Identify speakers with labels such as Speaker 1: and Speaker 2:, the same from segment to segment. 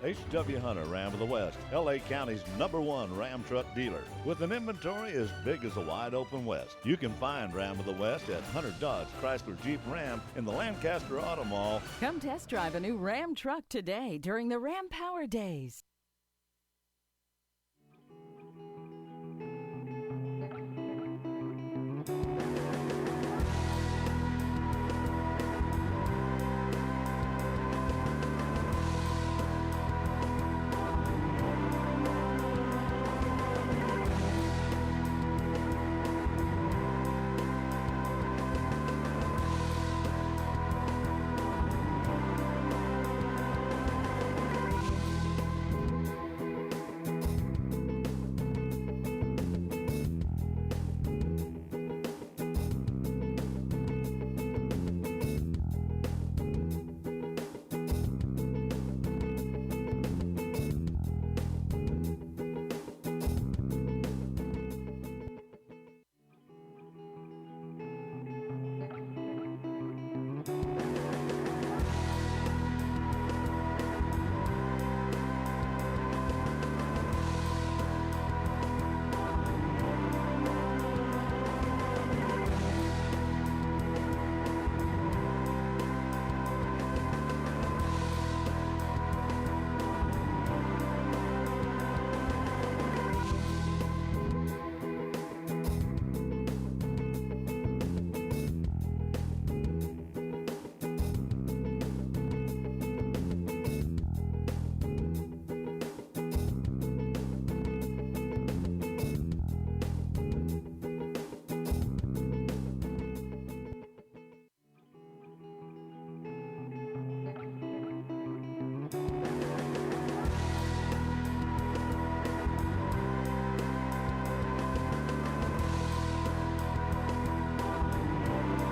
Speaker 1: H.W. Hunter Ram of the West, L.A. County's #1 Ram truck dealer. With an inventory as big as a wide open West, you can find Ram of the West at Hunter Dodge Chrysler Jeep Ram in the Lancaster Auto Mall.
Speaker 2: Come test drive a new Ram truck today during the Ram Power Days.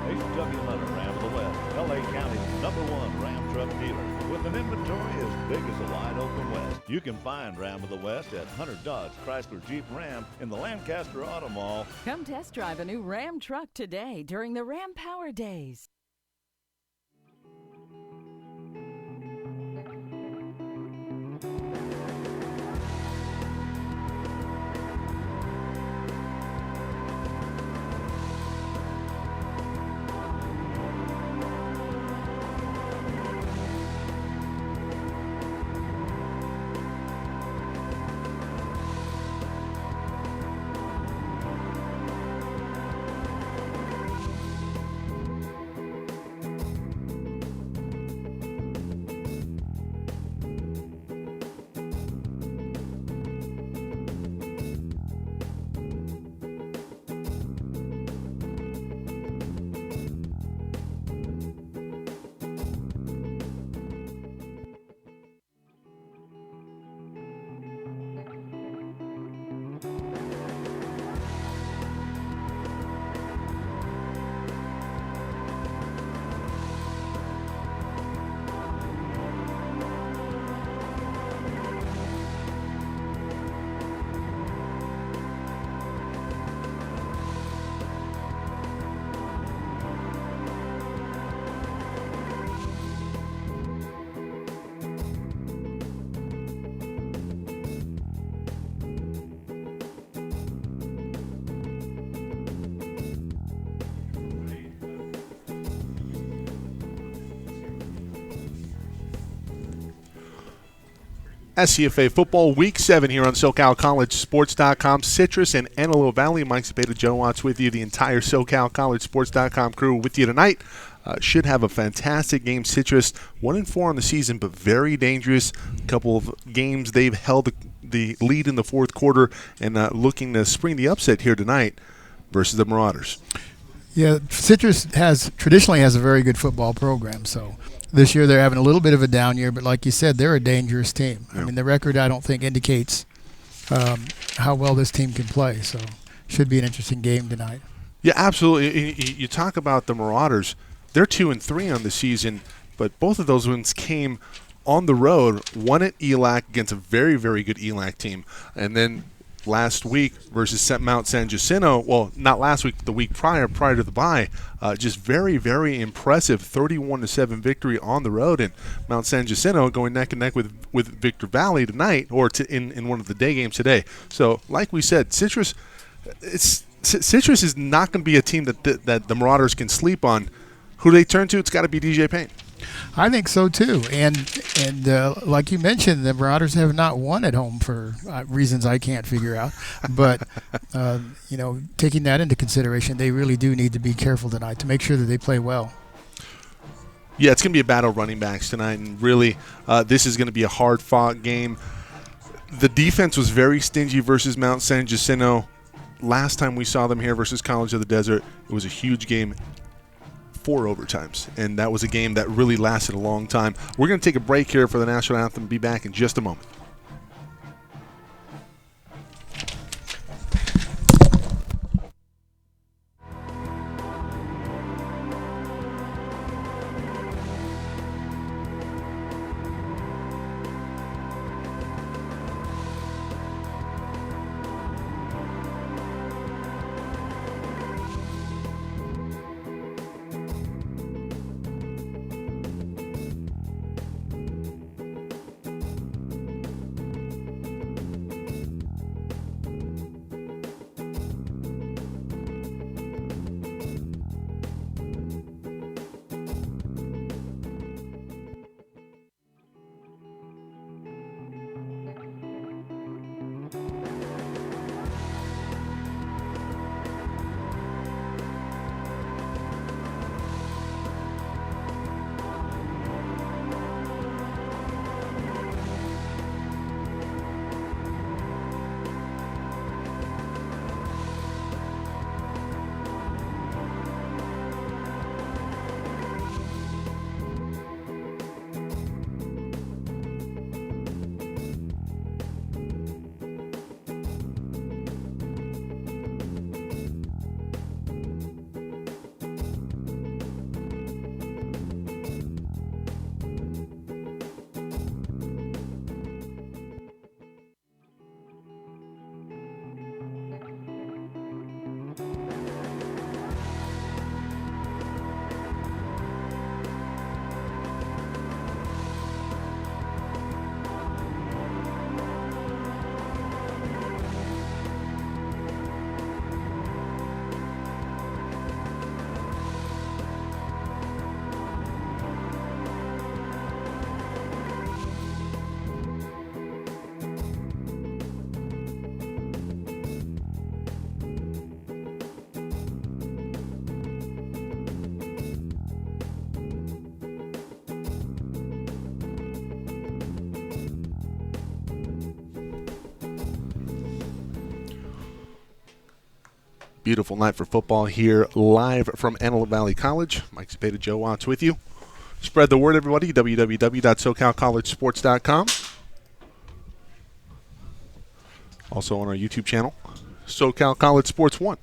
Speaker 1: H.W. Hunter Ram of the West, L.A. County's #1 Ram truck dealer. With an inventory as big as a wide open West, you can find Ram of the West at Hunter Dodge Chrysler Jeep Ram in the Lancaster Auto Mall.
Speaker 2: Come test drive a new Ram truck today during the Ram Power Days.
Speaker 3: SCFA Football Week 7 here on SoCalCollegeSports.com. Citrus and Antelope Valley. Mike Zapata, Joe Watts with you. The entire SoCalCollegeSports.com crew with you tonight. Should have a fantastic game. Citrus 1-4 on the season, but very dangerous. A couple of games they've held the lead in the fourth quarter and looking to spring the upset here tonight versus the Marauders.
Speaker 4: Yeah, Citrus traditionally has a very good football program, so this year they're having a little bit of a down year, but like you said, they're a dangerous team. Yeah. I mean, the record I don't think indicates how well this team can play, so should be an interesting game tonight.
Speaker 3: Yeah, absolutely. You talk about the Marauders. They're 2-3 on the season, but both of those wins came on the road, one at ELAC against a very, very good ELAC team, and then last week versus Mount San Jacinto. Well, not last week, the week prior to the bye. Just very, very impressive 31-7 victory on the road. And Mount San Jacinto going neck and neck with Victor Valley tonight, or in one of the day games today. So, like we said, Citrus is not going to be a team that the Marauders can sleep on. Who do they turn to? It's got to be DJ Payne.
Speaker 4: I think so too, and like you mentioned, the Marauders have not won at home for reasons I can't figure out. But taking that into consideration, they really do need to be careful tonight to make sure that they play well.
Speaker 3: Yeah, it's going to be a battle of running backs tonight, and really, this is going to be a hard-fought game. The defense was very stingy versus Mount San Jacinto. Last time we saw them here versus College of the Desert, it was a huge game. 4 overtimes, and that was a game that really lasted a long time. We're going to take a break here for the national anthem. Be back in just a moment. Beautiful night for football here live from Antelope Valley College. Mike Cepeda, Joe Watts with you. Spread the word, everybody. www.socalcollegesports.com. Also on our YouTube channel, SoCal College Sports 1.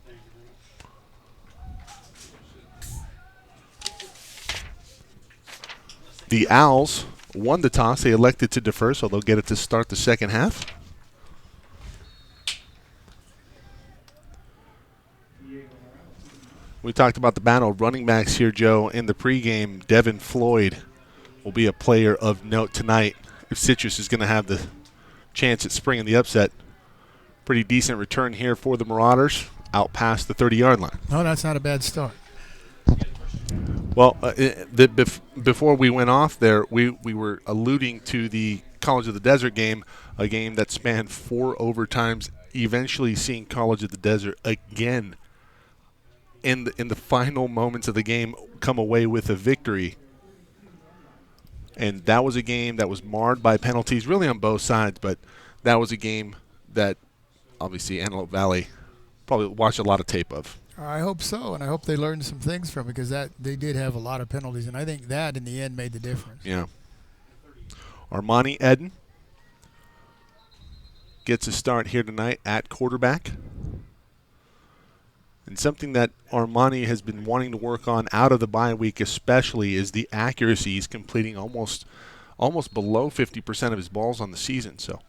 Speaker 3: The Owls won the toss. They elected to defer, so they'll get it to start the second half. We talked about the battle of running backs here, Joe, in the pregame. Devin Floyd will be a player of note tonight if Citrus is going to have the chance at springing the upset. Pretty decent return here for the Marauders, out past the 30-yard line.
Speaker 4: Oh, that's not a bad start.
Speaker 3: Well, before we went off there, we were alluding to the College of the Desert game, a game that spanned 4 overtimes, eventually seeing College of the Desert again in the final moments of the game come away with a victory. And that was a game that was marred by penalties really on both sides, but that was a game that obviously Antelope Valley probably watched a lot of tape of.
Speaker 4: I hope so, and I hope they learned some things from it because they did have a lot of penalties, and I think that in the end made the difference.
Speaker 3: Yeah. Armani Eden gets a start here tonight at quarterback. And something that Armani has been wanting to work on out of the bye week especially is the accuracy. He's completing almost below 50% of his balls on the season. So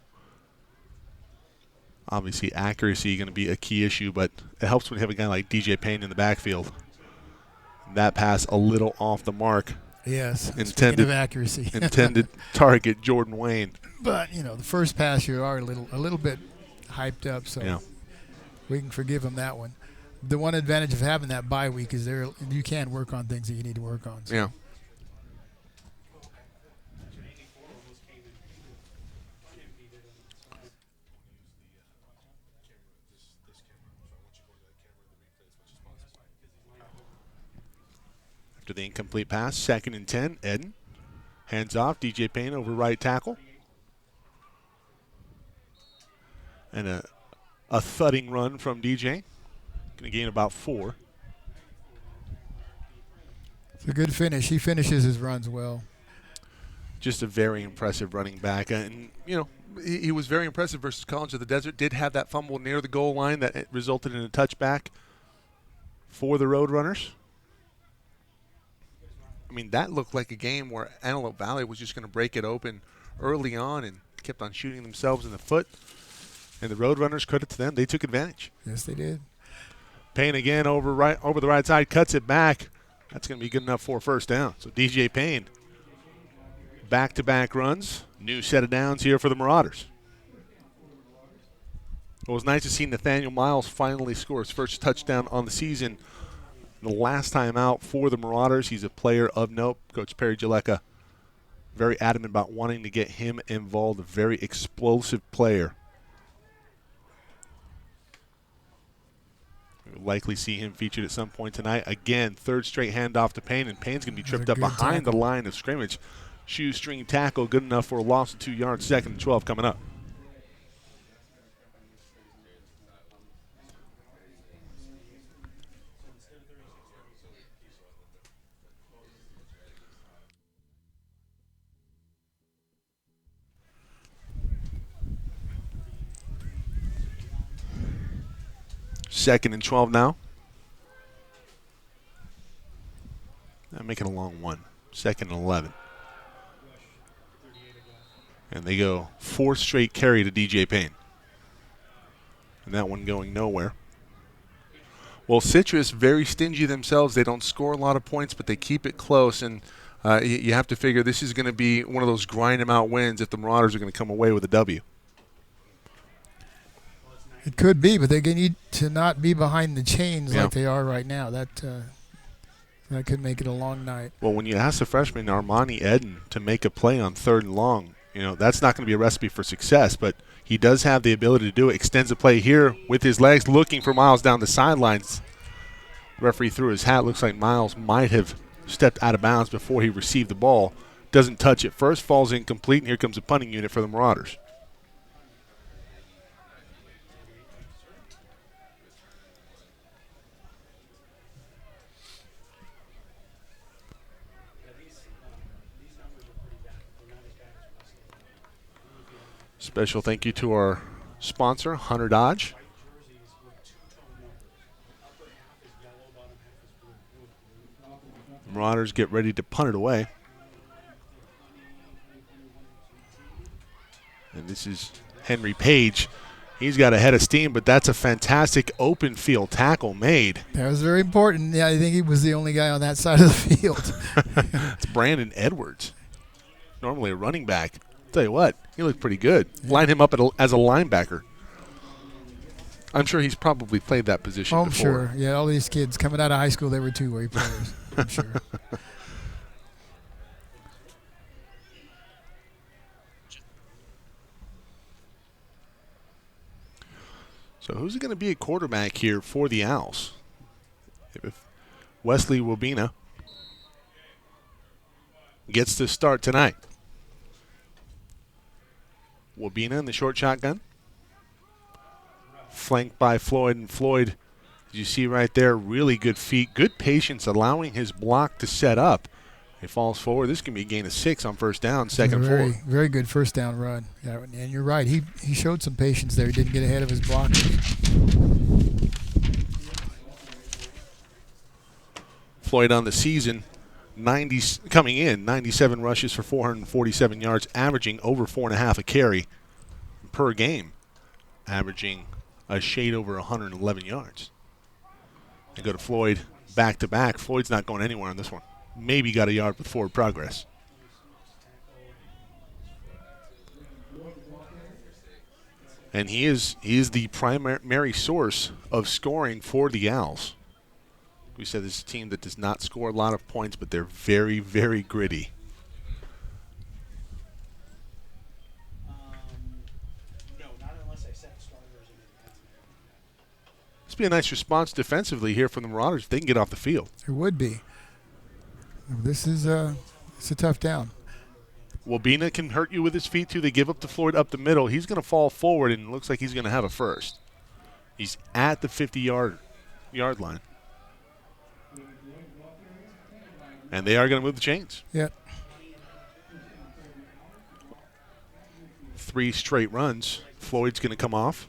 Speaker 3: Obviously, accuracy going to be a key issue, but it helps when you have a guy like DJ Payne in the backfield. That pass a little off the mark.
Speaker 4: Yes,
Speaker 3: Intended
Speaker 4: speaking of accuracy.
Speaker 3: intended target Jordan Wayne.
Speaker 4: But, the first pass you are a little bit hyped up, so we can forgive him that one. The one advantage of having that bye week is you can work on things that you need to work on. So.
Speaker 3: Yeah. After the incomplete pass, 2nd and 10, Eden. Hands off, DJ Payne over right tackle. And a thudding run from DJ. Going to gain about 4.
Speaker 4: It's a good finish. He finishes his runs well.
Speaker 3: Just a very impressive running back. And, he was very impressive versus College of the Desert. Did have that fumble near the goal line that resulted in a touchback for the Roadrunners. I mean, that looked like a game where Antelope Valley was just going to break it open early on and kept on shooting themselves in the foot. And the Roadrunners, credit to them, they took advantage.
Speaker 4: Yes, they did.
Speaker 3: Payne again over the right side, cuts it back. That's going to be good enough for a first down. So DJ Payne, back-to-back runs. New set of downs here for the Marauders. It was nice to see Nathaniel Miles finally score his first touchdown on the season. The last time out for the Marauders, he's a player of note. Coach Perry Jaleka very adamant about wanting to get him involved, a very explosive player. We'll likely see him featured at some point tonight. Again, 3rd straight handoff to Payne, and Payne's going to be tripped up behind the line of scrimmage. Shoestring tackle, good enough for a loss of 2 yards, 2nd and 12 coming up. Second and 12 now. Make it a long one. 2nd and 11. And they go 4th straight carry to DJ Payne. And that one going nowhere. Well, Citrus, very stingy themselves. They don't score a lot of points, but they keep it close. And you have to figure this is going to be one of those grind-them-out wins if the Marauders are going to come away with a W.
Speaker 4: It could be, but they need to not be behind the chains like they are right now. That could make it a long night.
Speaker 3: Well, when you ask the freshman Armani Eden to make a play on 3rd and long, that's not going to be a recipe for success, but he does have the ability to do it. Extends the play here with his legs, looking for Miles down the sidelines. Referee threw his hat. Looks like Miles might have stepped out of bounds before he received the ball. Doesn't touch it first, falls incomplete, and here comes a punting unit for the Marauders. Special thank you to our sponsor, Hunter Dodge. Marauders get ready to punt it away. And this is Henry Page. He's got a head of steam, but that's a fantastic open field tackle made.
Speaker 4: That was very important. Yeah, I think he was the only guy on that side of the field.
Speaker 3: It's Brandon Edwards, normally a running back. Tell you what, he looked pretty good. Yeah. Line him up as a linebacker. I'm sure he's probably played that position before.
Speaker 4: I'm sure. Yeah, all these kids coming out of high school, they were two-way players. I'm sure.
Speaker 3: So who's going to be a quarterback here for the Owls? If Wesley Wabina gets to start tonight. Wabina in the short shotgun. Flanked by Floyd. And Floyd, as you see right there, really good feet, good patience, allowing his block to set up. He falls forward. This can be a gain of 6 on first down, second and 4.
Speaker 4: Very good first down run. Yeah, and you're right. He showed some patience there. He didn't get ahead of his blockers.
Speaker 3: Floyd on the season, coming in, 97 rushes for 447 yards, averaging over 4.5 a carry per game. averaging a shade over 111 yards. They go to Floyd back-to-back. Floyd's not going anywhere on this one. Maybe got a yard with forward progress. And he is the primary source of scoring for the Owls. We said this is a team that does not score a lot of points, but they're very, very gritty. This would be a nice response defensively here from the Marauders if they can get off the field.
Speaker 4: It would be. This is it's a tough down.
Speaker 3: Wabena can hurt you with his feet, too. They give up to Floyd up the middle. He's going to fall forward, and it looks like he's going to have a first. He's at the 50-yard line. And they are going to move the chains.
Speaker 4: Yeah.
Speaker 3: 3 straight runs. Floyd's going to come off.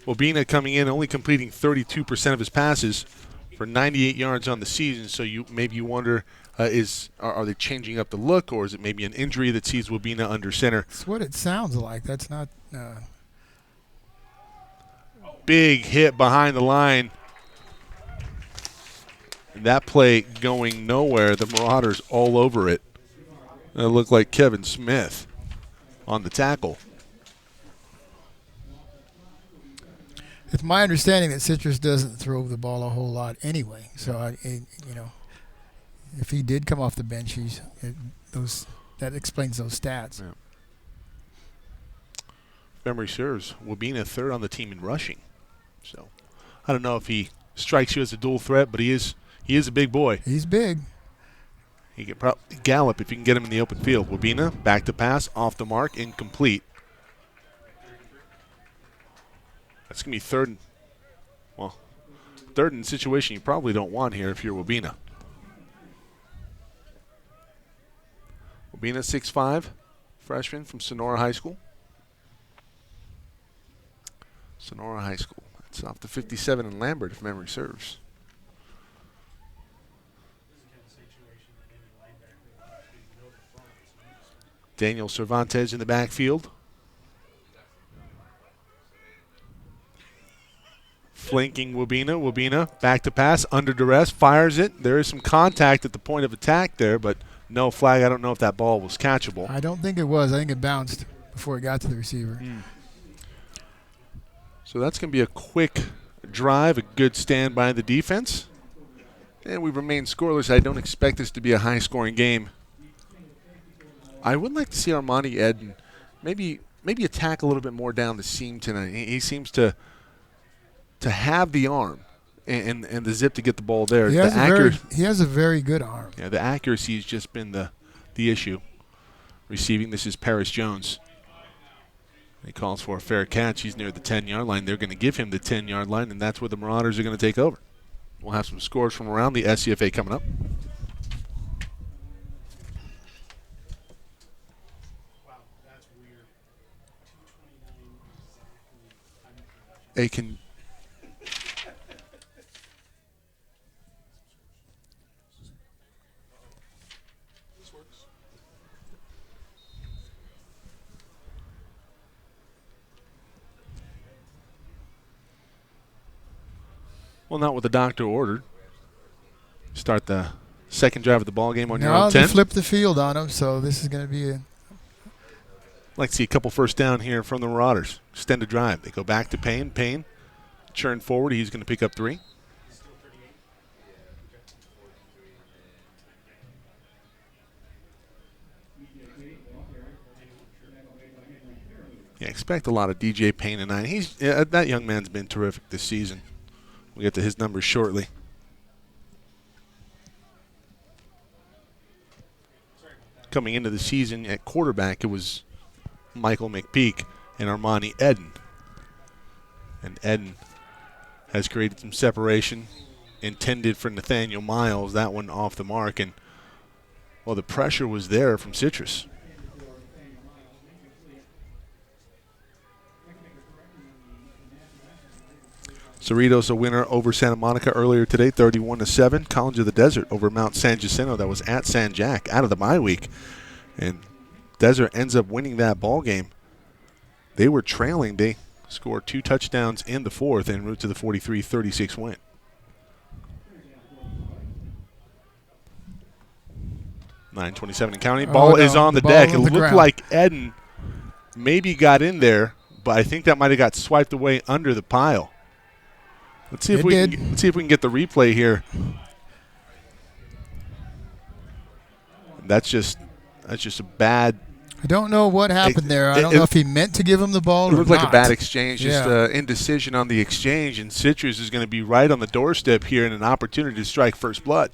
Speaker 3: Wabena coming in, only completing 32% of his passes for 98 yards on the season. So maybe you wonder, are they changing up the look, or is it maybe an injury that sees Wabena under center?
Speaker 4: That's what it sounds like. That's not.
Speaker 3: Big hit behind the line. That play going nowhere. The Marauders all over it. It looked like Kevin Smith on the tackle.
Speaker 4: It's my understanding that Citrus doesn't throw the ball a whole lot anyway. So, if he did come off the bench, that explains those stats.
Speaker 3: Yeah. If memory serves, Wabena third on the team in rushing. So, I don't know if he strikes you as a dual threat, but he is a big boy.
Speaker 4: He's big.
Speaker 3: He can probably gallop if you can get him in the open field. Wabena back to pass, off the mark, incomplete. That's going to be third in situation you probably don't want here if you're Wabena. Wabena, 6'5", freshman from Sonora High School. Sonora High School. That's off the 57 in Lambert, if memory serves. Daniel Cervantes in the backfield. Flanking Wabena. Wabena back to pass, under duress, fires it. There is some contact at the point of attack there, but no flag. I don't know if that ball was catchable.
Speaker 4: I don't think it was. I think it bounced before it got to the receiver.
Speaker 3: So that's going to be a quick drive, a good stand by the defense. And we remain scoreless. I don't expect this to be a high-scoring game. I would like to see Armani Eden maybe attack a little bit more down the seam tonight. He seems to have the arm and the zip to get the ball there.
Speaker 4: He has a very good arm.
Speaker 3: Yeah, the accuracy has just been the issue. Receiving, this is Paris Jones. He calls for a fair catch. He's near the 10-yard line. They're going to give him the 10-yard line, and that's where the Marauders are going to take over. We'll have some scores from around the SCFA coming up. Aiken. Well, not what the doctor ordered. Start the second drive of the ball game on your own 10.
Speaker 4: They flipped the field on him, so this is going to be a.
Speaker 3: I'd like to see a couple first down here from the Marauders. Extend a drive. They go back to Payne. Payne, churn forward. He's going to pick up 3. Yeah, expect a lot of DJ Payne tonight. That young man's been terrific this season. We'll get to his numbers shortly. Coming into the season at quarterback, it was Michael McPeak and Armani Eden. And Eden has created some separation intended for Nathaniel Miles. That one off the mark. And, well, the pressure was there from Citrus. Cerritos a winner over Santa Monica earlier today, 31-7. College of the Desert over Mount San Jacinto. That was at San Jac, out of the bye week. And Desert ends up winning that ball game. They were trailing. They scored 2 touchdowns in the fourth en route to the 43-36 win. .9:27 and counting. Ball is on the deck. It looked like Eden maybe got in there, but I think that might have got swiped away under the pile. Let's see if we can get the replay here. That's just a bad.
Speaker 4: I don't know what happened there. I don't know if he meant to give him the ball or not.
Speaker 3: It looked like a bad exchange, just indecision on the exchange, and Citrus is going to be right on the doorstep here and an opportunity to strike first blood.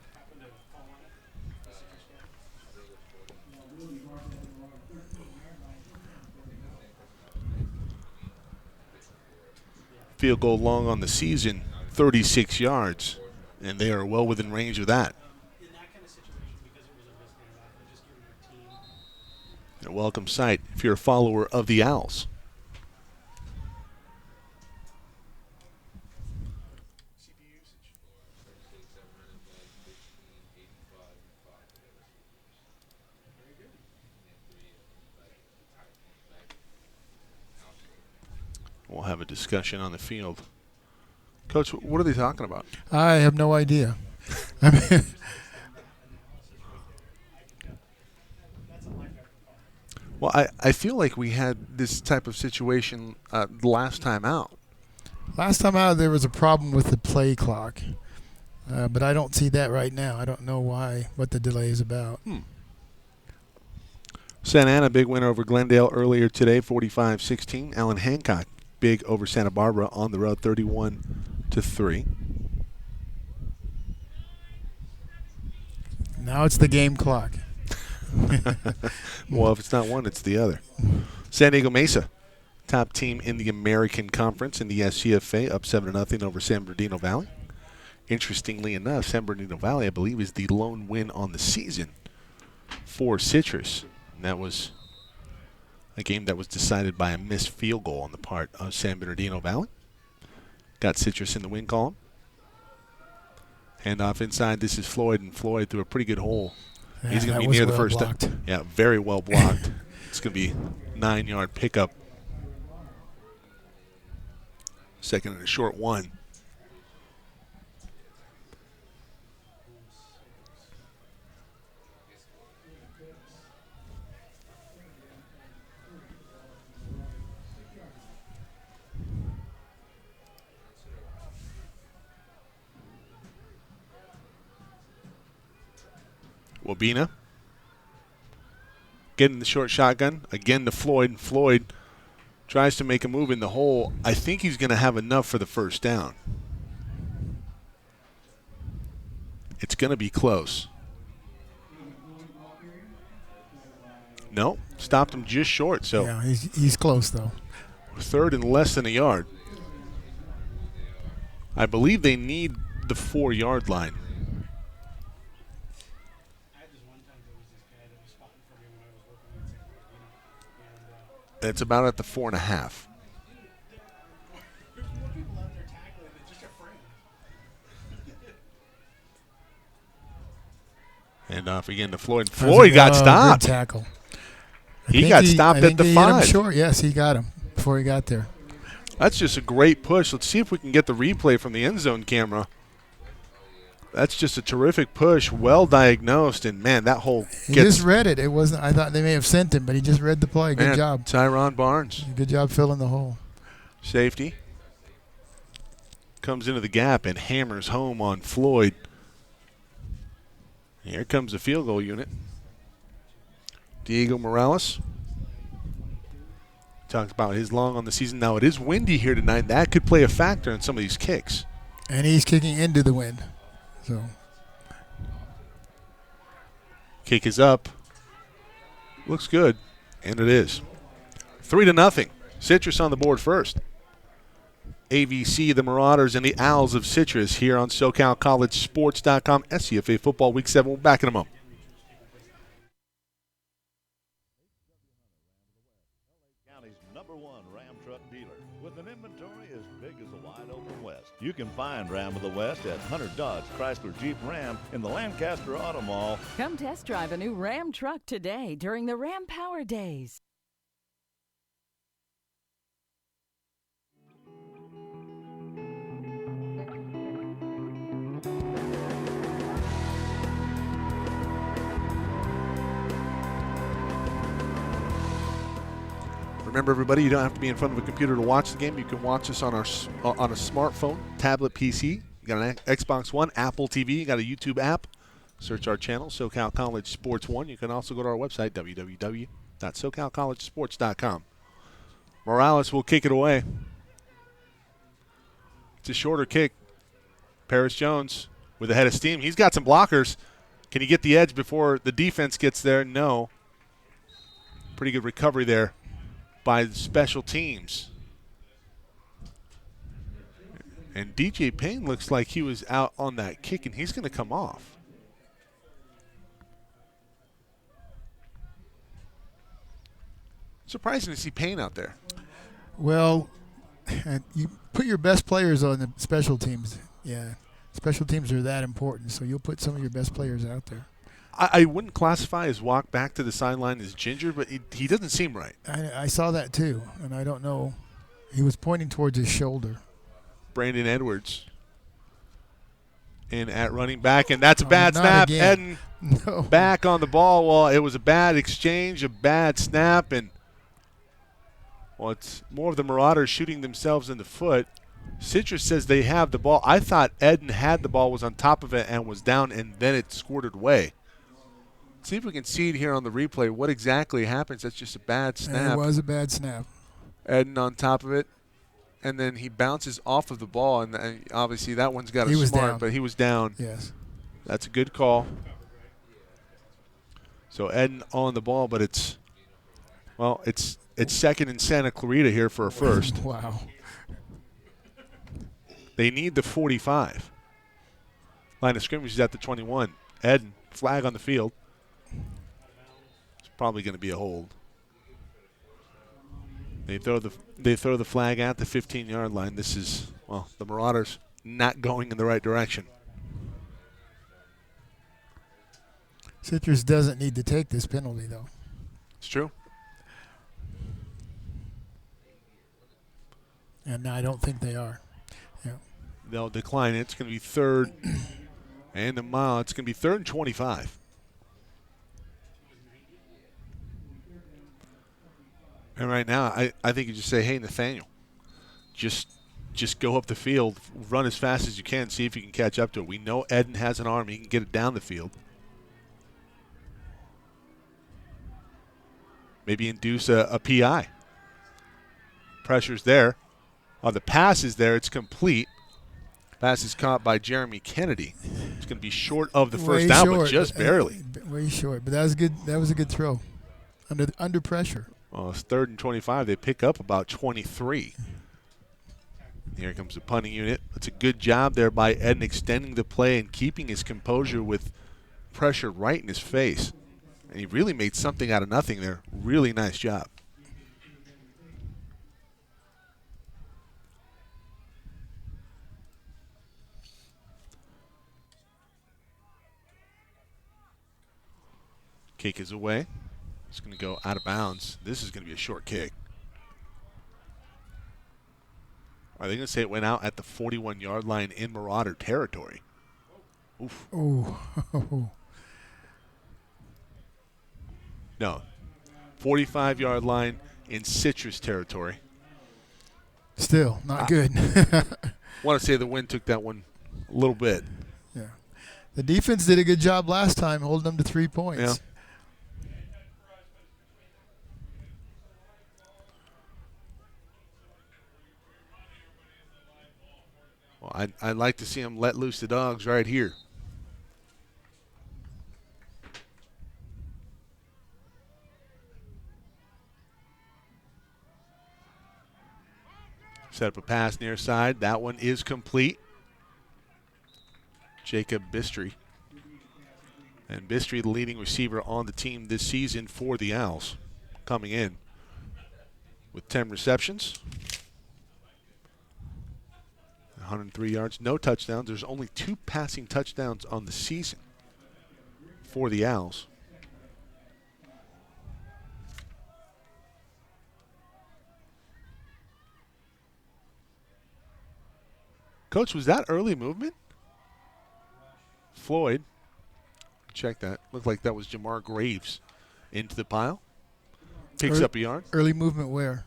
Speaker 3: Field goal long on the season, 36 yards, and they are well within range of that. A welcome sight if you're a follower of the Owls. We'll have a discussion on the field. Coach, what are they talking about?
Speaker 4: I have no idea. I mean,
Speaker 3: well, I feel like we had this type of situation last time out.
Speaker 4: Last time out, there was a problem with the play clock. But I don't see that right now. I don't know what the delay is about.
Speaker 3: Santa Ana, big win over Glendale earlier today, 45-16. Allen Hancock, big over Santa Barbara on the road, 31-3.
Speaker 4: Now it's the game clock.
Speaker 3: Well, if it's not one, it's the other. San Diego Mesa, top team in the American Conference in the SCFA, up 7-0 over San Bernardino Valley. Interestingly enough, San Bernardino Valley, I believe, is the lone win on the season for Citrus. And that was a game that was decided by a missed field goal on the part of San Bernardino Valley. Got Citrus in the win column. Hand off inside. This is Floyd, and Floyd threw a pretty good hole.
Speaker 4: Yeah,
Speaker 3: he's going to be near the first down. Yeah, very well blocked. It's going to be 9-yard pickup. Second and a short one. Wabena getting the short shotgun. Again to Floyd. And Floyd tries to make a move in the hole. I think he's going to have enough for the first down. It's going to be close. No, stopped him just short. So
Speaker 4: yeah, he's close, though.
Speaker 3: Third and less than a yard. I believe they need the 4-yard line. It's about at the 4.5. And off again to Floyd. Floyd got stopped.
Speaker 4: Good tackle.
Speaker 3: He got stopped at the 5.
Speaker 4: Hit him short. Yes, he got him before he got there.
Speaker 3: That's just a great push. Let's see if we can get the replay from the end zone camera. That's just a terrific push, well diagnosed, and man, that hole
Speaker 4: He just read it. It wasn't. I thought they may have sent him, but he just read the play. Good job,
Speaker 3: Tyron Barnes.
Speaker 4: Good job filling the hole.
Speaker 3: Safety comes into the gap and hammers home on Floyd. Here comes the field goal unit. Diego Morales talked about his long on the season. Now it is windy here tonight. That could play a factor in some of these kicks.
Speaker 4: And he's kicking into the wind. So,
Speaker 3: kick is up. Looks good, and it is. 3-0. Citrus on the board first. AVC, the Marauders, and the Owls of Citrus here on SoCalCollegeSports.com. SCFA Football Week 7. We're back in a moment.
Speaker 1: County's #1 Ram truck dealer with an inventory as big as the wide open West. You can find Ram of the West at Hunter Dodge Chrysler Jeep Ram in the Lancaster Auto Mall.
Speaker 2: Come test drive a new Ram truck today during the Ram Power Days.
Speaker 3: Remember, everybody, you don't have to be in front of a computer to watch the game. You can watch us on a smartphone, tablet, PC. You got an Xbox One, Apple TV. You got a YouTube app. Search our channel, SoCal College Sports 1. You can also go to our website, www.socalcollegesports.com. Morales will kick it away. It's a shorter kick. Paris Jones with a head of steam. He's got some blockers. Can he get the edge before the defense gets there? No. Pretty good recovery there by the special teams. And DJ Payne looks like he was out on that kick, and he's going to come off. Surprising to see Payne out there.
Speaker 4: Well, you put your best players on the special teams. Yeah, special teams are that important, so you'll put some of your best players out there.
Speaker 3: I wouldn't classify his walk back to the sideline as ginger, but he doesn't seem right.
Speaker 4: I saw that too, and I don't know. He was pointing towards his shoulder.
Speaker 3: Brandon Edwards in at running back, and that's a bad snap.
Speaker 4: Again.
Speaker 3: Eden back on the ball. Well, it was a bad exchange, a bad snap, and well, it's more of the Marauders shooting themselves in the foot. Citrus says they have the ball. I thought Eden had the ball, was on top of it, and was down, and then it squirted away. See if we can see it here on the replay. What exactly happens? That's just a bad snap.
Speaker 4: It was a bad snap.
Speaker 3: Eden on top of it, and then he bounces off of the ball, and obviously that one's got a smart, but he was down.
Speaker 4: Yes.
Speaker 3: That's a good call. So Eden on the ball, but it's second in Santa Clarita here for a first.
Speaker 4: Wow.
Speaker 3: They need the 45. Line of scrimmage is at the 21. Eden, flag on the field. It's probably going to be a hold. They throw the flag at the 15-yard line. This is, well, the Marauders not going in the right direction.
Speaker 4: Citrus doesn't need to take this penalty, though.
Speaker 3: It's true.
Speaker 4: And I don't think they are. Yeah.
Speaker 3: They'll decline it. It's going to be third and a mile. It's going to be 3rd and 25. And right now, I think you just say, hey, Nathaniel, just go up the field, run as fast as you can, see if you can catch up to it. We know Eden has an arm. He can get it down the field. Maybe induce a PI. Pressure's there. The pass is there. It's complete. Pass is caught by Jeremy Kennedy. It's going to be short of the first down, but just barely.
Speaker 4: Way short, but that was good. That was a good throw under pressure.
Speaker 3: Well, it's 3rd and 25. They pick up about 23. Here comes the punting unit. It's a good job there by Eden extending the play and keeping his composure with pressure right in his face. And he really made something out of nothing there. Really nice job. Kick is away. It's going to go out of bounds. This is going to be a short kick. Are they going to say it went out at the 41-yard line in Marauder territory? Oof.
Speaker 4: Oh.
Speaker 3: No. 45-yard line in Citrus territory.
Speaker 4: Still not good.
Speaker 3: I want to say the wind took that one a little bit.
Speaker 4: Yeah. The defense did a good job last time holding them to 3 points.
Speaker 3: Yeah. Well, I'd like to see them let loose the dogs right here. Set up a pass near side. That one is complete. Jacob Bistry. And Bistry, the leading receiver on the team this season for the Owls, coming in with 10 receptions. 103 yards, no touchdowns. There's only 2 passing touchdowns on the season for the Owls. Coach, was that early movement? Floyd, check that. Looked like that was Jamar Graves into the pile. Picks up a yard.
Speaker 4: Early movement where?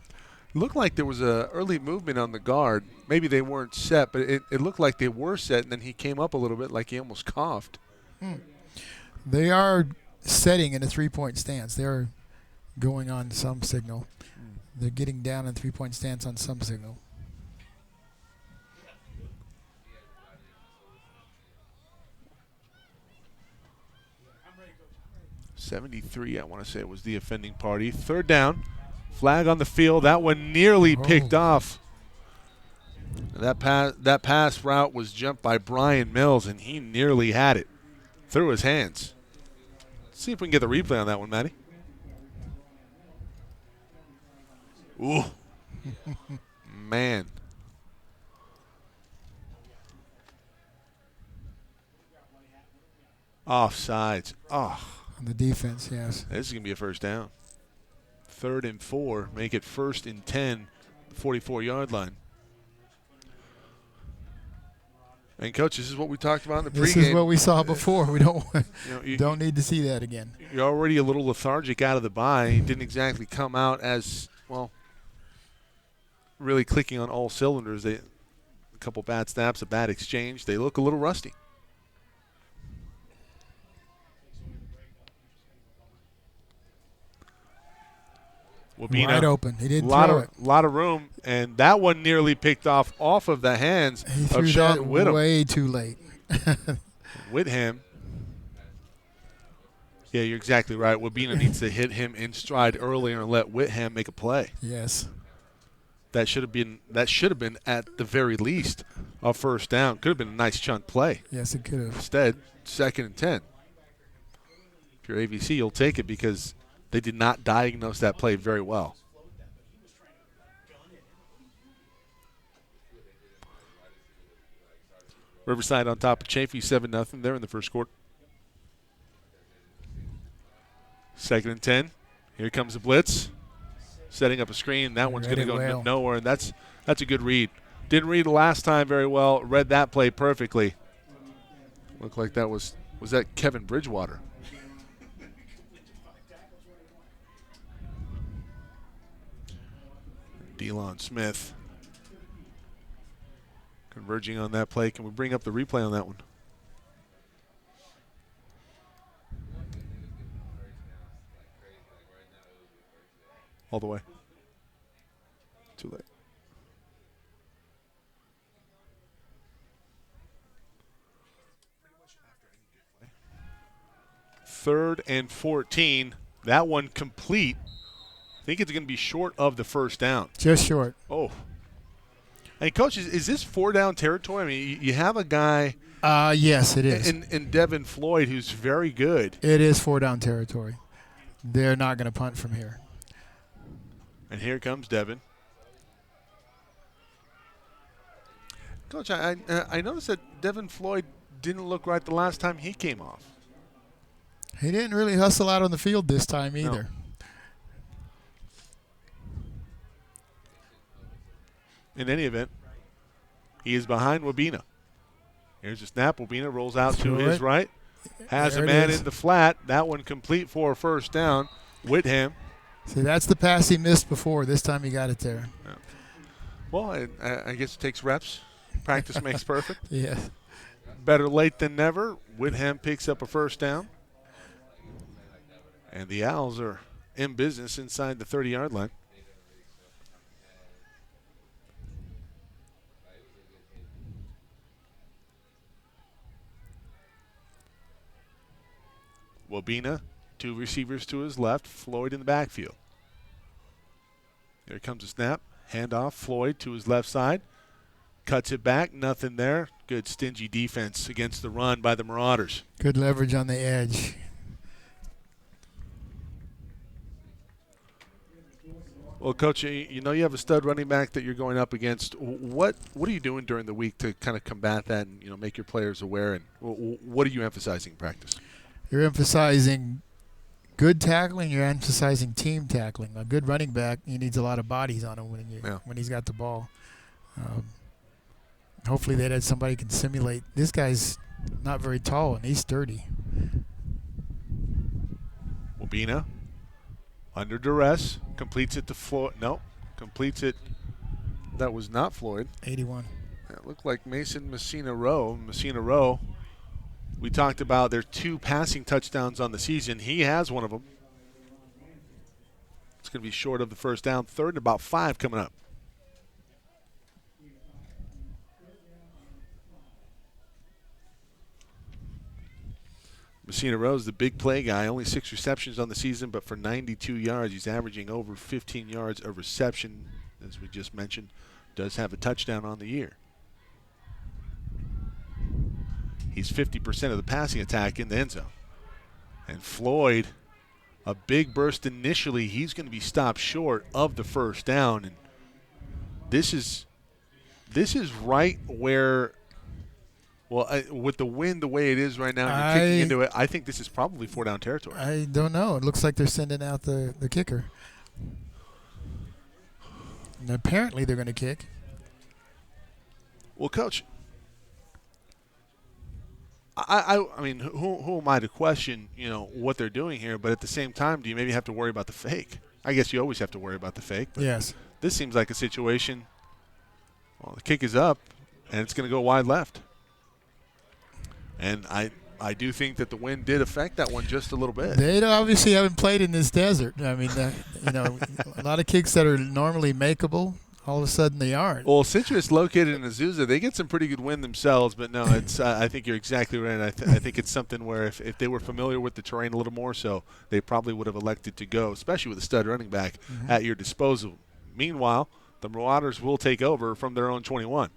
Speaker 3: Looked like there was a early movement on the guard. Maybe they weren't set, but it looked like they were set, and then he came up a little bit like he almost coughed.
Speaker 4: They are setting in a 3-point stance. They're going on some signal. They're getting down in 3-point stance on some signal.
Speaker 3: 73, I want to say it was the offending party. 3rd down. Flag on the field. That one nearly picked off. That pass route was jumped by Brian Mills, and he nearly had it through his hands. Let's see if we can get the replay on that one, Matty. Ooh. Man. Offsides. Oh.
Speaker 4: On the defense, yes.
Speaker 3: This is going to be a 1st down. 3rd and 4. Make it 1st and 10, 44-yard line. And, Coach, this is what we talked about in the pregame.
Speaker 4: This is what we saw before. We don't need to see that again.
Speaker 3: You're already a little lethargic out of the bye. You didn't exactly come out as, well, really clicking on all cylinders. A couple bad snaps, a bad exchange. They look a little rusty.
Speaker 4: Wide open. He didn't
Speaker 3: throw
Speaker 4: it.
Speaker 3: A lot of room, and that one nearly picked off of the hands of Sean Whittam.
Speaker 4: Way too late.
Speaker 3: Whittam. Yeah, you're exactly right. Wabena needs to hit him in stride earlier and let Whittam make a play.
Speaker 4: Yes.
Speaker 3: That should have been at the very least a 1st down. Could have been a nice chunk play.
Speaker 4: Yes, it could have.
Speaker 3: Instead, 2nd and 10. If you're AVC, you'll take it because they did not diagnose that play very well. Riverside on top of Chaffee, 7-0. They're in the 1st quarter. 2nd and 10. Here comes the blitz. Setting up a screen. That one's going to go nowhere, and that's a good read. Didn't read the last time very well. Read that play perfectly. Looked like that was that Kevin Bridgewater. Delon Smith converging on that play. Can we bring up the replay on that one? All the way. Too late. Third and 14. That one complete. I think it's going to be short of the 1st down.
Speaker 4: Just short.
Speaker 3: Oh. Hey, Coach, is this 4-down territory? I mean, you have a guy.
Speaker 4: Yes, it is.
Speaker 3: In Devin Floyd, who's very good.
Speaker 4: It is 4-down territory. They're not going to punt from here.
Speaker 3: And here comes Devin. Coach, I noticed that Devin Floyd didn't look right the last time he came off.
Speaker 4: He didn't really hustle out on the field this time either.
Speaker 3: No. In any event, he is behind Wabena. Here's a snap. Wabena rolls out to his right. Has a man in the flat. That one complete for a 1st down. Whittam.
Speaker 4: See, that's the pass he missed before. This time he got it there.
Speaker 3: Yeah. Well, I guess it takes reps. Practice makes perfect.
Speaker 4: Yes.
Speaker 3: Better late than never. Whittam picks up a 1st down. And the Owls are in business inside the 30-yard line. Wabena, 2 receivers to his left, Floyd in the backfield. Here comes a snap, handoff, Floyd to his left side, cuts it back, nothing there. Good stingy defense against the run by the Marauders.
Speaker 4: Good leverage on the edge.
Speaker 3: Well, Coach, you know you have a stud running back that you're going up against. What are you doing during the week to kind of combat that and make your players aware? And what are you emphasizing in practice?
Speaker 4: You're emphasizing good tackling. You're emphasizing team tackling. A good running back, he needs a lot of bodies on him when he's got the ball. Hopefully that somebody can simulate. This guy's not very tall and he's sturdy.
Speaker 3: Wabena, under duress, completes it to Floyd. No, completes it. That was not Floyd.
Speaker 4: 81.
Speaker 3: It looked like Mason Messina Rowe. We talked about their 2 passing touchdowns on the season. He has one of them. It's going to be short of the first down. 3rd and about 5 coming up. Messina Rose, the big play guy, only 6 receptions on the season, but for 92 yards. He's averaging over 15 yards a reception, as we just mentioned. Does have a touchdown on the year. He's 50% of the passing attack in the end zone. And Floyd, a big burst initially. He's going to be stopped short of the first down. And this is right where... Well, with the wind the way it is right now, and you're kicking into it, I think this is probably 4-down territory.
Speaker 4: I don't know. It looks like they're sending out the kicker. And apparently they're going to kick.
Speaker 3: Well, Coach, I mean, who am I to question, what they're doing here? But at the same time, do you maybe have to worry about the fake? I guess you always have to worry about the fake. But
Speaker 4: yes.
Speaker 3: This seems like a situation. Well, the kick is up, and it's going to go wide left. And I do think that the wind did affect that one just a little bit.
Speaker 4: They obviously haven't played in this desert. I mean, a lot of kicks that are normally makeable, all of a sudden they aren't.
Speaker 3: Well, Citrus located in Azusa, they get some pretty good wind themselves, but no, it's. I think you're exactly right. I think it's something where if they were familiar with the terrain a little more so, they probably would have elected to go, especially with a stud running back at your disposal. Meanwhile, the Marauders will take over from their own 21.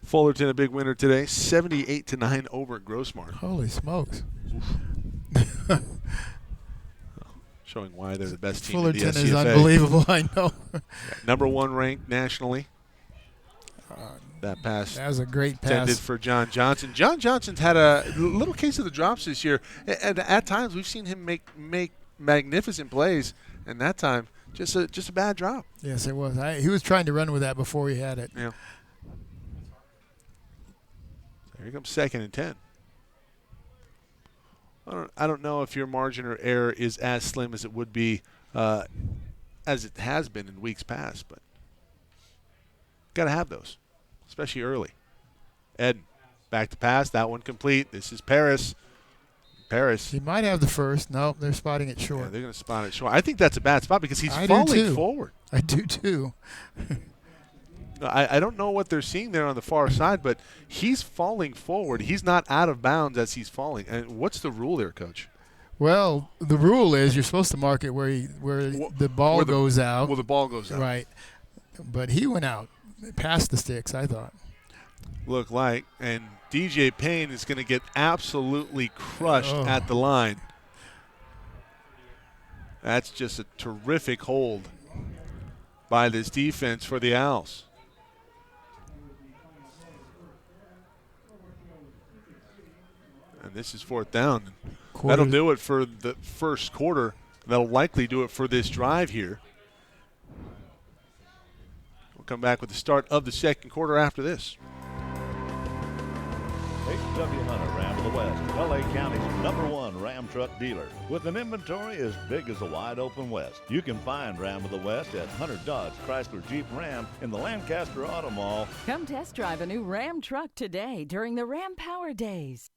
Speaker 3: Fullerton a big winner today, 78-9 over at Grossmart.
Speaker 4: Holy smokes!
Speaker 3: Showing why they're the best team
Speaker 4: Fullerton
Speaker 3: in the SCFA.
Speaker 4: is unbelievable. I know.
Speaker 3: Number 1 ranked nationally. That pass.
Speaker 4: That was a great pass.
Speaker 3: Intended for John Johnson. John Johnson's had a little case of the drops this year, and at times we've seen him make magnificent plays, and that time just a bad drop.
Speaker 4: Yes, it was. He was trying to run with that before he had it.
Speaker 3: Yeah. Here comes 2nd and 10. I don't know if your margin or error is as slim as it would be as it has been in weeks past, but got to have those, especially early. Eden, back to pass. That one complete. This is Paris.
Speaker 4: He might have the first. No, they're spotting it short.
Speaker 3: Yeah, they're going to spot it short. I think that's a bad spot because he's falling forward.
Speaker 4: I do too.
Speaker 3: I don't know what they're seeing there on the far side, but he's falling forward. He's not out of bounds as he's falling. And what's the rule there, Coach?
Speaker 4: Well, the rule is you're supposed to mark it where the ball goes out.
Speaker 3: Well, the ball goes out.
Speaker 4: Right. But he went out past the sticks, I thought.
Speaker 3: Look like. And DJ Payne is going to get absolutely crushed at the line. That's just a terrific hold by this defense for the Owls. And this is 4th down. That'll do it for the first quarter. That'll likely do it for this drive here. We'll come back with the start of the second quarter after this.
Speaker 1: H.W. Hunter, Ram of the West, L.A. County's #1 Ram truck dealer. With an inventory as big as the wide open West, you can find Ram of the West at Hunter Dodge Chrysler Jeep Ram in the Lancaster Auto Mall.
Speaker 2: Come test drive a new Ram truck today during the Ram Power Days.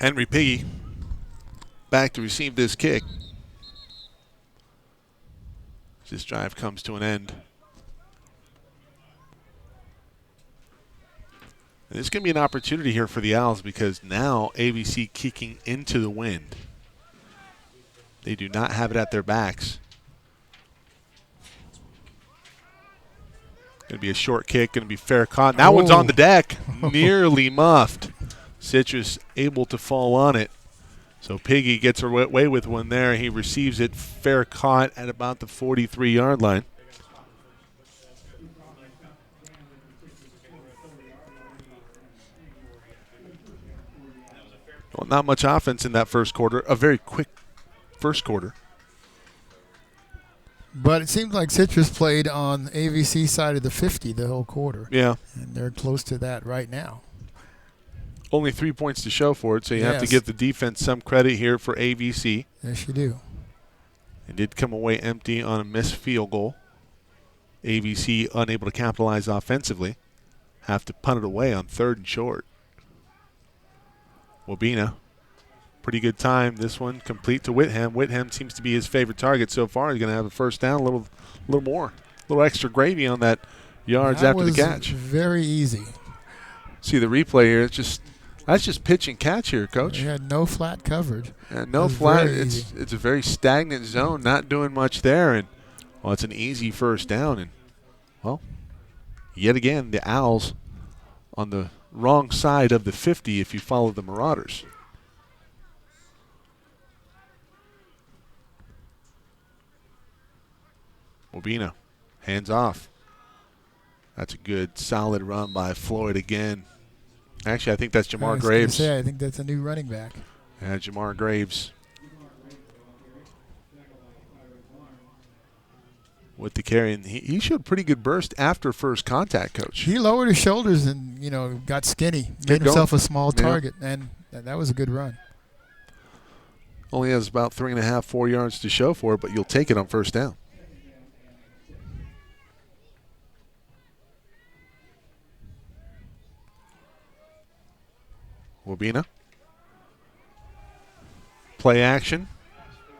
Speaker 3: Henry Piggy back to receive this kick. This drive comes to an end. And it's going to be an opportunity here for the Owls because now AVC kicking into the wind. They do not have it at their backs. Going to be a short kick, going to be fair caught. That one's on the deck, nearly muffed. Citrus able to fall on it. So Piggy gets away with one there. He receives it fair caught at about the 43-yard line. Well, not much offense in that first quarter. A very quick first quarter.
Speaker 4: But it seems like Citrus played on AVC side of the 50 the whole quarter.
Speaker 3: Yeah.
Speaker 4: And they're close to that right now.
Speaker 3: Only 3 points to show for it, so you have to give the defense some credit here for AVC.
Speaker 4: Yes, you do.
Speaker 3: It did come away empty on a missed field goal. AVC unable to capitalize offensively. Have to punt it away on 3rd and short. Wabena, pretty good time. This one complete to Whitham. Whitham seems to be his favorite target so far. He's going to have a first down, a little more. A little extra gravy on that yards after the catch.
Speaker 4: Very easy.
Speaker 3: See the replay here. That's just pitch and catch here, Coach.
Speaker 4: He had no flat coverage.
Speaker 3: No flat. It's a very stagnant zone, not doing much there. And, well, it's an easy first down. And, well, yet again, the Owls on the wrong side of the 50 if you follow the Marauders. Wabena, hands off. That's a good, solid run by Floyd again. Actually, I think that's Jamar Graves.
Speaker 4: I think that's a new running back.
Speaker 3: Yeah, Jamar Graves with the carry. And he showed pretty good burst after first contact, Coach.
Speaker 4: He lowered his shoulders and, got skinny. Made himself a small target, and that was a good run.
Speaker 3: Only has about 3.5, 4 yards to show for it, but you'll take it on first down. Wabena. Play action.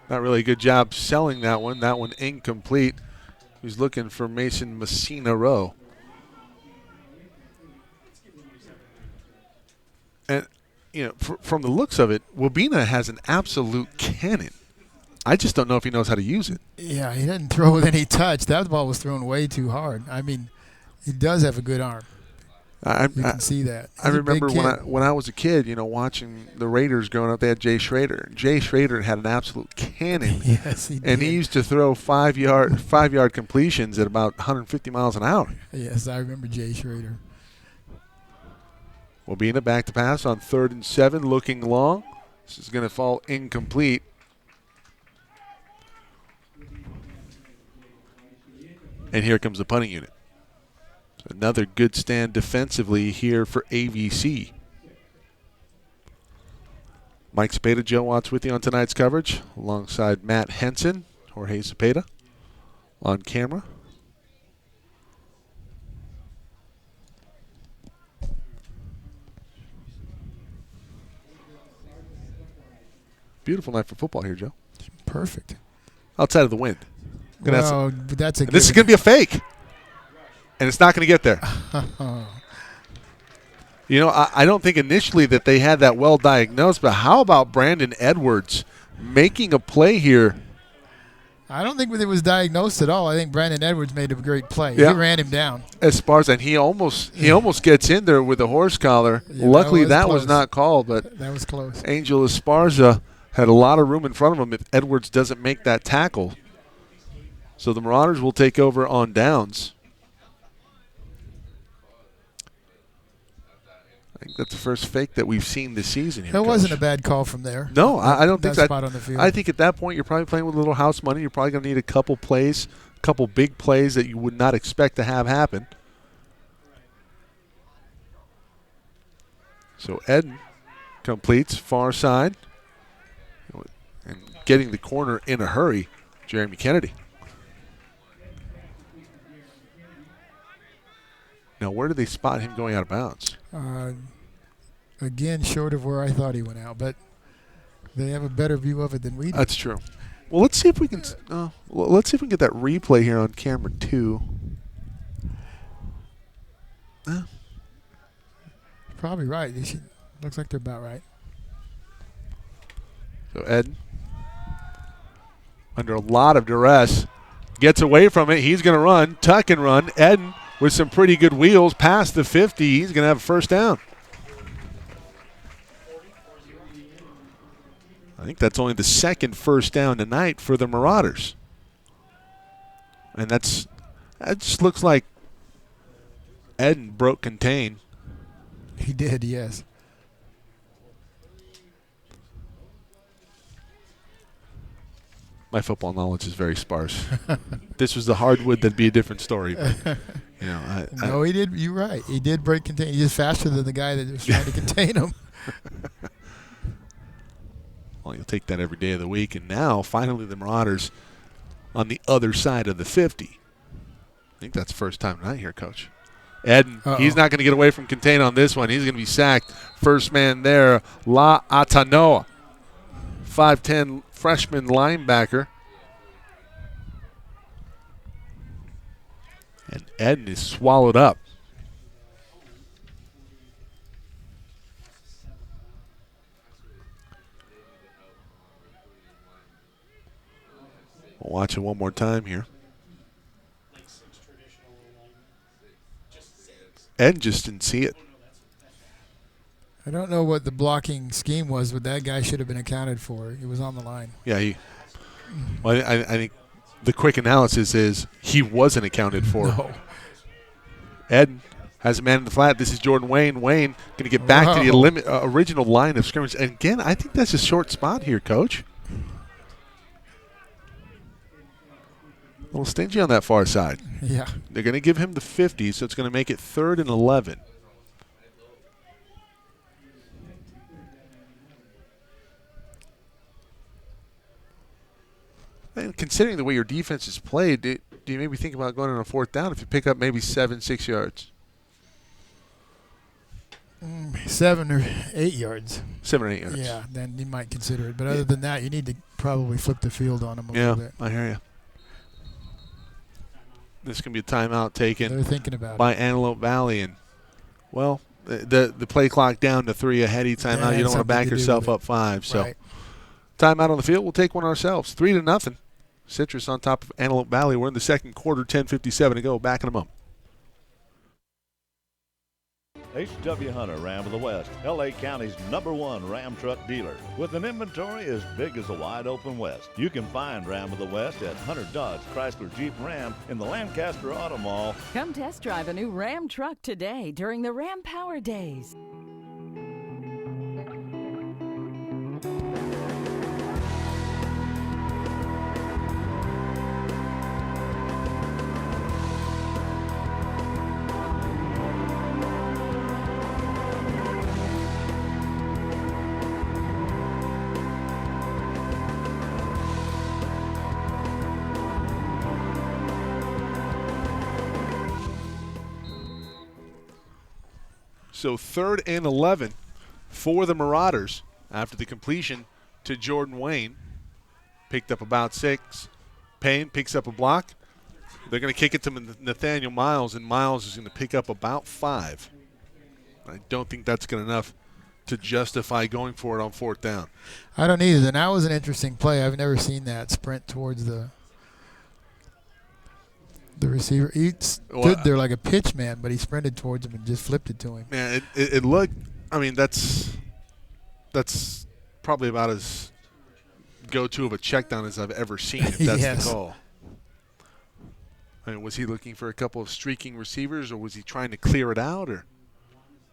Speaker 3: Not really a good job selling that one. That one incomplete. He's looking for Mason Messina-Rowe. And, from the looks of it, Wabena has an absolute cannon. I just don't know if he knows how to use it.
Speaker 4: Yeah, he didn't throw with any touch. That ball was thrown way too hard. I mean, he does have a good arm. You can see that.
Speaker 3: I remember when I was a kid, watching the Raiders growing up, they had Jay Schrader. Jay Schrader had an absolute cannon.
Speaker 4: Yes, he did.
Speaker 3: And he used to throw 5-yard completions at about 150 miles an hour.
Speaker 4: Yes, I remember Jay Schrader.
Speaker 3: Wabena back to pass on 3rd and 7, looking long. This is going to fall incomplete. And here comes the punting unit. Another good stand defensively here for AVC. Mike Cepeda, Joe Watts with you on tonight's coverage, alongside Matt Henson, Jorge Cepeda on camera. Beautiful night for football here, Joe.
Speaker 4: Perfect.
Speaker 3: Outside of the wind.
Speaker 4: Well, but that's a.
Speaker 3: This is going to be a fake. And it's not going to get there. I don't think initially that they had that well diagnosed, but how about Brandon Edwards making a play here?
Speaker 4: I don't think it was diagnosed at all. I think Brandon Edwards made a great play.
Speaker 3: Yeah.
Speaker 4: He ran him down.
Speaker 3: Esparza, and he almost gets in there with a horse collar.
Speaker 4: Yeah,
Speaker 3: Luckily, that
Speaker 4: close.
Speaker 3: was not called, but
Speaker 4: that was close.
Speaker 3: Angel Esparza had a lot of room in front of him if Edwards doesn't make that tackle. So the Marauders will take over on downs. I think that's the first fake that we've seen this season here.
Speaker 4: That wasn't a bad call from there.
Speaker 3: No, I don't think
Speaker 4: that
Speaker 3: so.
Speaker 4: spot on the field.
Speaker 3: I think at that point you're probably playing with a little house money. You're probably going to need a couple plays, a couple big plays that you would not expect to have happen. So Eden completes far side and getting the corner in a hurry, Jeremy Kennedy. Now, where do they spot him going out of bounds?
Speaker 4: again, short of where I thought he went out, but they have a better view of it than we do.
Speaker 3: That's true. Well, let's see if we can. Let's see if we can get that replay here on camera 2.
Speaker 4: Probably right. Looks like they're about right.
Speaker 3: So Ed, under a lot of duress, gets away from it. He's going to run, tuck and run. Eden with some pretty good wheels past the 50. He's going to have a first down. I think that's only the second first down tonight for the Marauders. And that just looks like Eden broke contain.
Speaker 4: He did, yes.
Speaker 3: My football knowledge is very sparse. This was the hardwood, that'd be a different story. But,
Speaker 4: no, he did. You're right. He did break contain. He's just faster than the guy that was trying to contain him.
Speaker 3: Well, you'll take that every day of the week. And now, finally, the Marauders on the other side of the 50. I think that's the first time tonight here, Coach. Eden, he's not going to get away from contain on this one. He's going to be sacked. First man there, La Atanoa, 5'10" freshman linebacker. And Eden is swallowed up. We'll watch it one more time here. Ed just didn't see it.
Speaker 4: I don't know what the blocking scheme was, but that guy should have been accounted for. He was on the line.
Speaker 3: Yeah, I think the quick analysis is he wasn't accounted for.
Speaker 4: No.
Speaker 3: Ed has a man in the flat. This is Jordan Wayne. Wayne going to get back to the original line of scrimmage. And again, I think that's a short spot here, Coach. A little stingy on that far side.
Speaker 4: Yeah.
Speaker 3: They're going to give him the 50, so it's going to make it 3rd and 11. And considering the way your defense is played, do you maybe think about going on a 4th down if you pick up maybe 6 yards?
Speaker 4: 7 or 8 yards.
Speaker 3: 7 or 8 yards.
Speaker 4: Yeah, then you might consider it. But other than that, you need to probably flip the field on him a little bit.
Speaker 3: Yeah, I hear you. This can be a timeout taken.
Speaker 4: They're thinking about
Speaker 3: by
Speaker 4: it.
Speaker 3: Antelope Valley, and the play clock down to 3 ahead. Timeout. You don't want to back yourself up 5. So timeout on the field. We'll take one ourselves. 3-0. Citrus on top of Antelope Valley. We're in the second quarter. 10:57 to go. Back in a moment.
Speaker 1: H.W. Hunter Ram of the West, L.A. County's #1 Ram truck dealer. With an inventory as big as the wide open West. You can find Ram of the West at Hunter Dodge Chrysler Jeep Ram in the Lancaster Auto Mall.
Speaker 2: Come test drive a new Ram truck today during the Ram Power Days.
Speaker 3: So 3rd and 11 for the Marauders after the completion to Jordan Wayne. Picked up about 6. Payne picks up a block. They're going to kick it to Nathaniel Miles, and Miles is going to pick up about 5. I don't think that's good enough to justify going for it on 4th down.
Speaker 4: I don't either. And that was an interesting play. I've never seen that sprint towards the receiver. He stood there like a pitch man, but he sprinted towards him and just flipped it to him.
Speaker 3: Man, it looked. I mean, that's probably about as go-to of a check down as I've ever seen. If that's the call. I mean, was he looking for a couple of streaking receivers, or was he trying to clear it out? Or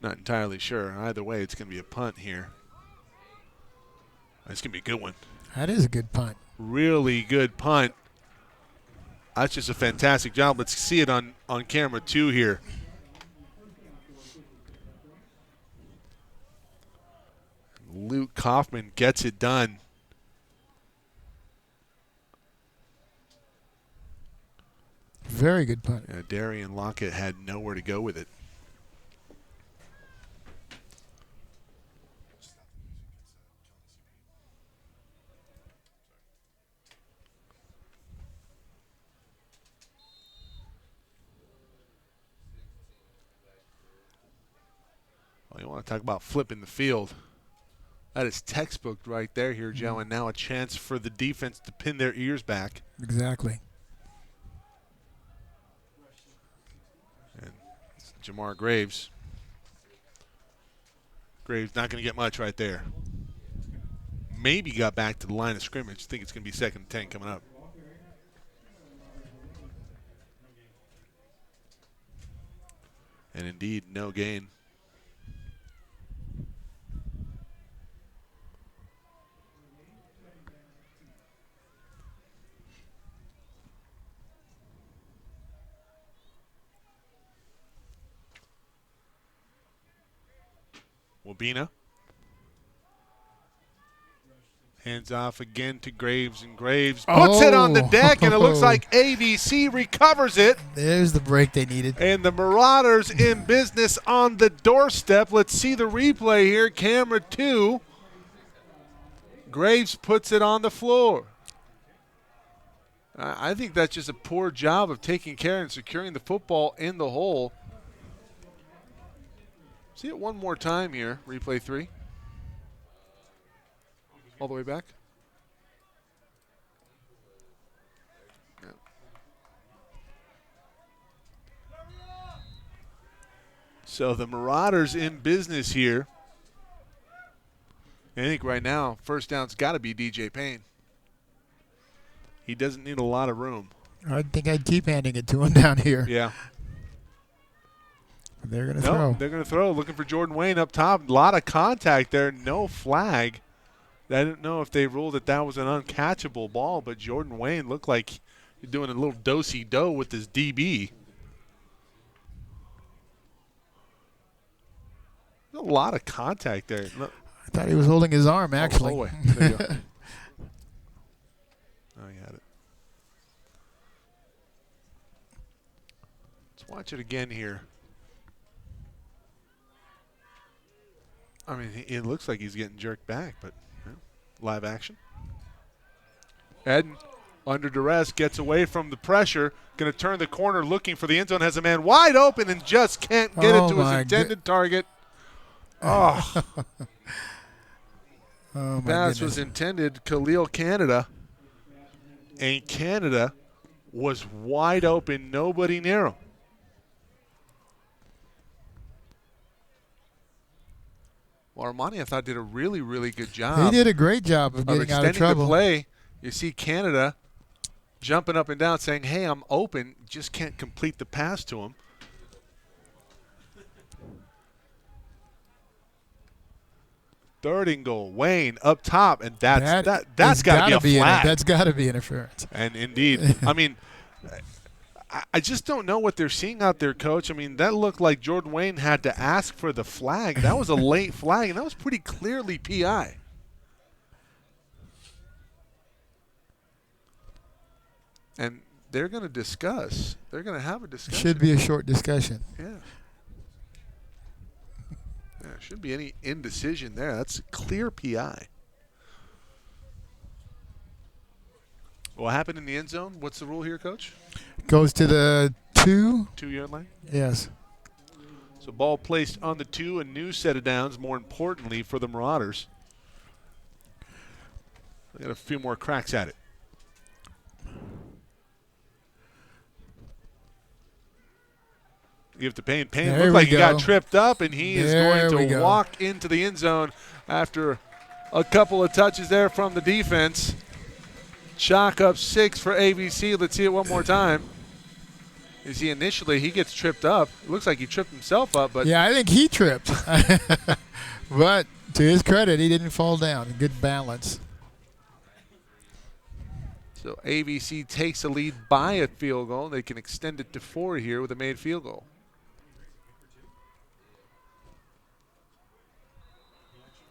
Speaker 3: not entirely sure. Either way, it's going to be a punt here. It's going to be a good one.
Speaker 4: That is a good punt.
Speaker 3: Really good punt. That's just a fantastic job. Let's see it on camera 2 here. Luke Kaufman gets it done.
Speaker 4: Very good punt.
Speaker 3: Darian Lockett had nowhere to go with it. You want to talk about flipping the field. That is textbook right there here, Joe, and now a chance for the defense to pin their ears back.
Speaker 4: Exactly.
Speaker 3: And it's Jamar Graves. Graves not going to get much right there. Maybe got back to the line of scrimmage. I think it's going to be 2nd and 10 coming up. And indeed, no gain. Wabina. Hands off again to Graves, and Graves puts it on the deck, and it looks like ABC recovers it.
Speaker 4: There's the break they needed.
Speaker 3: And the Marauders in business on the doorstep. Let's see the replay here. Camera 2. Graves puts it on the floor. I think that's just a poor job of taking care and securing the football in the hole. See it one more time here, replay 3. All the way back. Yeah. So the Marauders in business here. I think right now, first down's got to be DJ Payne. He doesn't need a lot of room.
Speaker 4: I think I'd keep handing it to him down here.
Speaker 3: Yeah.
Speaker 4: They're going to throw.
Speaker 3: They're going to throw. Looking for Jordan Wayne up top. A lot of contact there. No flag. I didn't know if they ruled that was an uncatchable ball, but Jordan Wayne looked like he's doing a little do-si-do with his DB. A lot of contact there.
Speaker 4: I thought he was holding his arm, actually.
Speaker 3: Oh, there you go. Oh, he had it. Let's watch it again here. I mean, it looks like he's getting jerked back, but live action. Eden, under duress, gets away from the pressure. Going to turn the corner, looking for the end zone. Has a man wide open and just can't get it to his intended target. Oh. Pass was intended Khalil Canada. And Canada was wide open. Nobody near him. Well, Armani, I thought, did a really, really good job.
Speaker 4: He did a great job of getting out of trouble.
Speaker 3: The play. You see Canada jumping up and down saying, hey, I'm open. Just can't complete the pass to him. Third and goal. Wayne up top, and that's got to be a flag.
Speaker 4: That's got to be interference.
Speaker 3: And indeed, I mean, I just don't know what they're seeing out there, Coach. I mean, that looked like Jordan Wayne had to ask for the flag. That was a late flag, and that was pretty clearly PI. And they're going to discuss. They're going to have a discussion.
Speaker 4: Should be a short discussion.
Speaker 3: Yeah. There shouldn't be any indecision there. That's a clear PI. What happened in the end zone? What's the rule here, Coach?
Speaker 4: Goes to the 2.
Speaker 3: 2-yard line?
Speaker 4: Yes.
Speaker 3: So ball placed on the 2, a new set of downs, more importantly, for the Marauders. They got a few more cracks at it. Give to Payne. Payne looked like he got tripped up, and he is going to walk into the end zone after a couple of touches there from the defense. Chalk up 6 for ABC. Let's see it one more time. You see, initially he gets tripped up. It looks like he tripped himself up, but
Speaker 4: yeah, I think he tripped. But to his credit, he didn't fall down. Good balance.
Speaker 3: So ABC takes a lead by a field goal. They can extend it to 4 here with a made field goal.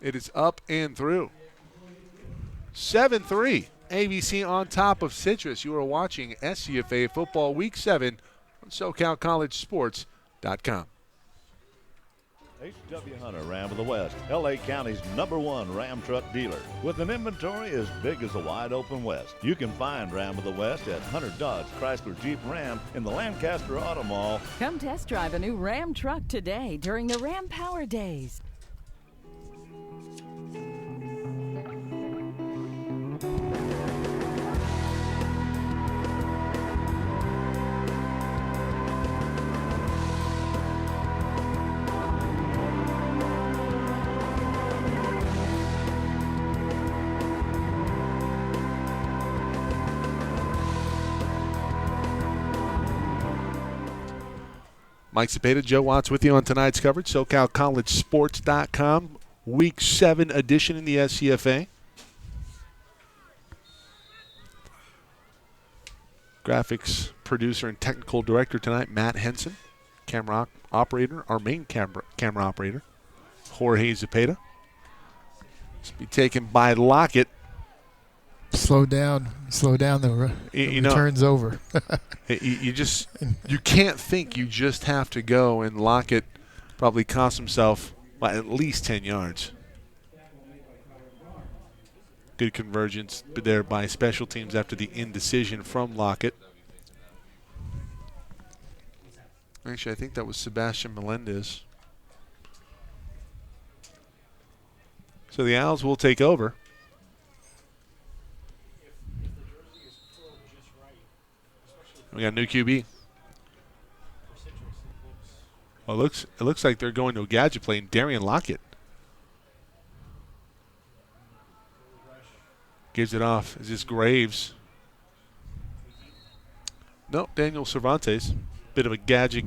Speaker 3: It is up and through. 7-3. ABC on top of Citrus. You are watching SCFA Football Week 7 on SoCalCollegeSports.com.
Speaker 1: H.W. Hunter Ram of the West, L.A. County's #1 Ram truck dealer. With an inventory as big as the wide open West, you can find Ram of the West at Hunter Dodge Chrysler Jeep Ram in the Lancaster Auto Mall.
Speaker 2: Come test drive a new Ram truck today during the Ram Power Days.
Speaker 3: Mike Cepeda, Joe Watts with you on tonight's coverage. SoCalCollegeSports.com, Week 7 edition in the SCFA. Graphics producer and technical director tonight, Matt Henson. Camera operator, our main camera operator, Jorge Cepeda. This will be taken by Lockett.
Speaker 4: Slow down. The return's over.
Speaker 3: you can't think. You just have to go, and Lockett probably cost himself at least 10 yards. Good convergence there by special teams after the indecision from Lockett. Actually, I think that was Sebastian Melendez. So the Owls will take over. We got a new QB. Well, it looks like they're going to a gadget play, and Darian Lockett gives it off. Is this Graves? No, Daniel Cervantes. Bit of a gadget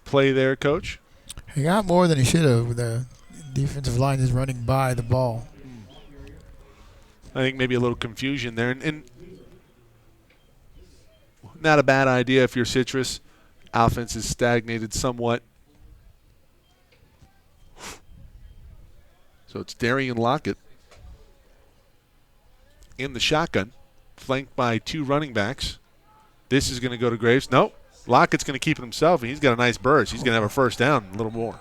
Speaker 3: play there, Coach.
Speaker 4: He got more than he should have. The defensive line is running by the ball.
Speaker 3: I think maybe a little confusion there, and not a bad idea if you're Citrus. Offense is stagnated somewhat. So it's Darian Lockett in the shotgun, flanked by 2 running backs. This is going to go to Graves. Nope. Lockett's going to keep it himself, and he's got a nice burst. He's going to have a first down, a little more.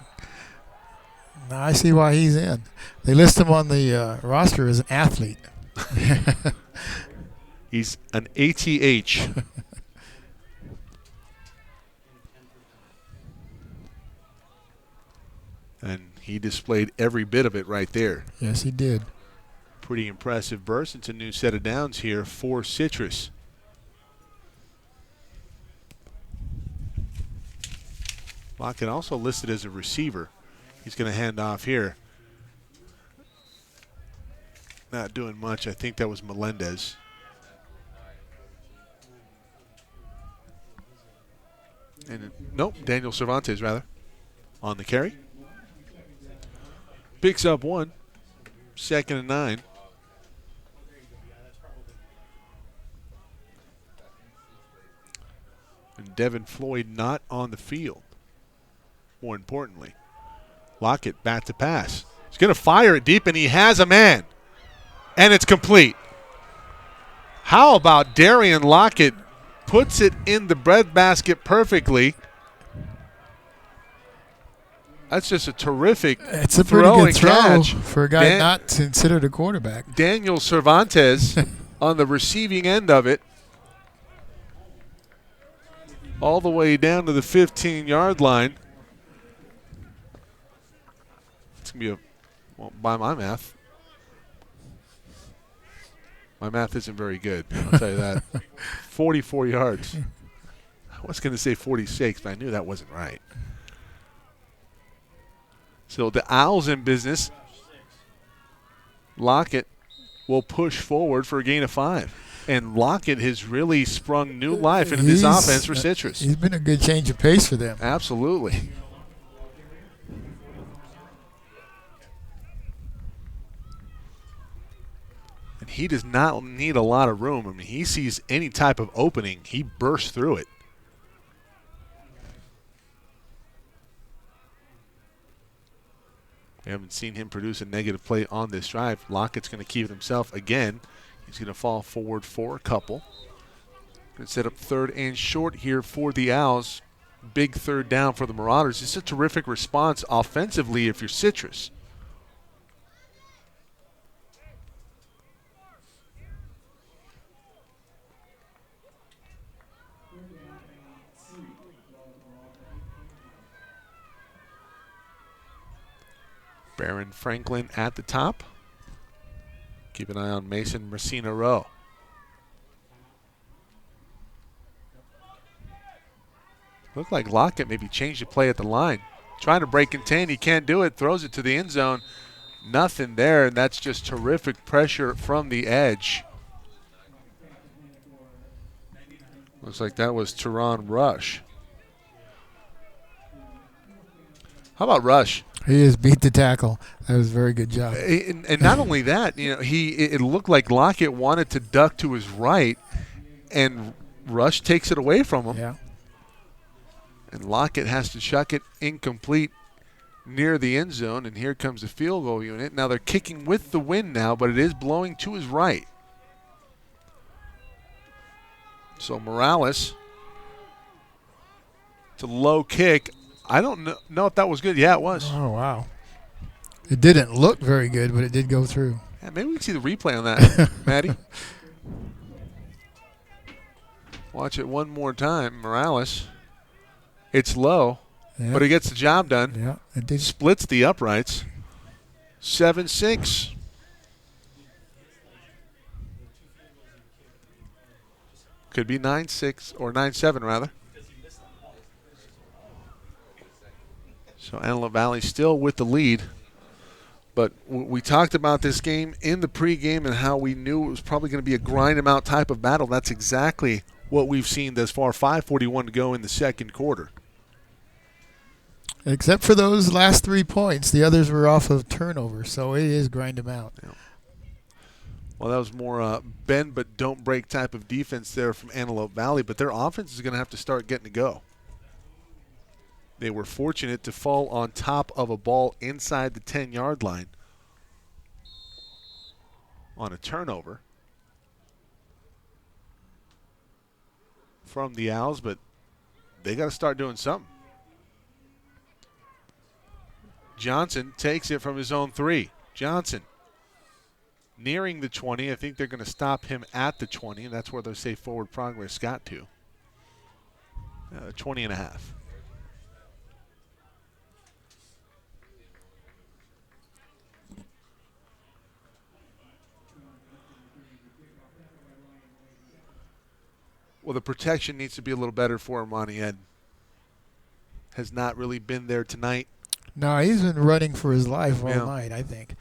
Speaker 4: Now I see why he's in. They list him on the roster as an athlete.
Speaker 3: He's an ATH. And he displayed every bit of it right there.
Speaker 4: Yes, he did.
Speaker 3: Pretty impressive burst. It's a new set of downs here for Citrus. Lockett also listed as a receiver. He's going to hand off here. Not doing much. I think that was Melendez. And nope, Daniel Cervantes rather on the carry. Picks up 1. 2nd and 9. And Devin Floyd not on the field. More importantly, Lockett back to pass. He's going to fire it deep, and he has a man. And it's complete. How about Darian Lockett puts it in the breadbasket perfectly? That's just a terrific
Speaker 4: It's a pretty good throw
Speaker 3: catch
Speaker 4: for a guy not considered a quarterback.
Speaker 3: Daniel Cervantes on the receiving end of it. All the way down to the 15-yard line. It's going to be by my math. My math isn't very good, I'll tell you that. 44 yards. I was going to say 46, but I knew that wasn't right. So the Owls in business. Lockett will push forward for a gain of 5. And Lockett has really sprung new life into this offense for Citrus.
Speaker 4: He's been a good change of pace for them.
Speaker 3: Absolutely. And he does not need a lot of room. I mean, he sees any type of opening, he bursts through it. We haven't seen him produce a negative play on this drive. Lockett's going to keep it himself again. He's going to fall forward for a couple. Going to set up 3rd and short here for the Owls. big third down for the Marauders. It's a terrific response offensively if you're Citrus. Baron Franklin at the top. Keep an eye on Mason Messina Rowe. Looked like Lockett maybe changed the play at the line. Trying to break contain, he can't do it. Throws it to the end zone. Nothing there, and that's just terrific pressure from the edge. Looks like that was Teron Rush. How about Rush?
Speaker 4: He has beat the tackle. That was a very good job.
Speaker 3: And not only that, it looked like Lockett wanted to duck to his right, and Rush takes it away from him.
Speaker 4: Yeah.
Speaker 3: And Lockett has to chuck it incomplete near the end zone, and here comes the field goal unit. Now they're kicking with the wind now, but it is blowing to his right. So Morales to low kick. I don't know if that was good. Yeah, it was.
Speaker 4: Oh, wow. It didn't look very good, but it did go through.
Speaker 3: Yeah, maybe we can see the replay on that, Maddie. Watch it one more time. Morales. It's low,
Speaker 4: Yeah.
Speaker 3: but it gets the job done.
Speaker 4: Yeah, it did.
Speaker 3: Splits the uprights. 7-6. Could be 9-6 or 9-7 rather. So Antelope Valley still with the lead. But we talked about this game in the pregame and how we knew it was probably going to be a grind them out type of battle. That's exactly what we've seen thus far. 5:41 to go in the second quarter.
Speaker 4: Except for those last 3 points, the others were off of turnover, so it is grind them out.
Speaker 3: Yeah. Well, that was more bend but don't break type of defense there from Antelope Valley, but their offense is going to have to start getting to go. They were fortunate to fall on top of a ball inside the 10-yard line on a turnover from the Owls, but they got to start doing something. Johnson takes it from his own 3. Johnson nearing the 20. I think they're going to stop him at the 20, and that's where they'll say forward progress got to. 20 and a half. Well, the protection needs to be a little better for Imani Ed. Has not really been there tonight.
Speaker 4: No, he's been running for his life all night, I think.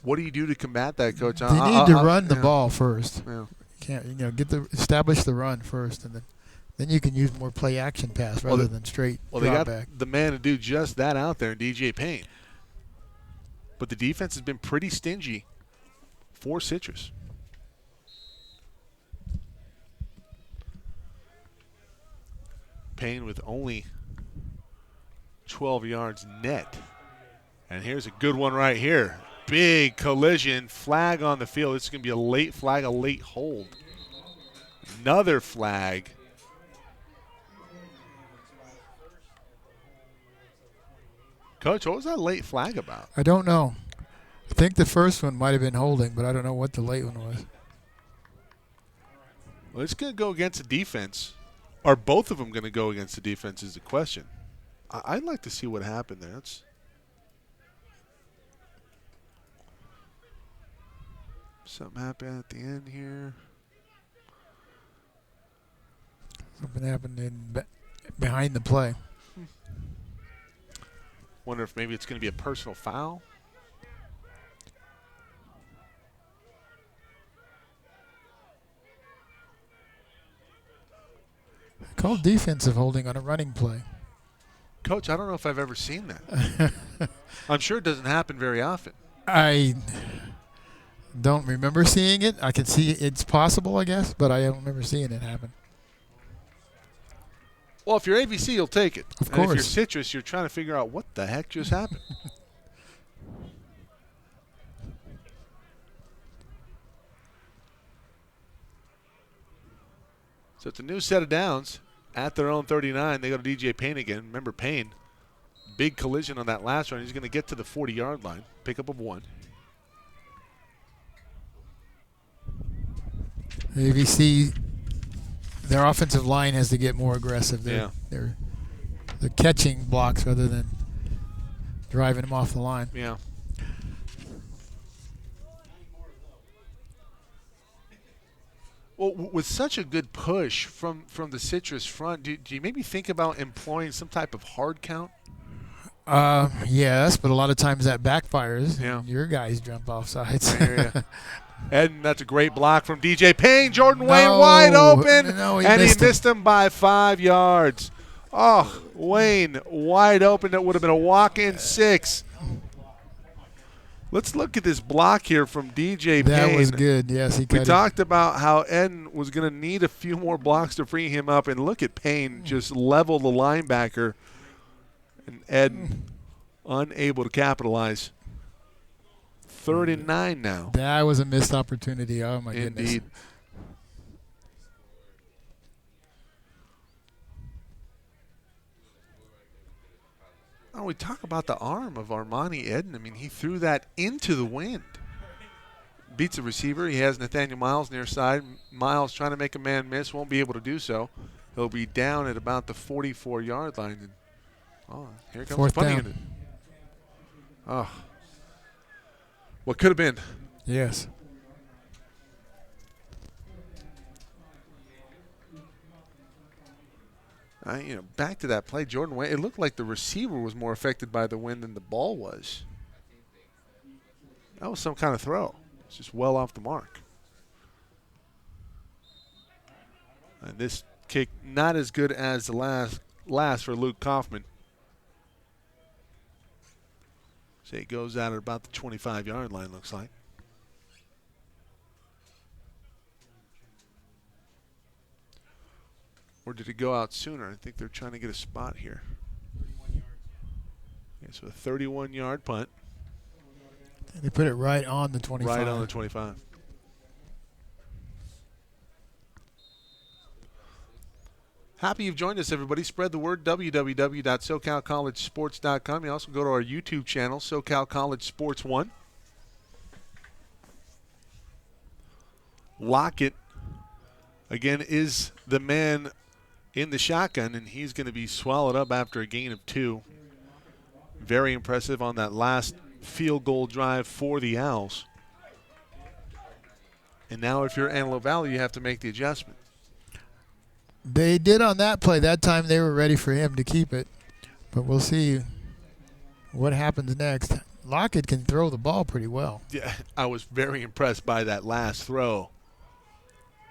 Speaker 3: What do you do to combat that, Coach?
Speaker 4: You need to run the ball first.
Speaker 3: Yeah.
Speaker 4: You can't, establish the run first, and then you can use more play action pass rather than straight
Speaker 3: they
Speaker 4: drop
Speaker 3: got
Speaker 4: back.
Speaker 3: the man to do just that out there in DJ Payne. But the defense has been pretty stingy for Citrus. Payne with only 12 yards net. And here's a good one right here. Big collision, flag on the field. This is going to be a late flag, a late hold. Another flag. Coach, what was that late flag about?
Speaker 4: I don't know. I think the first one might have been holding, but I don't know what the late one was.
Speaker 3: Well, it's going to go against the defense. Are both of them going to go against the defense is the question. I'd like to see what happened there. Something happened at the end here.
Speaker 4: Something happened behind the play.
Speaker 3: Wonder if maybe it's going to be a personal foul.
Speaker 4: Called defensive holding on a running play.
Speaker 3: Coach, I don't know if I've ever seen that. I'm sure it doesn't happen very often.
Speaker 4: I don't remember seeing it. I can see it's possible, I guess, but I don't remember seeing it happen.
Speaker 3: Well, if you're ABC, you'll take it.
Speaker 4: Of
Speaker 3: and
Speaker 4: course.
Speaker 3: if you're Citrus, you're trying to figure out what the heck just happened. So it's a new set of downs at their own 39. They go to DJ Payne again. Remember Payne, big collision on that last run. He's going to get to the 40-yard line, pick up of 1.
Speaker 4: ABC, their offensive line has to get more aggressive. They're catching blocks rather than driving them off the line.
Speaker 3: Yeah. Well, with such a good push from the Citrus front, do you maybe think about employing some type of hard count?
Speaker 4: Yes, but a lot of times that backfires.
Speaker 3: Yeah.
Speaker 4: And your guys jump off sides.
Speaker 3: I hear ya. And that's a great block from DJ Payne. Jordan Wayne wide open, and he missed him by 5 yards. Oh, Wayne wide open. That would have been a walk-in 6. Let's look at this block here from DJ Payne.
Speaker 4: That was good. Yes,
Speaker 3: We talked about how Eden was going to need a few more blocks to free him up, and look at Payne just level the linebacker, and Eden unable to capitalize. 3rd and 9 now.
Speaker 4: That was a missed opportunity. Oh, my goodness.
Speaker 3: Indeed. Oh, we talk about the arm of Armani Eden. I mean, he threw that into the wind. Beats a receiver. He has Nathaniel Miles near side. Miles trying to make a man miss. Won't be able to do so. He'll be down at about the 44-yard line. And, here comes the punting unit. Oh. What could have been.
Speaker 4: Yes.
Speaker 3: Back to that play, Jordan Wayne, it looked like the receiver was more affected by the wind than the ball was. That was some kind of throw. It's just well off the mark. And this kick not as good as the last for Luke Kaufman. So it goes out at about the 25-yard line, looks like. Or did it go out sooner? I think they're trying to get a spot here. 31 yards. Yeah, so a 31-yard punt.
Speaker 4: They put it right on the 25.
Speaker 3: Right on the 25. Happy you've joined us, everybody. Spread the word, www.socalcollegesports.com. You also go to our YouTube channel, SoCal College Sports 1. Lockett, again, is the man in the shotgun, and he's going to be swallowed up after a gain of 2. Very impressive on that last field goal drive for the Owls. And now if you're Antelope Valley, you have to make the adjustment.
Speaker 4: They did on that play. That time they were ready for him to keep it. But we'll see what happens next. Lockett can throw the ball pretty well.
Speaker 3: Yeah, I was very impressed by that last throw.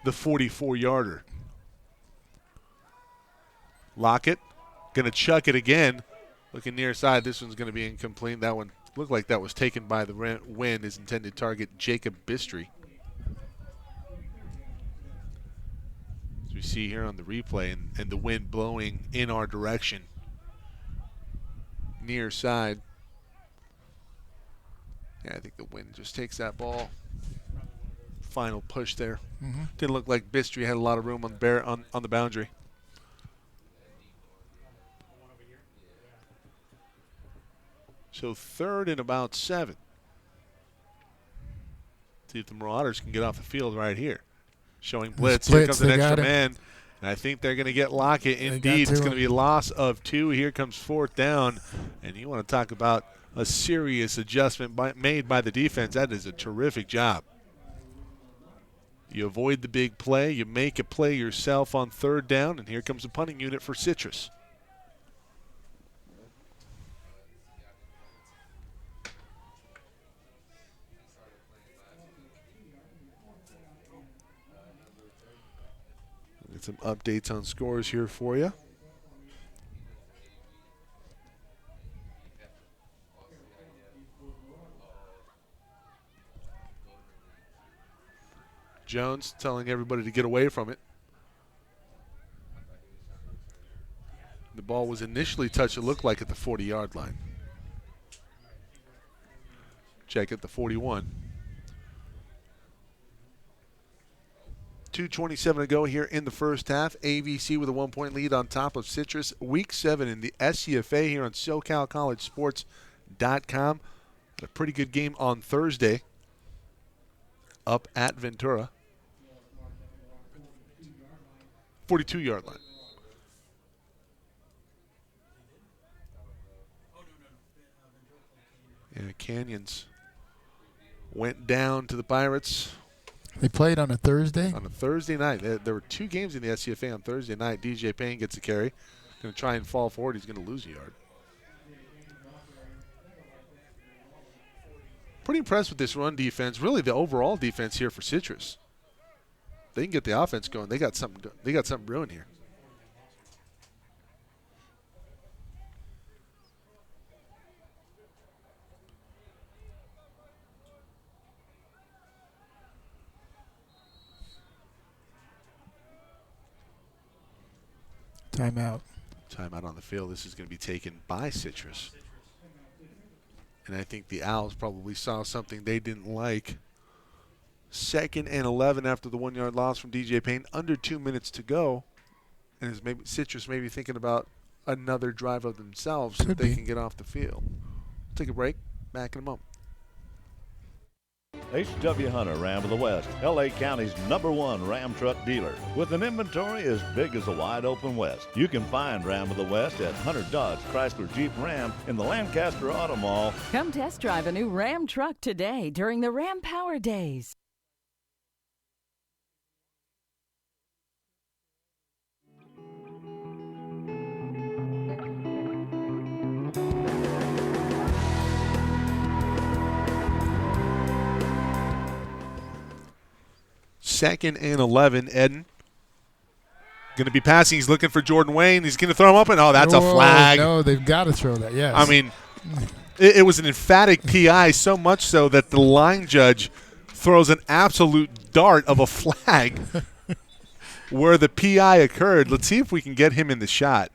Speaker 3: The 44-yarder. Lockett going to chuck it again. Looking near side, this one's going to be incomplete. That one looked like that was taken by the wind. His intended target, Jacob Bistry. As we see here on the replay, and the wind blowing in our direction. Near side. Yeah, I think the wind just takes that ball. Final push there. Didn't look like Bistry had a lot of room on the boundary. So 3rd and about 7. See if the Marauders can get off the field right here. Showing blitz. Here comes an extra man. And I think they're going to get Lockett. Indeed, it's going to be a loss of 2. Here comes 4th down. And you want to talk about a serious adjustment made by the defense. That is a terrific job. You avoid the big play. You make a play yourself on 3rd down. And here comes the punting unit for Citrus. Get some updates on scores here for you. Jones telling everybody to get away from it. The ball was initially touched, it looked like, at the 40-yard line. Check at the 41. 2:27 to go here in the first half. AVC with a 1-point lead on top of Citrus. Week 7 in the SCFA here on SoCalCollegeSports.com. A pretty good game on Thursday up at Ventura. 42-yard line. Yeah, Canyons went down to the Pirates.
Speaker 4: They played on a Thursday?
Speaker 3: On a Thursday night. There were 2 games in the SCFA on Thursday night. DJ Payne gets a carry. Going to try and fall forward. He's going to lose a yard. Pretty impressed with this run defense. Really, the overall defense here for Citrus. They can get the offense going. They got something. They got something brewing here.
Speaker 4: Timeout.
Speaker 3: Timeout on the field. This is going to be taken by Citrus. And I think the Owls probably saw something they didn't like. 2nd and 11 after the 1-yard loss from DJ Payne. Under 2 minutes to go. And is maybe Citrus maybe thinking about another drive of themselves so they can get off the field. Take a break. Back in a moment.
Speaker 1: H.W. Hunter Ram of the West, L.A. County's #1 Ram truck dealer. With an inventory as big as a wide open West. You can find Ram of the West at Hunter Dodge Chrysler Jeep Ram in the Lancaster Auto Mall.
Speaker 2: Come test drive a new Ram truck today during the Ram Power Days.
Speaker 3: Second and 11, Eden. Going to be passing. He's looking for Jordan Wayne. He's going to throw him up, and that's a flag.
Speaker 4: No, they've got to throw that, yes.
Speaker 3: I mean, it was an emphatic PI, so much so that the line judge throws an absolute dart of a flag where the PI occurred. Let's see if we can get him in the shot.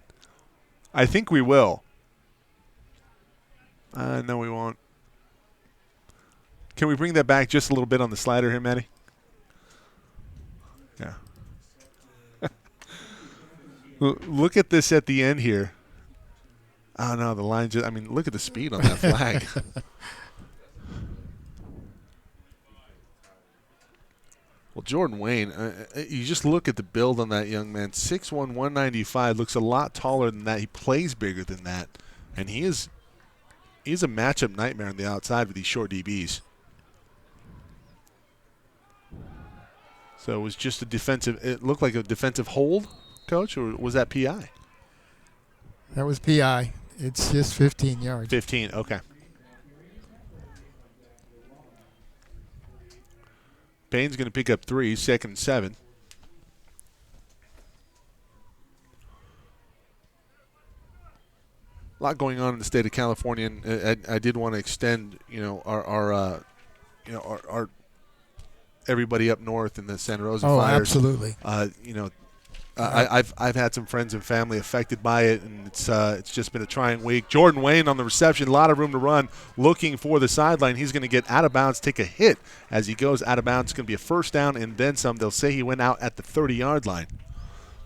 Speaker 3: I think we will. No, we won't. Can we bring that back just a little bit on the slider here, Matty? Yeah. Look at this at the end here. Oh, no, the line just – I mean, look at the speed on that flag. Well, Jordan Wayne, you just look at the build on that young man. 6'1", 195, looks a lot taller than that. He plays bigger than that. And he's a matchup nightmare on the outside with these short DBs. So it was just a defensive – it looked like a defensive hold, Coach, or was that PI?
Speaker 4: That was PI. It's just 15 yards.
Speaker 3: 15, okay. Payne's going to pick up 3, 2nd and 7. A lot going on in the state of California, and I did want to extend, our everybody up north in the Santa Rosa fires.
Speaker 4: Oh, absolutely.
Speaker 3: I've had some friends and family affected by it, and it's just been a trying week. Jordan Wayne on the reception, a lot of room to run, looking for the sideline. He's going to get out of bounds, take a hit as he goes out of bounds. It's going to be a first down and then some. They'll say he went out at the 30-yard line.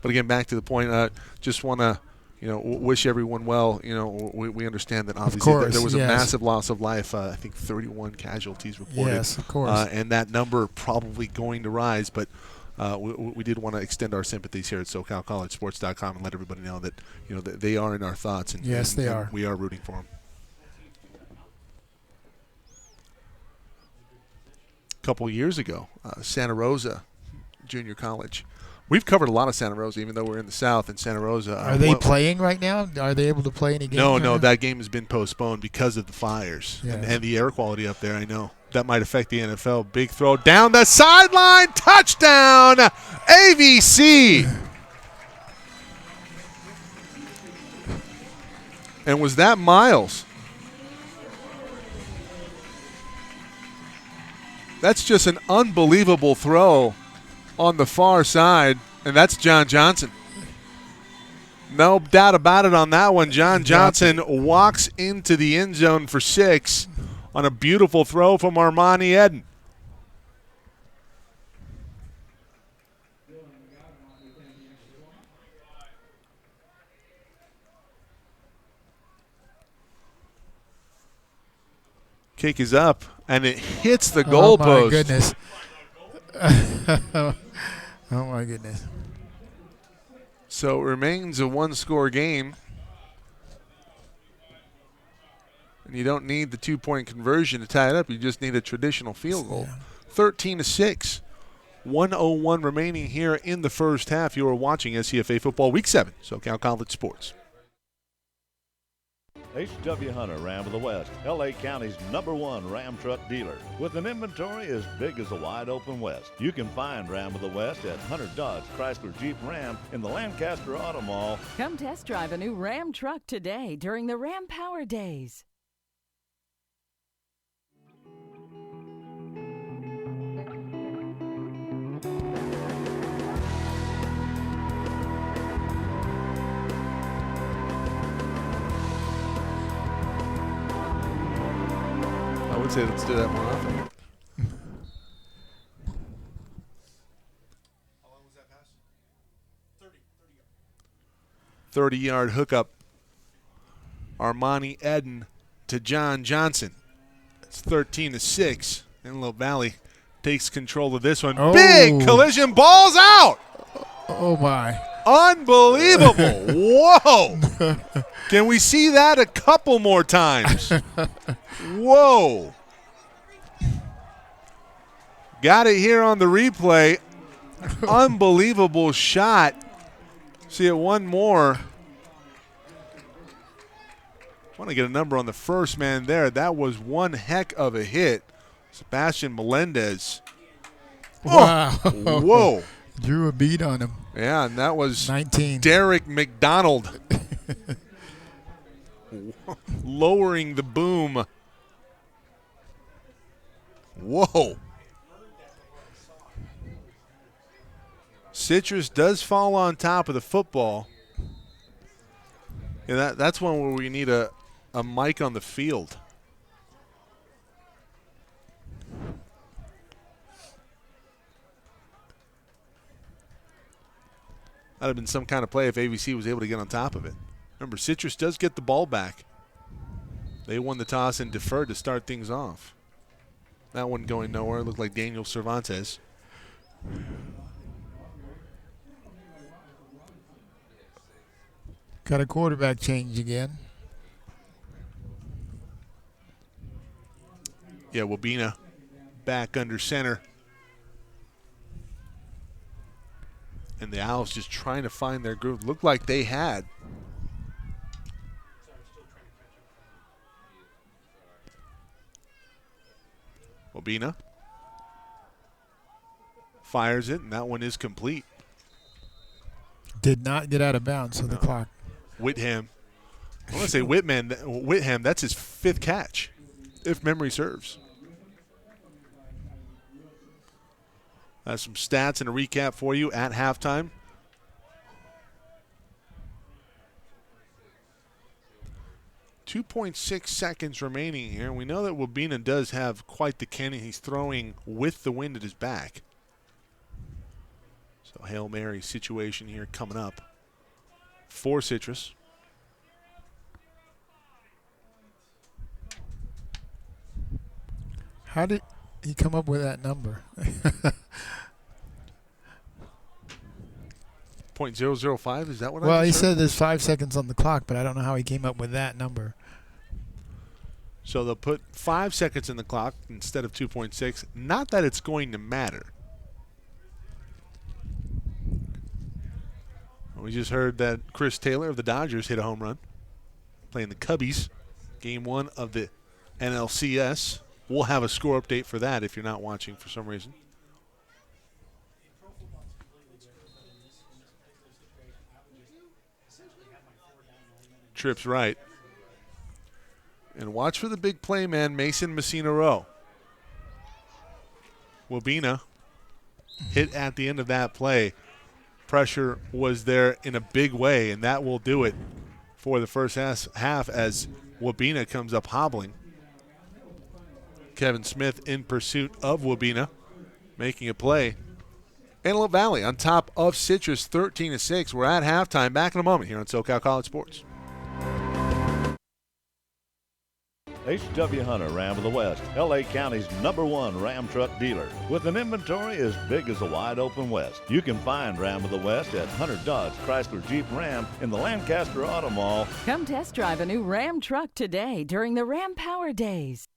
Speaker 3: But again, back to the point, just want to wish everyone well. We understand that obviously there was a massive loss of life. I think 31 casualties reported.
Speaker 4: Yes, of course.
Speaker 3: And that number probably going to rise, but we did want to extend our sympathies here at SoCalCollegeSports.com and let everybody know that that they are in our thoughts. And
Speaker 4: yes, they are.
Speaker 3: We are rooting for them. A couple years ago, Santa Rosa Junior College. We've covered a lot of Santa Rosa, even though we're in the South. And Santa Rosa.
Speaker 4: Are they playing right now? Are they able to play any games?
Speaker 3: No, that game has been postponed because of the fires and the air quality up there. I know that might affect the NFL. Big throw down the sideline, touchdown, AVC. And was that Miles? That's just an unbelievable throw on the far side, and that's John Johnson. No doubt about it on that one. John Johnson walks into the end zone for 6 on a beautiful throw from Armani Eden. Kick is up, and it hits the
Speaker 4: Oh, my
Speaker 3: goalpost.
Speaker 4: goodness. Oh, my goodness.
Speaker 3: So it remains a one-score game. And you don't need the two-point conversion to tie it up. You just need a traditional field goal. 13-6. 1:01 remaining here in the first half. You are watching SCFA Football Week 7, SoCal College Sports.
Speaker 1: H.W. Hunter Ram of the West, L.A. County's #1 Ram truck dealer. With an inventory as big as the wide open West, you can find Ram of the West at Hunter Dodge Chrysler Jeep Ram in the Lancaster Auto Mall.
Speaker 2: Come test drive a new Ram truck today during the Ram Power Days.
Speaker 3: I would say let's do that more often. How long was that pass? 30-yard hookup. Armani Eden to John Johnson. It's 13-6. Antelope Valley takes control of this one.
Speaker 4: Oh.
Speaker 3: Big collision, balls out.
Speaker 4: Oh, my.
Speaker 3: Unbelievable. Whoa. Can we see that a couple more times? Whoa. Got it here on the replay. Unbelievable shot. See it one more. Want to get a number on the first man there. That was one heck of a hit. Sebastian Melendez.
Speaker 4: Wow.
Speaker 3: Oh, whoa.
Speaker 4: Drew a beat on him.
Speaker 3: Yeah, and that was
Speaker 4: 19.
Speaker 3: Derek McDonald. Lowering the boom. Whoa. Citrus does fall on top of the football. Yeah, that's one where we need a mic on the field. That would have been some kind of play if ABC was able to get on top of it. Remember, Citrus does get the ball back. They won the toss and deferred to start things off. That one going nowhere. It looked like Daniel Cervantes.
Speaker 4: Got a quarterback change again.
Speaker 3: Yeah, Wabena back under center. And the Owls just trying to find their groove. Looked like they had. Wabena fires it, and that one is complete.
Speaker 4: Did not get out of bounds on the clock.
Speaker 3: Whitham. I want to say Whitham, that's his 5th catch, if memory serves. That's some stats and a recap for you at halftime. .6 seconds remaining here. We know that Wabena does have quite the cannon. He's throwing with the wind at his back. So Hail Mary situation here coming up for Citrus.
Speaker 4: How did he come up with that number?
Speaker 3: .005, is that what
Speaker 4: Well,
Speaker 3: I
Speaker 4: he
Speaker 3: just heard?
Speaker 4: said there's 5 seconds on the clock, but I don't know how he came up with that number.
Speaker 3: So they'll put 5 seconds in the clock instead of 2.6. Not that it's going to matter. We just heard that Chris Taylor of the Dodgers hit a home run, playing the Cubbies, Game 1 of the NLCS. We'll have a score update for that if you're not watching for some reason. Tripp's right. And watch for the big play man, Mason Messina-Rowe. Wabena hit at the end of that play. Pressure was there in a big way, and that will do it for the first half as Wabena comes up hobbling. Kevin Smith in pursuit of Wabena, making a play. Antelope Valley on top of Citrus, 13-6. We're at halftime. Back in a moment here on SoCal College Sports.
Speaker 1: H.W. Hunter Ram of the West, L.A. County's #1 Ram truck dealer. With an inventory as big as a wide open West, you can find Ram of the West at Hunter Dodge Chrysler Jeep Ram in the Lancaster Auto Mall.
Speaker 2: Come test drive a new Ram truck today during the Ram Power Days.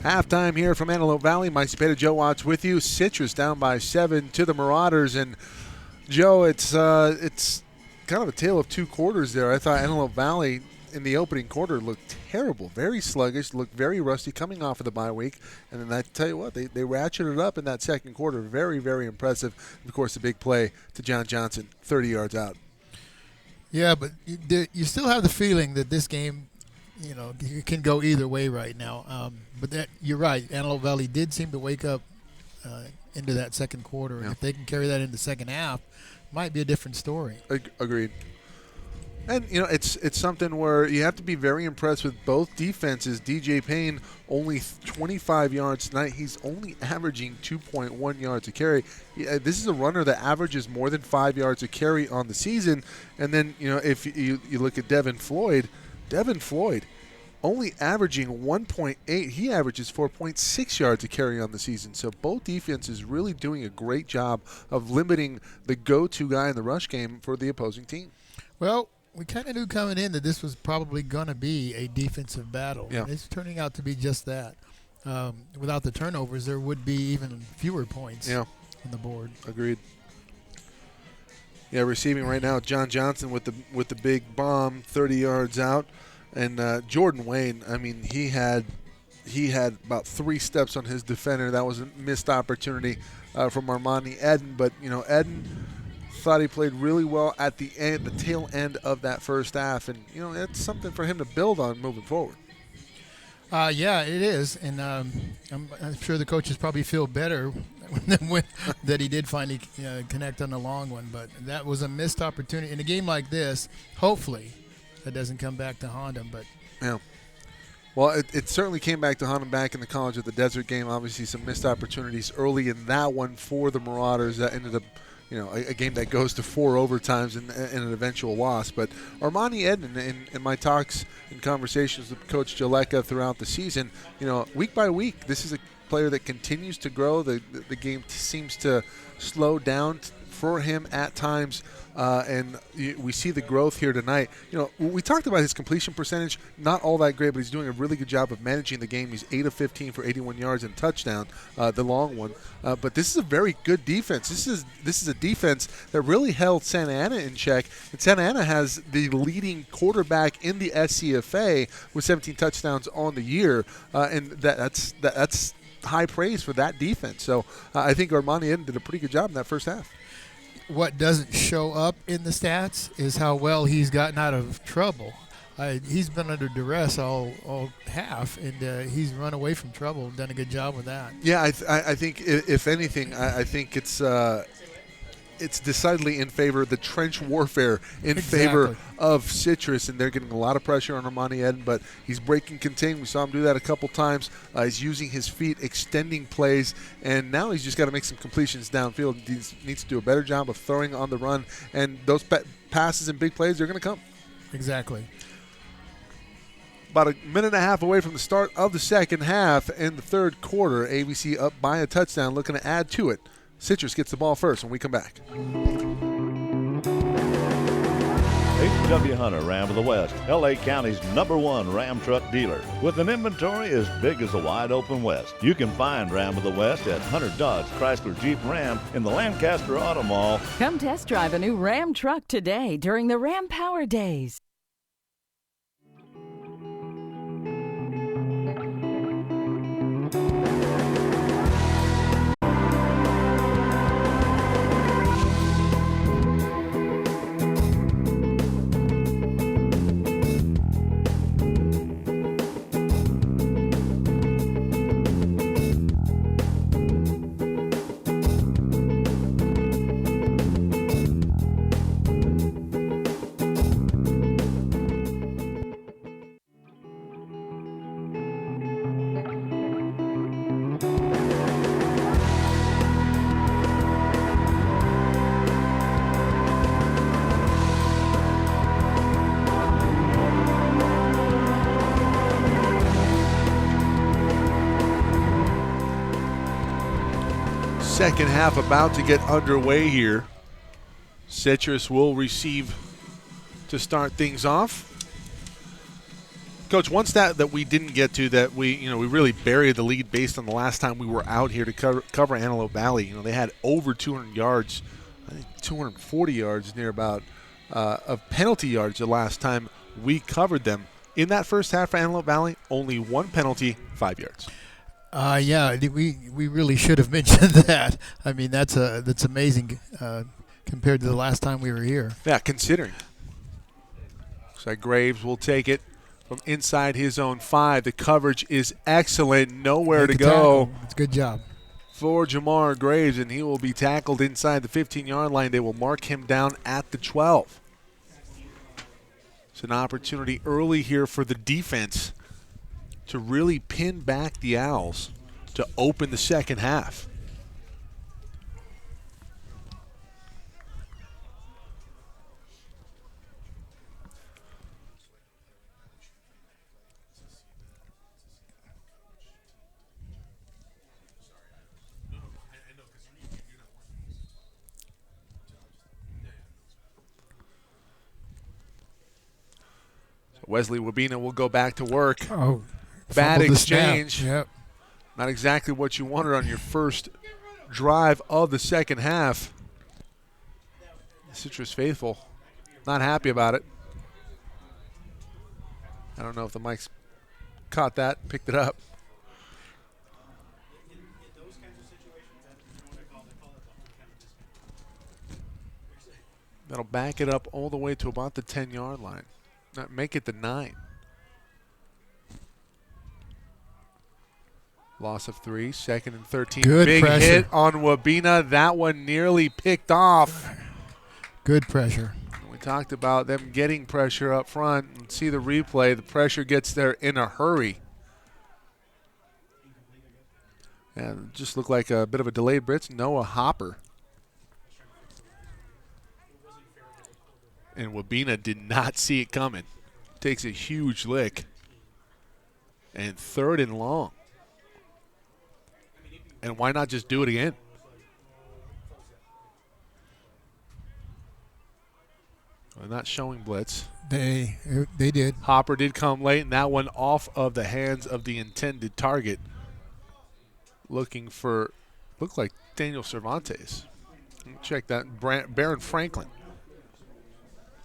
Speaker 3: Halftime here from Antelope Valley. Mike Cepeda, Joe Watts with you. Citrus down by 7 to the Marauders. And, Joe, it's kind of a tale of two quarters there. I thought Antelope Valley in the opening quarter looked terrible, very sluggish, looked very rusty coming off of the bye week. And then I tell you what, they ratcheted it up in that second quarter. Very, very impressive. And of course, the big play to John Johnson, 30 yards out.
Speaker 4: Yeah, but you still have the feeling that this game, you can go either way right now. But you're right. Antelope Valley did seem to wake up into that second quarter. And if they can carry that into the second half, might be a different story.
Speaker 3: Agreed. And, it's something where you have to be very impressed with both defenses. DJ Payne, only 25 yards tonight. He's only averaging 2.1 yards a carry. This is a runner that averages more than 5 yards a carry on the season. And then, if you look at Devin Floyd, only averaging 1.8. He averages 4.6 yards a carry on the season. So both defenses really doing a great job of limiting the go-to guy in the rush game for the opposing team.
Speaker 4: Well, we kind of knew coming in that this was probably going to be a defensive battle.
Speaker 3: Yeah.
Speaker 4: And it's turning out to be just that. Without the turnovers, there would be even fewer points on the board.
Speaker 3: Agreed. Yeah, receiving right now, John Johnson with the big bomb, 30 yards out. And Jordan Wayne, I mean, he had about 3 steps on his defender. That was a missed opportunity from Armani Eden. But, Eden thought he played really well at the tail end of that first half. And, that's something for him to build on moving forward.
Speaker 4: Yeah, it is. And I'm sure the coaches probably feel better that he did finally connect on the long one. But that was a missed opportunity. In a game like this, hopefully that doesn't come back to haunt him. But
Speaker 3: yeah. Well, it certainly came back to haunt him back in the College of the Desert game. Obviously, some missed opportunities early in that one for the Marauders. That ended up, a game that goes to 4 overtimes and an eventual loss. But Armani Eden, in my talks and conversations with Coach Jaleka throughout the season, week by week, this is a player that continues to grow. The game seems to slow down for him at times, and we see the growth here tonight. We talked about his completion percentage, not all that great, but he's doing a really good job of managing the game. He's 8 of 15 for 81 yards and touchdown, the long one. But this is a very good defense. This is a defense that really held Santa Ana in check, and Santa Ana has the leading quarterback in the SCFA with 17 touchdowns on the year, and that's high praise for that defense. So I think Armani Eden did a pretty good job in that first half.
Speaker 4: What doesn't show up in the stats is how well he's gotten out of trouble. He's been under duress all half, and he's run away from trouble and done a good job with that.
Speaker 3: Yeah, I think if anything, I think it's decidedly in favor of the trench warfare in favor of Citrus, and they're getting a lot of pressure on Armani Eden, but he's breaking contain. We saw him do that a couple times. He's using his feet, extending plays, and now he's just got to make some completions downfield. He needs to do a better job of throwing on the run, and those passes and big plays, they're going to come.
Speaker 4: Exactly.
Speaker 3: About a minute and a half away from the start of the second half in the third quarter, ABC up by a touchdown, looking to add to it. Citrus gets the ball first when we come back.
Speaker 1: H.W. Hunter Ram of the West, L.A. County's #1 Ram truck dealer. With an inventory as big as a wide open West. You can find Ram of the West at Hunter Dodge Chrysler Jeep Ram in the Lancaster Auto Mall.
Speaker 2: Come test drive a new Ram truck today during the Ram Power Days.
Speaker 3: Second half about to get underway here. Citrus will receive to start things off. Coach, one stat that we didn't get to that we really buried the lead based on the last time we were out here to cover Antelope Valley. They had over 200 yards, I think 240 yards near about of penalty yards the last time we covered them. In that first half for Antelope Valley, only one penalty, 5 yards.
Speaker 4: Yeah, we really should have mentioned that. I mean, that's amazing compared to the last time we were here.
Speaker 3: Yeah, considering. Looks like Graves will take it from inside his own 5. The coverage is excellent. Nowhere to go.
Speaker 4: It's a good job
Speaker 3: for Jamar Graves, and he will be tackled inside the 15-yard line. They will mark him down at the 12. It's an opportunity early here for the defense to really pin back the Owls to open the second half. Wesley Wabena will go back to work.
Speaker 4: Oh,
Speaker 3: bad exchange.
Speaker 4: Yep.
Speaker 3: Not exactly what you wanted on your first drive of the second half. Citrus faithful not happy about it. I don't know if the mics caught that, picked it up. That'll back it up all the way to about the 10-yard line. Make it the 9. Loss of 3, 2nd and 13.
Speaker 4: Good
Speaker 3: Big
Speaker 4: pressure.
Speaker 3: Hit on Wabena. That one nearly picked off.
Speaker 4: Good pressure.
Speaker 3: We talked about them getting pressure up front. And see the replay. The pressure gets there in a hurry. And just looked like a bit of a delayed blitz. Noah Hopper. And Wabena did not see it coming. Takes a huge lick. And 3rd and long. And why not just do it again? They're not showing blitz.
Speaker 4: They did.
Speaker 3: Hopper did come late, and that one off of the hands of the intended target. Looked like Daniel Cervantes. Check that. Baron Franklin.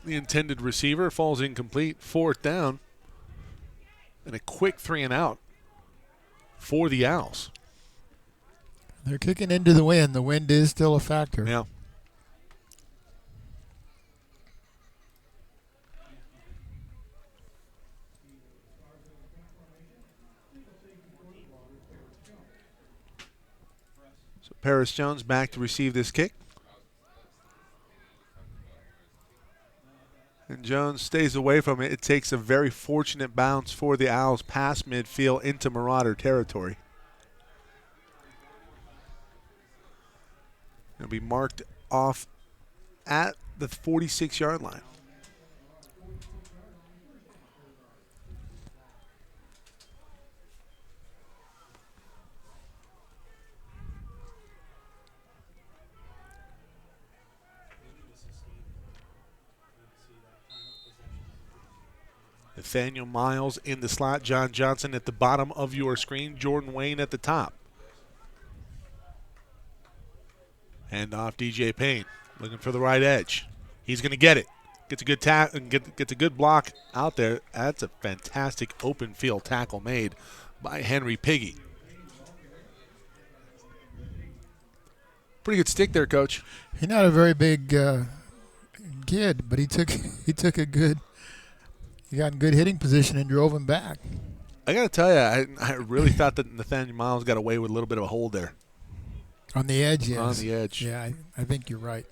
Speaker 3: The intended receiver falls incomplete. 4th down. And a quick 3 and out for the Owls.
Speaker 4: They're kicking into the wind. The wind is still a factor.
Speaker 3: Yeah. So Paris Jones back to receive this kick. And Jones stays away from it. It takes a very fortunate bounce for the Owls past midfield into Marauder territory. It'll be marked off at the 46-yard line. Nathaniel Miles in the slot. John Johnson at the bottom of your screen. Jordan Wayne at the top. Hand off DJ Payne. Looking for the right edge. He's going to get it. Gets a good gets a good block out there. That's a fantastic open field tackle made by Henry Piggy. Pretty good stick there, Coach.
Speaker 4: He's not a very big kid, but he took a good. He got in good hitting position and drove him back.
Speaker 3: I got to tell you, I really thought that Nathaniel Miles got away with a little bit of a hold there.
Speaker 4: On the edge, yes.
Speaker 3: On the edge.
Speaker 4: Yeah, I think you're right.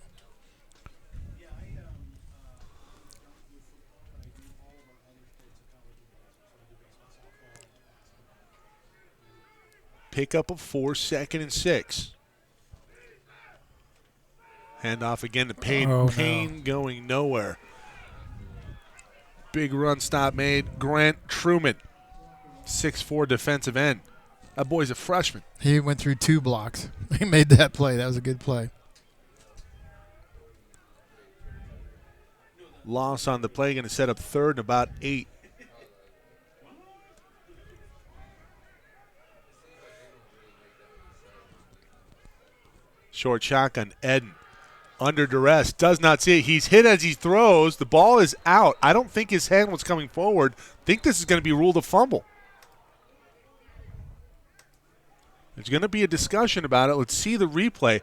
Speaker 3: Pickup of 4, 2nd and 6. Handoff again to Payne. Payne going nowhere. Big run stop made. Grant Truman, 6'4" defensive end. That boy's a freshman.
Speaker 4: He went through 2 blocks. He made that play. That was a good play.
Speaker 3: Loss on the play. Going to set up 3rd and about 8. Short shotgun, Eden. Under duress, does not see it. He's hit as he throws. The ball is out. I don't think his hand was coming forward. Think this is going to be ruled a fumble. There's going to be a discussion about it. Let's see the replay.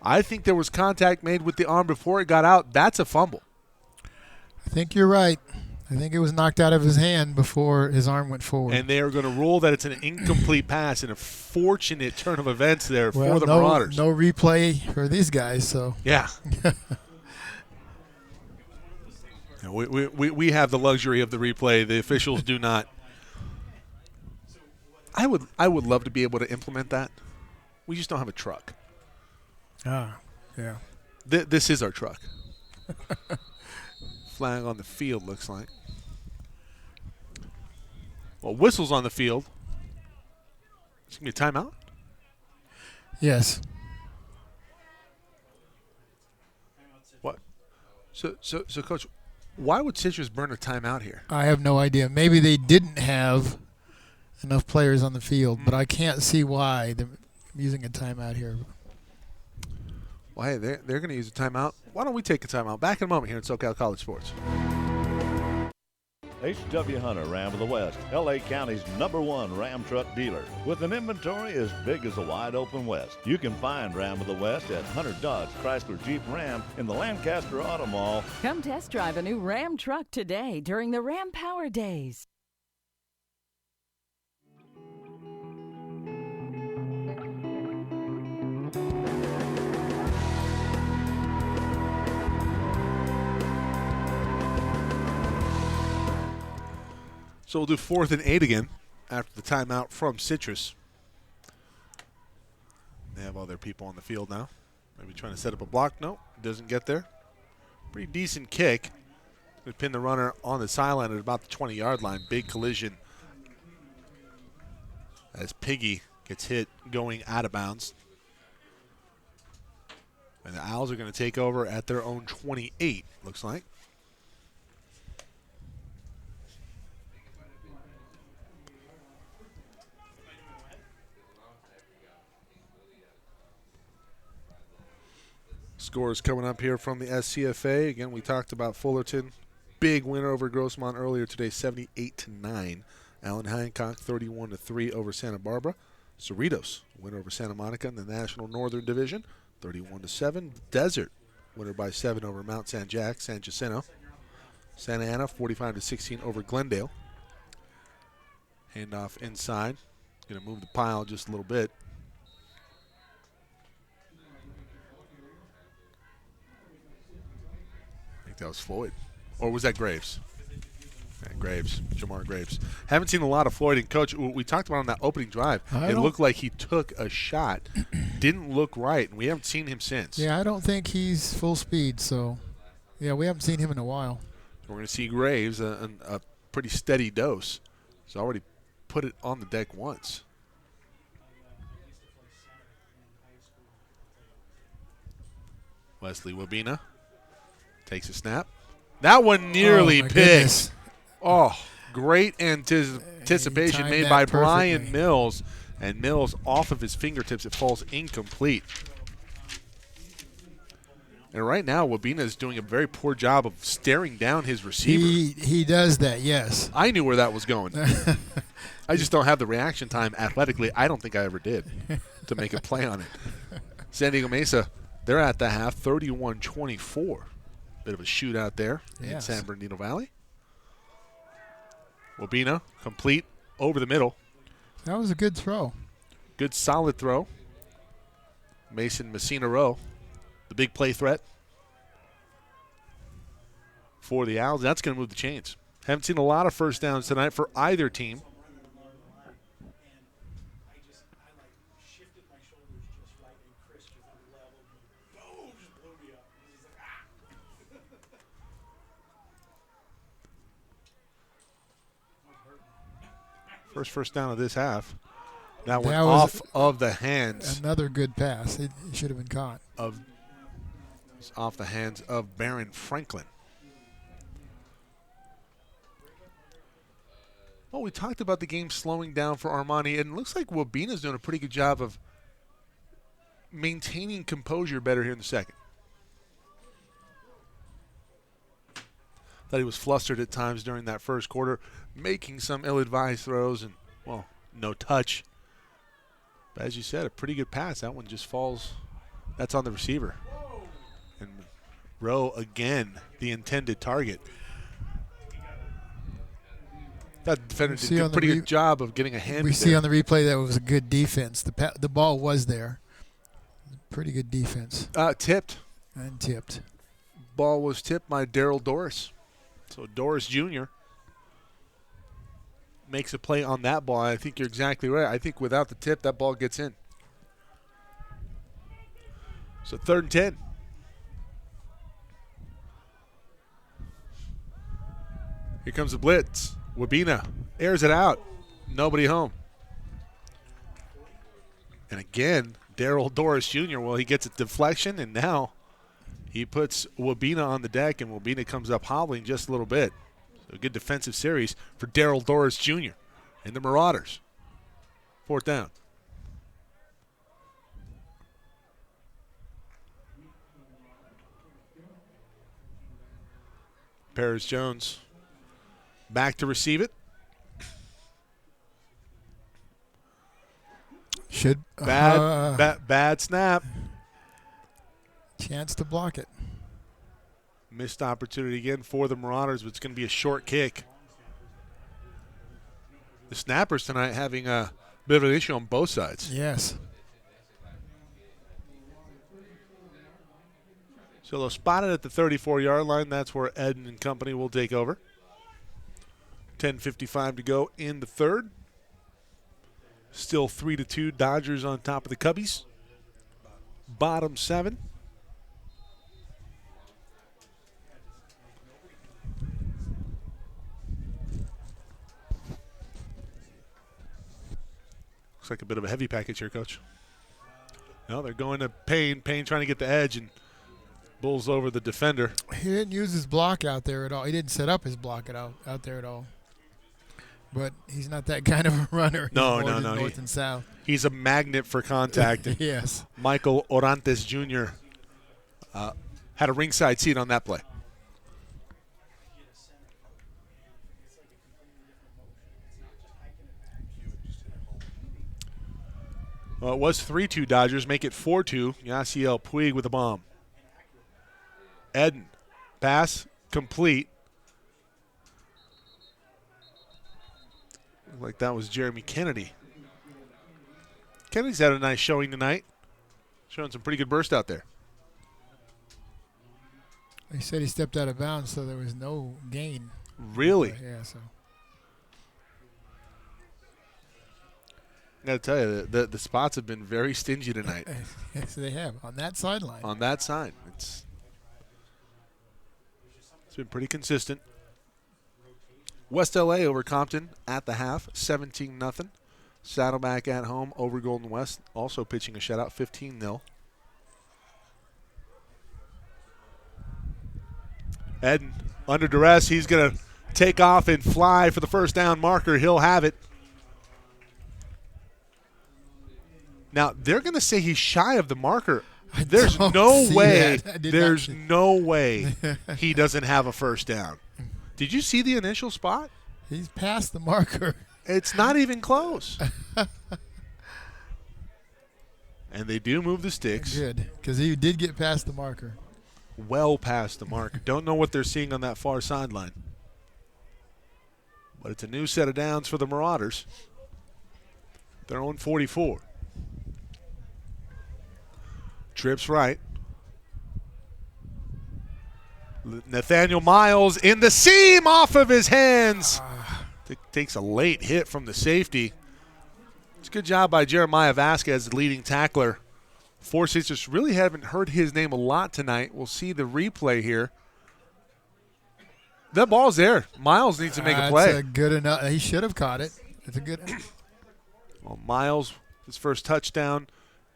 Speaker 3: I think there was contact made with the arm before it got out. That's a fumble.
Speaker 4: I think you're right. I think it was knocked out of his hand before his arm went forward.
Speaker 3: And they are going to rule that it's an incomplete pass, and a fortunate turn of events there for the Marauders.
Speaker 4: No replay for these guys, so.
Speaker 3: Yeah. we have the luxury of the replay. The officials do not. I would love to be able to implement that. We just don't have a truck.
Speaker 4: Yeah.
Speaker 3: This is our truck. Flag on the field, looks like. Well, whistles on the field. It's going to be a timeout?
Speaker 4: Yes.
Speaker 3: What? So, Coach, why would Citrus burn a timeout here?
Speaker 4: I have no idea. Maybe they didn't have enough players on the field, but I can't see why they're using a timeout here.
Speaker 3: Well, hey, they're going to use a timeout. Why don't we take a timeout? Back in a moment here in SoCal College Sports.
Speaker 1: H.W. Hunter Ram of the West, L.A. County's #1 Ram truck dealer. With an inventory as big as a wide open West. You can find Ram of the West at Hunter Dodge Chrysler Jeep Ram in the Lancaster Auto Mall.
Speaker 2: Come test drive a new Ram truck today during the Ram Power Days.
Speaker 3: So we'll do 4th and 8 again after the timeout from Citrus. They have all their people on the field now. Maybe trying to set up a block. No, doesn't get there. Pretty decent kick. We pin the runner on the sideline at about the 20-yard line. Big collision as Piggy gets hit going out of bounds. And the Owls are going to take over at their own 28, looks like. Scores coming up here from the SCFA. Again, we talked about Fullerton. Big win over Grossmont earlier today, 78-9. Allen Hancock, 31-3 over Santa Barbara. Cerritos, winner over Santa Monica in the National Northern Division, 31-7. Desert, winner by 7 over Mount San Jac, San Jacinto. Santa Ana, 45-16 over Glendale. Handoff inside. Going to move the pile just a little bit. That was Floyd. Or was that Graves? Yeah, Graves. Jamar Graves. Haven't seen a lot of Floyd. And, Coach, we talked about on that opening drive. It looked like he took a shot. Didn't look right. And we haven't seen him since.
Speaker 4: Yeah, I don't think he's full speed. So, yeah, we haven't seen him in a while.
Speaker 3: We're going to see Graves, a pretty steady dose. He's already put it on the deck once. Wesley Wabena. Takes a snap. That one nearly picked.
Speaker 4: Goodness.
Speaker 3: Oh, great anticipation made by Brian Mills. And Mills off of his fingertips. It falls incomplete. And right now, Wabena is doing a very poor job of staring down his receiver.
Speaker 4: He does that, yes.
Speaker 3: I knew where that was going. I just don't have the reaction time athletically. I don't think I ever did to make a play on it. San Diego Mesa, they're at the half, 31-24. Bit of a shootout there in San Bernardino Valley. Wabena, complete over the middle.
Speaker 4: That was a good throw.
Speaker 3: Good solid throw. Mason Messina Rowe, the big play threat for the Owls. That's going to move the chains. Haven't seen a lot of first downs tonight for either team. First down of this half. That went off of the hands.
Speaker 4: Another good pass. It should have been caught.
Speaker 3: Off the hands of Barron Franklin. Well, we talked about the game slowing down for Armani, and it looks like Wabena's doing a pretty good job of maintaining composure better here in the second. Thought he was flustered at times during that first quarter, making some ill-advised throws and, well, no touch. But as you said, a pretty good pass. That one just falls. That's on the receiver. And Rowe, again, the intended target. That defender did a pretty good job of getting a hand.
Speaker 4: We see on the replay that it was a good defense. The ball was there. Pretty good defense.
Speaker 3: Tipped.
Speaker 4: And tipped.
Speaker 3: Ball was tipped by Darrell Doris. So Doris Jr. makes a play on that ball. I think you're exactly right. I think without the tip, that ball gets in. So 3rd and 10. Here comes the blitz. Wabena airs it out. Nobody home. And again, Darrell Doris Jr., well, he gets a deflection, and now he puts Wabena on the deck, and Wabena comes up hobbling just a little bit. So a good defensive series for Darrell Doris Jr. and the Marauders. 4th down. Paris Jones back to receive it. Bad snap.
Speaker 4: Chance to block it.
Speaker 3: Missed opportunity again for the Marauders, but it's going to be a short kick. The snappers tonight having a bit of an issue on both sides.
Speaker 4: Yes.
Speaker 3: So they'll spot it at the 34-yard line. That's where Eden and company will take over. 10:55 to go in the third. Still 3-2 Dodgers on top of the Cubbies. Bottom 7. Looks like a bit of a heavy package here, Coach. No, they're going to Payne. Payne trying to get the edge and bulls over the defender.
Speaker 4: He didn't use his block out there at all. He didn't set up his block out there at all. But he's not that kind of a runner. He's
Speaker 3: No.
Speaker 4: North and south.
Speaker 3: He's a magnet for contact.
Speaker 4: Yes.
Speaker 3: Michael Orantes Jr. Had a ringside seat on that play. Well, it was 3-2 Dodgers. Make it 4-2. Yasiel Puig with a bomb. Eden. Pass complete. Looked like that was Jeremy Kennedy. Kennedy's had a nice showing tonight. Showing some pretty good burst out there.
Speaker 4: He said he stepped out of bounds, so there was no gain.
Speaker 3: Really?
Speaker 4: Yeah, so.
Speaker 3: I got to tell you, the spots have been very stingy tonight.
Speaker 4: Yes, they have. On that sideline.
Speaker 3: On that side. It's been pretty consistent. West LA over Compton at the half, 17-0. Saddleback at home over Golden West, also pitching a shutout, 15-0. Eden under duress. He's going to take off and fly for the first down marker. He'll have it. Now, they're going to say he's shy of the marker. There's no way he doesn't have a first down. Did you see the initial spot?
Speaker 4: He's past the marker.
Speaker 3: It's not even close. And they do move the sticks.
Speaker 4: Good, because he did get past the marker.
Speaker 3: Well past the marker. Don't know what they're seeing on that far sideline. But it's a new set of downs for the Marauders. They're on 44. Trips right. Nathaniel Miles in the seam off of his hands. Takes a late hit from the safety. It's a good job by Jeremiah Vasquez, the leading tackler. Four Sisters really haven't heard his name a lot tonight. We'll see the replay here. That ball's there. Miles needs to make a play.
Speaker 4: That's good enough. He should have caught it. It's a good.
Speaker 3: Well, Miles, his first touchdown,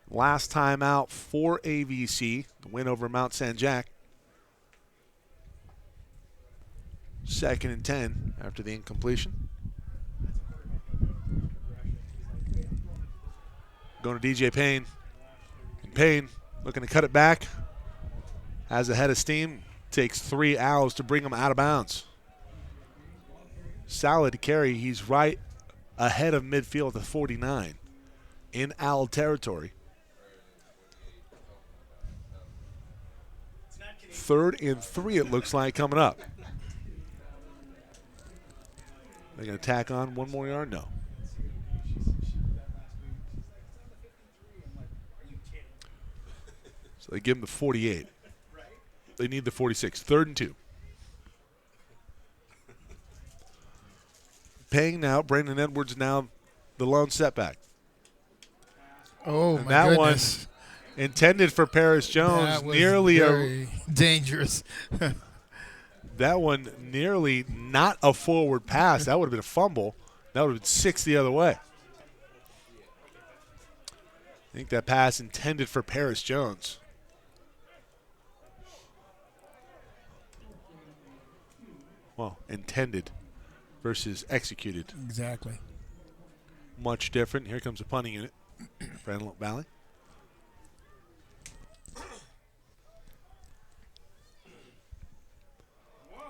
Speaker 3: last time out for AVC, the win over Mount San Jac. 2nd and 10 after the incompletion. Going to DJ Payne. Payne looking to cut it back. Has a head of steam. Takes 3 Owls to bring him out of bounds. Solid carry. He's right ahead of midfield at the 49 in Owl territory. 3rd and 3 it looks like coming up. They're going to tack on 1 more yard? No. So they give him the 48. They need the 46. 3rd and 2. Paying now. Brandon Edwards now the lone setback.
Speaker 4: Oh,
Speaker 3: and
Speaker 4: my
Speaker 3: that
Speaker 4: goodness.
Speaker 3: One intended for Paris Jones.
Speaker 4: That was
Speaker 3: Nearly
Speaker 4: very dangerous.
Speaker 3: that one nearly not a forward pass. That would have been a fumble. That would have been 6 the other way. I think that pass intended for Paris Jones. Well, intended versus executed.
Speaker 4: Exactly.
Speaker 3: Much different. Here comes a punting unit for Antelope Valley.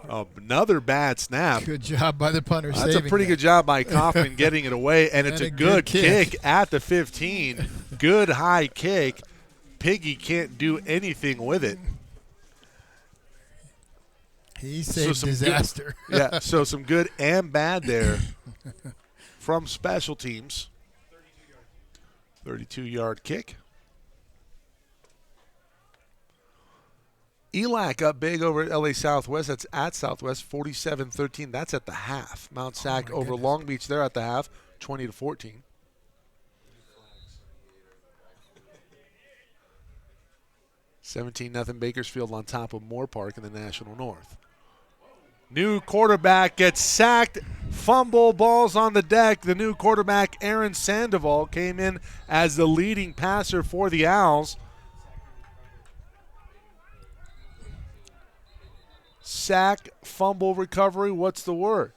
Speaker 3: Oh, another bad snap.
Speaker 4: Good job by the punter.
Speaker 3: That's a pretty good job by Kaufman getting it away, and it's a good kick at the 15. Good high kick. Piggy can't do anything with it.
Speaker 4: He saved disaster.
Speaker 3: Yeah, so some good and bad there from special teams. 32-yard kick. ELAC up big over at LA Southwest. That's at Southwest, 47-13. That's at the half. Mount Sac over Long Beach. They're at the half, 20-14. $17-0 Bakersfield on top of Moore Park in the National North. New quarterback gets sacked. Fumble, balls on the deck. The new quarterback, Aaron Sandoval, came in as the leading passer for the Owls. Sack, fumble, recovery. What's the word?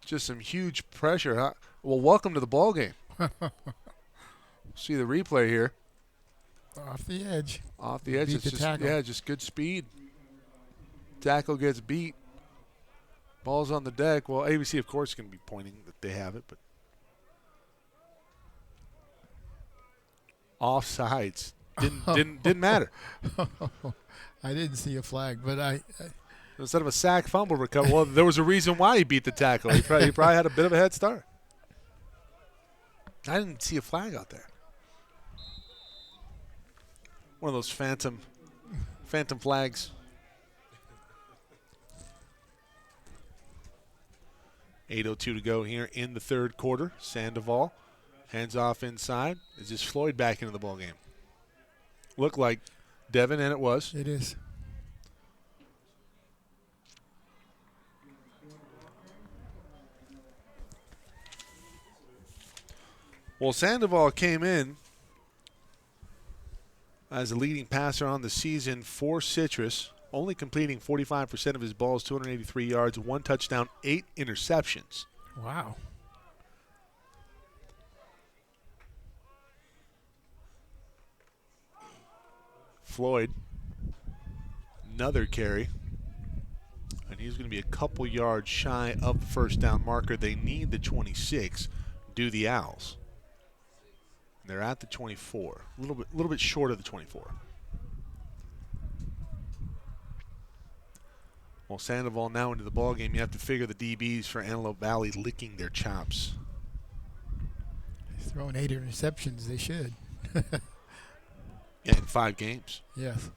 Speaker 3: Just some huge pressure, huh? Well, welcome to the ball game. See the replay here.
Speaker 4: Off the edge.
Speaker 3: Off the edge.
Speaker 4: Beat
Speaker 3: It's
Speaker 4: the
Speaker 3: just,
Speaker 4: tackle.
Speaker 3: yeah, just good speed. Tackle gets beat. Ball's on the deck. Well, ABC, of course, is going to be pointing that they have it, but offsides. Didn't matter.
Speaker 4: I didn't see a flag, but
Speaker 3: Instead of a sack, fumble, recovery. Well, there was a reason why he beat the tackle. He probably had a bit of a head start. I didn't see a flag out there. One of those phantom flags. .802 to go here in the third quarter. Sandoval hands off inside. Is this Floyd back into the ball game? Looked like Devin, and it was.
Speaker 4: it is.
Speaker 3: Well, Sandoval came in as the leading passer on the season for Citrus, only completing 45% of his balls, 283 yards, 1 touchdown, 8 interceptions.
Speaker 4: Wow.
Speaker 3: Floyd, another carry. And he's going to be a couple yards shy of the first down marker. They need the 26, do the Owls. And they're at the 24, a little bit short of the 24. Well, Sandoval now into the ball game. You have to figure the DBs for Antelope Valley licking their chops.
Speaker 4: Throwing 8 interceptions, they should.
Speaker 3: Yeah, in 5 games.
Speaker 4: Yes.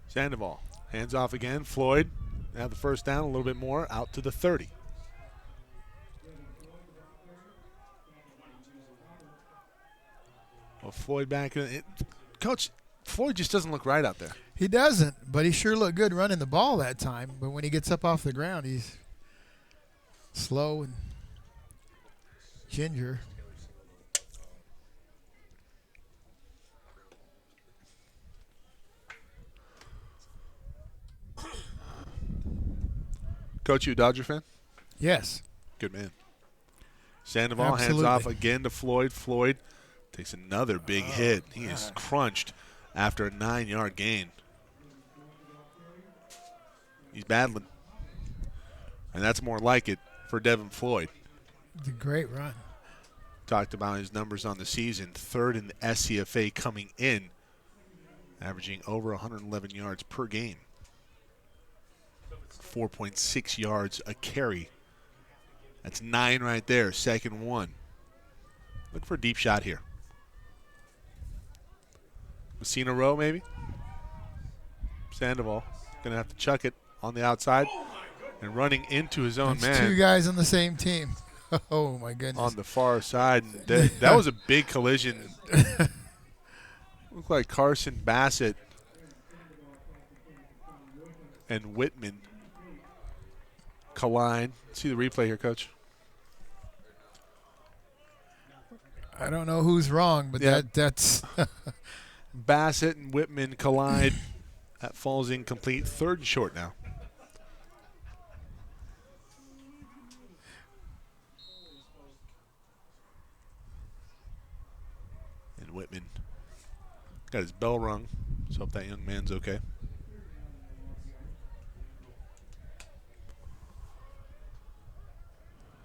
Speaker 3: Sandoval hands off again. Floyd now the first down, a little bit more, out to the 30. Well, Floyd back in. Coach, Floyd just doesn't look right out there.
Speaker 4: He doesn't, but he sure looked good running the ball that time. But when he gets up off the ground, he's slow and ginger.
Speaker 3: Coach, you a Dodger fan?
Speaker 4: Yes.
Speaker 3: Good man. Sandoval hands
Speaker 4: Absolutely.
Speaker 3: off again to Floyd. Floyd takes another big hit. He is crunched after a 9-yard gain. He's battling. And that's more like it for Devin Floyd.
Speaker 4: It's a great run.
Speaker 3: Talked about his numbers on the season. 3rd in the SCFA coming in, averaging over 111 yards per game. 4.6 yards a carry. That's 9 right there, 2nd 1. Look for a deep shot here. Messina Row, maybe? Sandoval going to have to chuck it on the outside and running into his own
Speaker 4: That's
Speaker 3: man.
Speaker 4: 2 guys on the same team. Oh, my goodness.
Speaker 3: On the far side. That was a big collision. Looked like Carson Bassett and Whitman collide. See the replay here, Coach.
Speaker 4: I don't know who's wrong, but
Speaker 3: Yeah.
Speaker 4: that's
Speaker 3: Bassett and Whitman collide. That falls incomplete. 3rd and short now. And Whitman got his bell rung. Let's hope that young man's okay.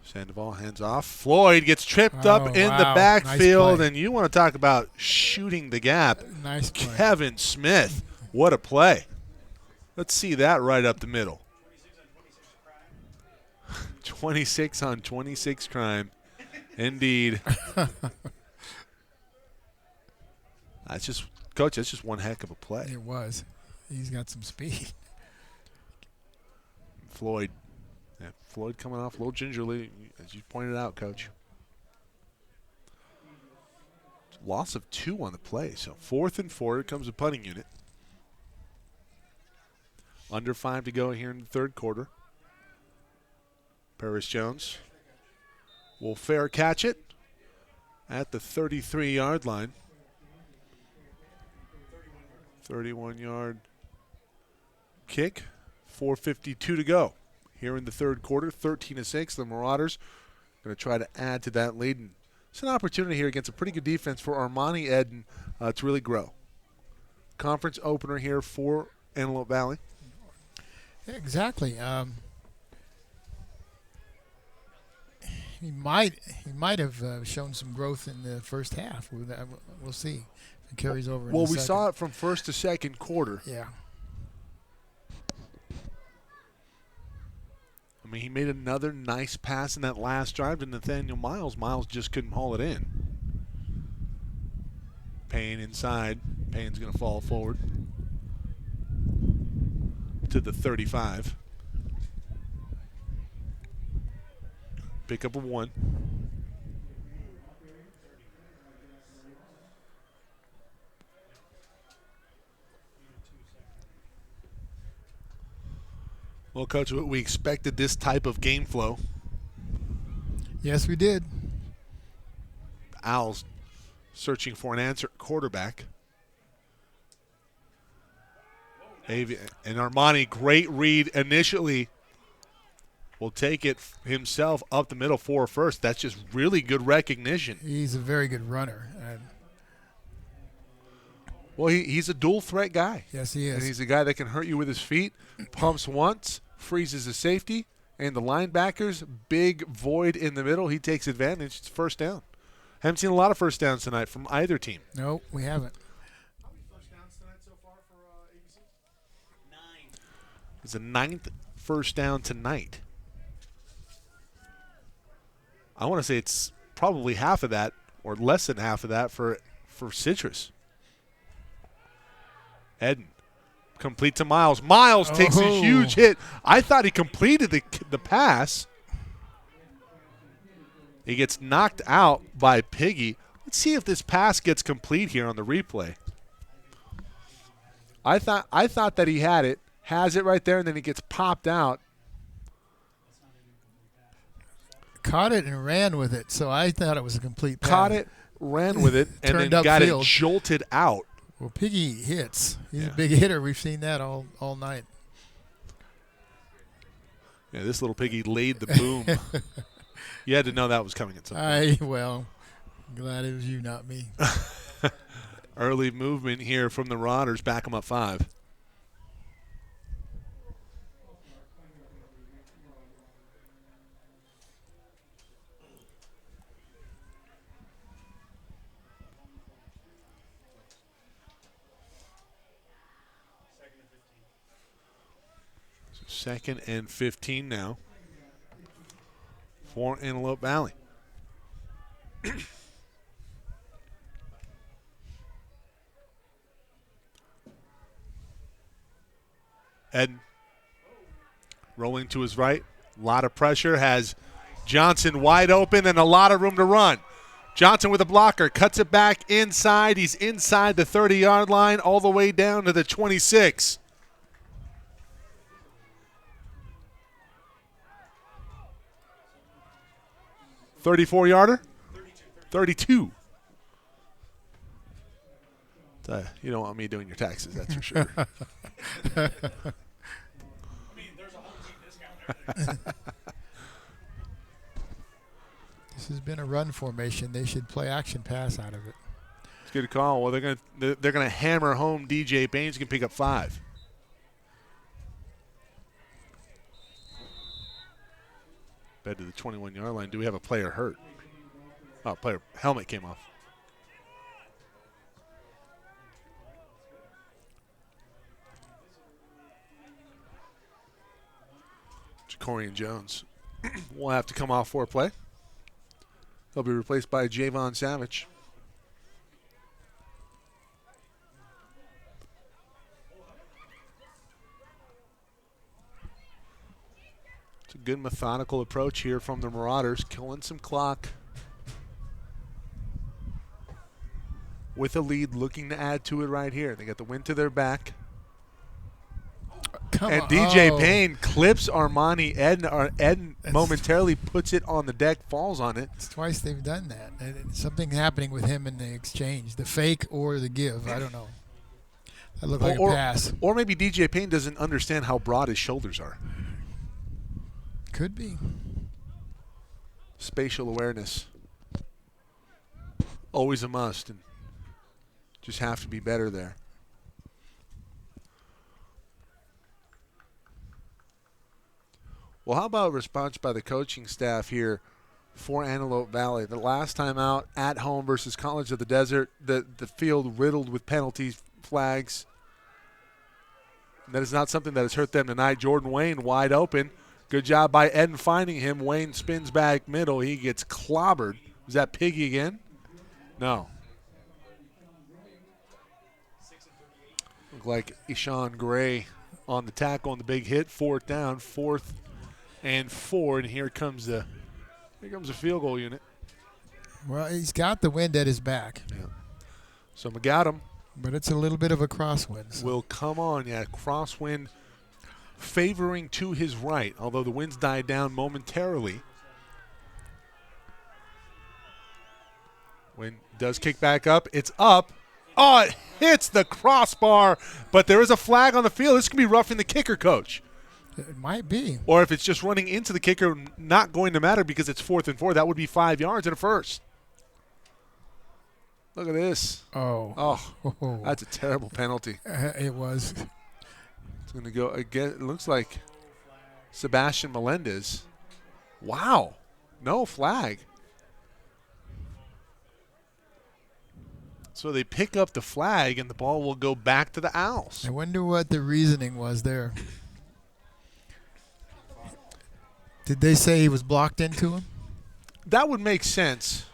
Speaker 3: Sandoval hands off. Floyd gets tripped up in the
Speaker 4: wow.
Speaker 3: backfield,
Speaker 4: Nice
Speaker 3: and you want to talk about shooting the gap.
Speaker 4: nice play.
Speaker 3: Kevin Smith, what a play. Let's see that right up the middle. 26 on 26 crime. Indeed. That's just, Coach, that's just one heck of a play.
Speaker 4: It was. He's got some speed.
Speaker 3: Floyd. Yeah, Floyd coming off a little gingerly, as you pointed out, Coach. Loss of 2 on the play. So 4th and 4, here comes the punting unit. Under 5 to go here in the 3rd quarter. Paris Jones will fair catch it at the 33-yard line. 31-yard kick. 4:52 to go here in the 3rd quarter. 13-6. The Marauders going to try to add to that lead. And it's an opportunity here against a pretty good defense for Armani Eden to really grow. Conference opener here for Antelope Valley.
Speaker 4: Exactly. He might have shown some growth in the first half. We'll see if it carries over.
Speaker 3: Well,
Speaker 4: in the
Speaker 3: we
Speaker 4: second.
Speaker 3: saw it from 1st to 2nd quarter.
Speaker 4: Yeah.
Speaker 3: I mean, he made another nice pass in that last drive to Nathaniel Miles. Miles just couldn't haul it in. Payne inside. Payne's going to fall forward to the 35. Pick up a 1. Well, Coach, we expected this type of game flow.
Speaker 4: Yes, we did.
Speaker 3: Owls searching for an answer quarterback. And Armani, great read initially. Will take it himself up the middle for first. That's just really good recognition.
Speaker 4: He's a very good runner.
Speaker 3: Well, he's a dual threat guy.
Speaker 4: Yes, he is.
Speaker 3: And he's a guy that can hurt you with his feet, pumps once, freezes the safety, and the linebackers, big void in the middle. He takes advantage. It's 1st down. Haven't seen a lot of 1st downs tonight from either team.
Speaker 4: No, we haven't.
Speaker 5: How many first downs tonight so far for ABC?
Speaker 3: 9. It's a 9th 1st down tonight. I want to say it's probably half of that or less than half of that for Citrus. Eden complete to Miles. Miles takes a huge hit. I thought he completed the pass. He gets knocked out by Piggy. Let's see if this pass gets complete here on the replay. I thought that he had it, has it right there, and then he gets popped out.
Speaker 4: Caught it and ran with it, so I thought it was a complete pass.
Speaker 3: Caught it, ran with it, and then
Speaker 4: Turned
Speaker 3: got
Speaker 4: upfield.
Speaker 3: it jolted out.
Speaker 4: Well, Piggy hits. He's
Speaker 3: Yeah.
Speaker 4: a big hitter. We've seen that all night.
Speaker 3: Yeah, this little piggy laid the boom. You had to know that was coming at some point.
Speaker 4: Well, glad it was you, not me.
Speaker 3: Early movement here from the Marauders. Back them up 5. Second and 15 now for Antelope Valley. Ed rolling to his right. A lot of pressure. Has Johnson wide open and a lot of room to run. Johnson with a blocker. Cuts it back inside. He's inside the 30-yard line all the way down to the 26. $34-yarder? 32. You don't want me doing your taxes, that's for sure.
Speaker 5: I mean, there's a whole team discount there.
Speaker 4: This has been a run formation. They should play action pass out of it.
Speaker 3: It's a good call. Well, they're gonna hammer home DJ Baines. He can pick up 5. Bed to the 21-yard line. Do we have a player hurt? Oh, player helmet came off. Jacorian Jones will have to come off for a play. He'll be replaced by Javon Savage. It's a good methodical approach here from the Marauders, killing some clock. With a lead, looking to add to it right here. They got the wind to their back. And DJ Payne clips Armani Eden. Eden momentarily puts it on the deck, falls on it.
Speaker 4: It's twice they've done that. And something happening with him in the exchange, the fake or the give. I don't know. That looked like a pass.
Speaker 3: Or maybe DJ Payne doesn't understand how broad his shoulders are.
Speaker 4: Could be.
Speaker 3: Spatial awareness. Always a must. And just have to be better there. Well, how about a response by the coaching staff here for Antelope Valley? The last time out at home versus College of the Desert, the field riddled with penalties, flags. That is not something that has hurt them tonight. Jordan Wayne wide open. Good job by Eden finding him. Wayne spins back middle. He gets clobbered. Was that Piggy again? No. Looked like Ishan Gray on the tackle on the big hit. 4th down, 4th and 4, and here comes the field goal unit.
Speaker 4: Well, he's got the wind at his back.
Speaker 3: Yeah. So McAdam,
Speaker 4: but it's a little bit of a crosswind. So.
Speaker 3: Will come on. Yeah, crosswind favoring to his right, although the winds died down momentarily. Wind does kick back up. It's up. Oh, it hits the crossbar, but there is a flag on the field. This could be roughing the kicker, coach.
Speaker 4: It might be.
Speaker 3: Or if it's just running into the kicker, not going to matter because it's 4th and 4. That would be 5 yards and a first. Look at this.
Speaker 4: Oh,
Speaker 3: that's a terrible penalty.
Speaker 4: It was.
Speaker 3: It's going to go again. It looks like Sebastian Melendez. Wow. No flag. So they pick up the flag, and the ball will go back to the Owls.
Speaker 4: I wonder what the reasoning was there. Did they say he was blocked into him?
Speaker 3: That would make sense.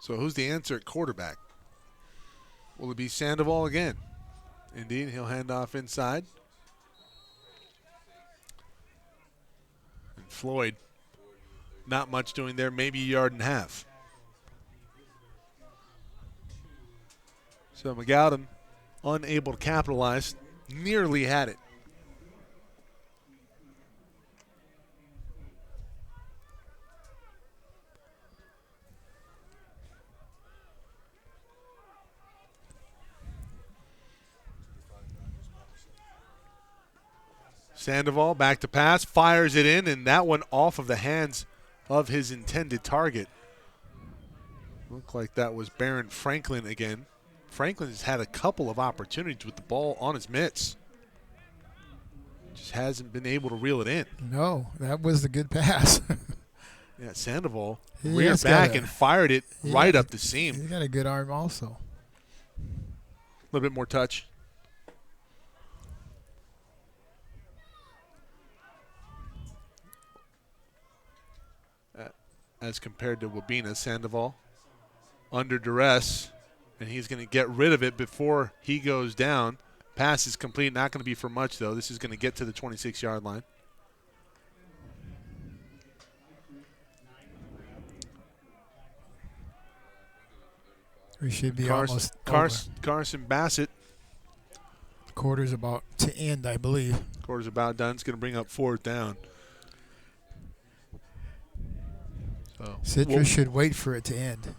Speaker 3: So who's the answer at quarterback? Will it be Sandoval again? Indeed, he'll hand off inside. And Floyd, not much doing there, maybe a yard and a half. So McAdam, unable to capitalize, nearly had it. Sandoval back to pass, fires it in, and that one off of the hands of his intended target. Looked like that was Barron Franklin again. Franklin has had a couple of opportunities with the ball on his mitts. Just hasn't been able to reel it in.
Speaker 4: No, that was the good pass.
Speaker 3: Yeah, Sandoval
Speaker 4: He
Speaker 3: reared
Speaker 4: has
Speaker 3: back
Speaker 4: got a-
Speaker 3: and fired it
Speaker 4: he
Speaker 3: right
Speaker 4: has-
Speaker 3: up the seam.
Speaker 4: He's got a good arm also.
Speaker 3: A little bit more touch. As compared to Wabena, Sandoval under duress, and he's going to get rid of it before he goes down. Pass is complete, not going to be for much, though. This is going to get to the 26-yard line.
Speaker 4: We should be almost over.
Speaker 3: Carson Bassett.
Speaker 4: Quarter's about to end, I believe.
Speaker 3: Quarter's about done. It's going to bring up 4th down. So,
Speaker 4: Citrus should wait for it to end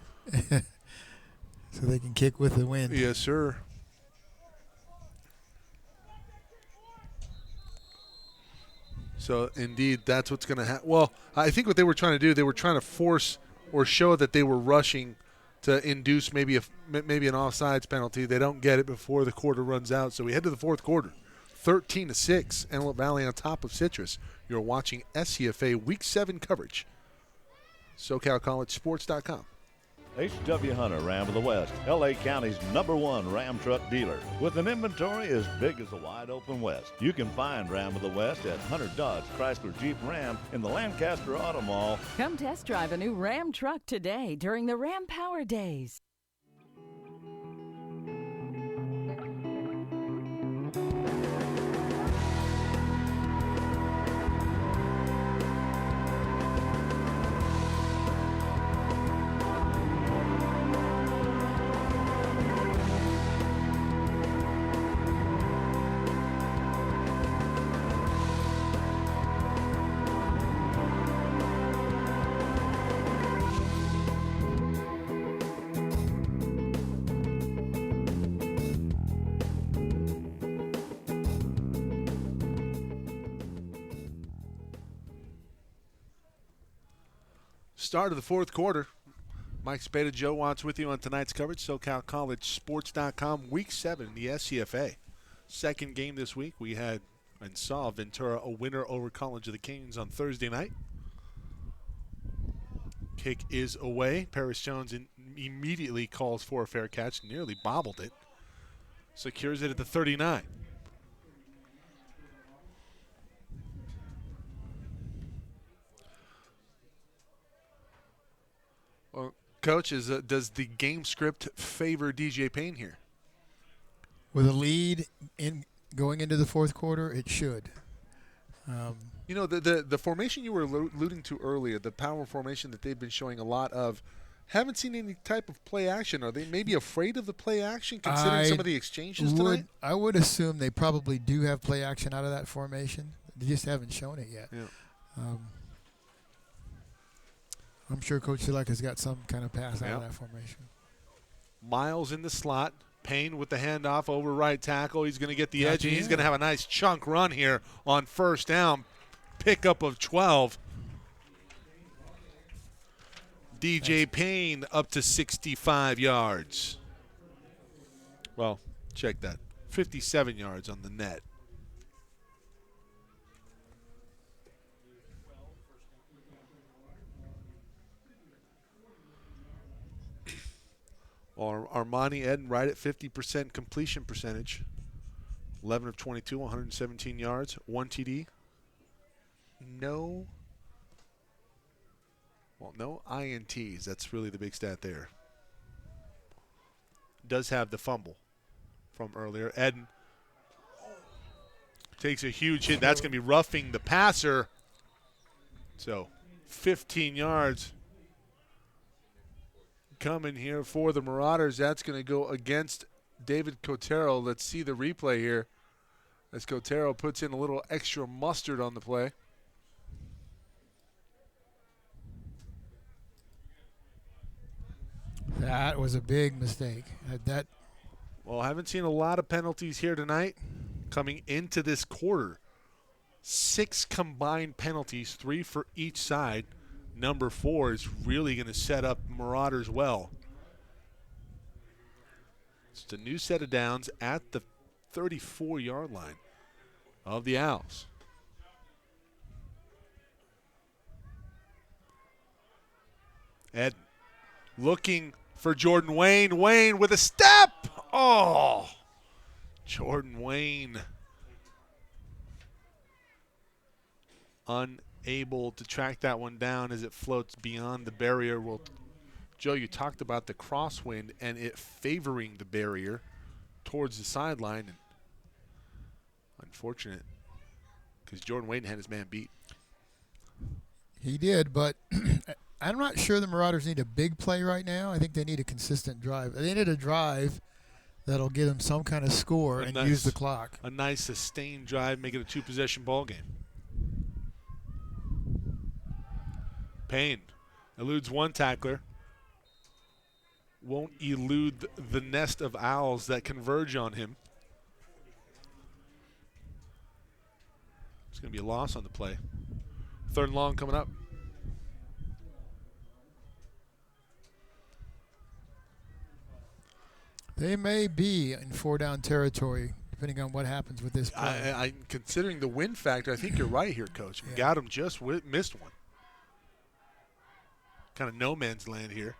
Speaker 4: so they can kick with the wind.
Speaker 3: Yes, sir. So, indeed, that's what's going to happen. Well, I think what they were trying to do, they were trying to force or show that they were rushing to induce maybe an offsides penalty. They don't get it before the quarter runs out. So we head to the 4th quarter. 13-6, Antelope Valley on top of Citrus. You're watching SCFA Week 7 coverage. SoCalCollegeSports.com.
Speaker 1: H.W. Hunter Ram of the West, L.A. County's #1 Ram truck dealer. With an inventory as big as the wide open West. You can find Ram of the West at Hunter Dodge Chrysler Jeep Ram in the Lancaster Auto Mall.
Speaker 2: Come test drive a new Ram truck today during the Ram Power Days.
Speaker 3: Start of the 4th quarter. Mike Spada, Joe Watts with you on tonight's coverage. SoCalCollegeSports.com. Week 7, the SCFA. Second game this week. We had and saw Ventura a winner over College of the Kings on Thursday night. Kick is away. Paris Jones immediately calls for a fair catch. Nearly bobbled it. Secures it at the 39. Well, Coach, does the game script favor DJ Payne here?
Speaker 4: With a lead in going into the 4th quarter, it should.
Speaker 3: You know, the formation you were alluding to earlier, the power formation that they've been showing a lot of, haven't seen any type of play action. Are they maybe afraid of the play action considering some of the exchanges tonight?
Speaker 4: I would assume they probably do have play action out of that formation. They just haven't shown it yet.
Speaker 3: Yeah.
Speaker 4: I'm sure Coach Silek has got some kind of pass out of that formation.
Speaker 3: Miles in the slot. Payne with the handoff over right tackle. He's going to get the edge, and he's going to have a nice chunk run here on 1st down. Pickup of 12. DJ Payne up to 65 yards. Well, check that. 57 yards on the net. Armani Eden right at 50% completion percentage. 11 of 22, 117 yards, 1 TD. No INTs. That's really the big stat there. Does have the fumble from earlier. Eden takes a huge hit. That's going to be roughing the passer. So 15 yards coming here for the Marauders. That's going to go against David Cotero. Let's see the replay here as Cotero puts in a little extra mustard on the play.
Speaker 4: That was a big mistake.
Speaker 3: Well, I haven't seen a lot of penalties here tonight coming into this quarter. 6 combined penalties, 3 for each side. Number 4 is really going to set up Marauders well. It's a new set of downs at the 34-yard line of the Owls. Ed looking for Jordan Wayne. Wayne with a step. Oh, Jordan Wayne unable to track that one down as it floats beyond the barrier. Well, Joe, you talked about the crosswind and it favoring the barrier towards the sideline. And unfortunate, because Jordan Wayne had his man beat.
Speaker 4: He did, but I'm not sure the Marauders need a big play right now. I think they need a consistent drive. They need a drive that'll get them some kind of score and use the clock.
Speaker 3: A nice sustained drive, make it a 2-possession ball game. Payne eludes one tackler. Won't elude the nest of Owls that converge on him. It's going to be a loss on the play. 3rd and long coming up.
Speaker 4: They may be in 4-down territory, depending on what happens with this play.
Speaker 3: Considering the win factor, I think you're right here, Coach.
Speaker 4: Yeah.
Speaker 3: Got him just missed one. Kind of no man's land here.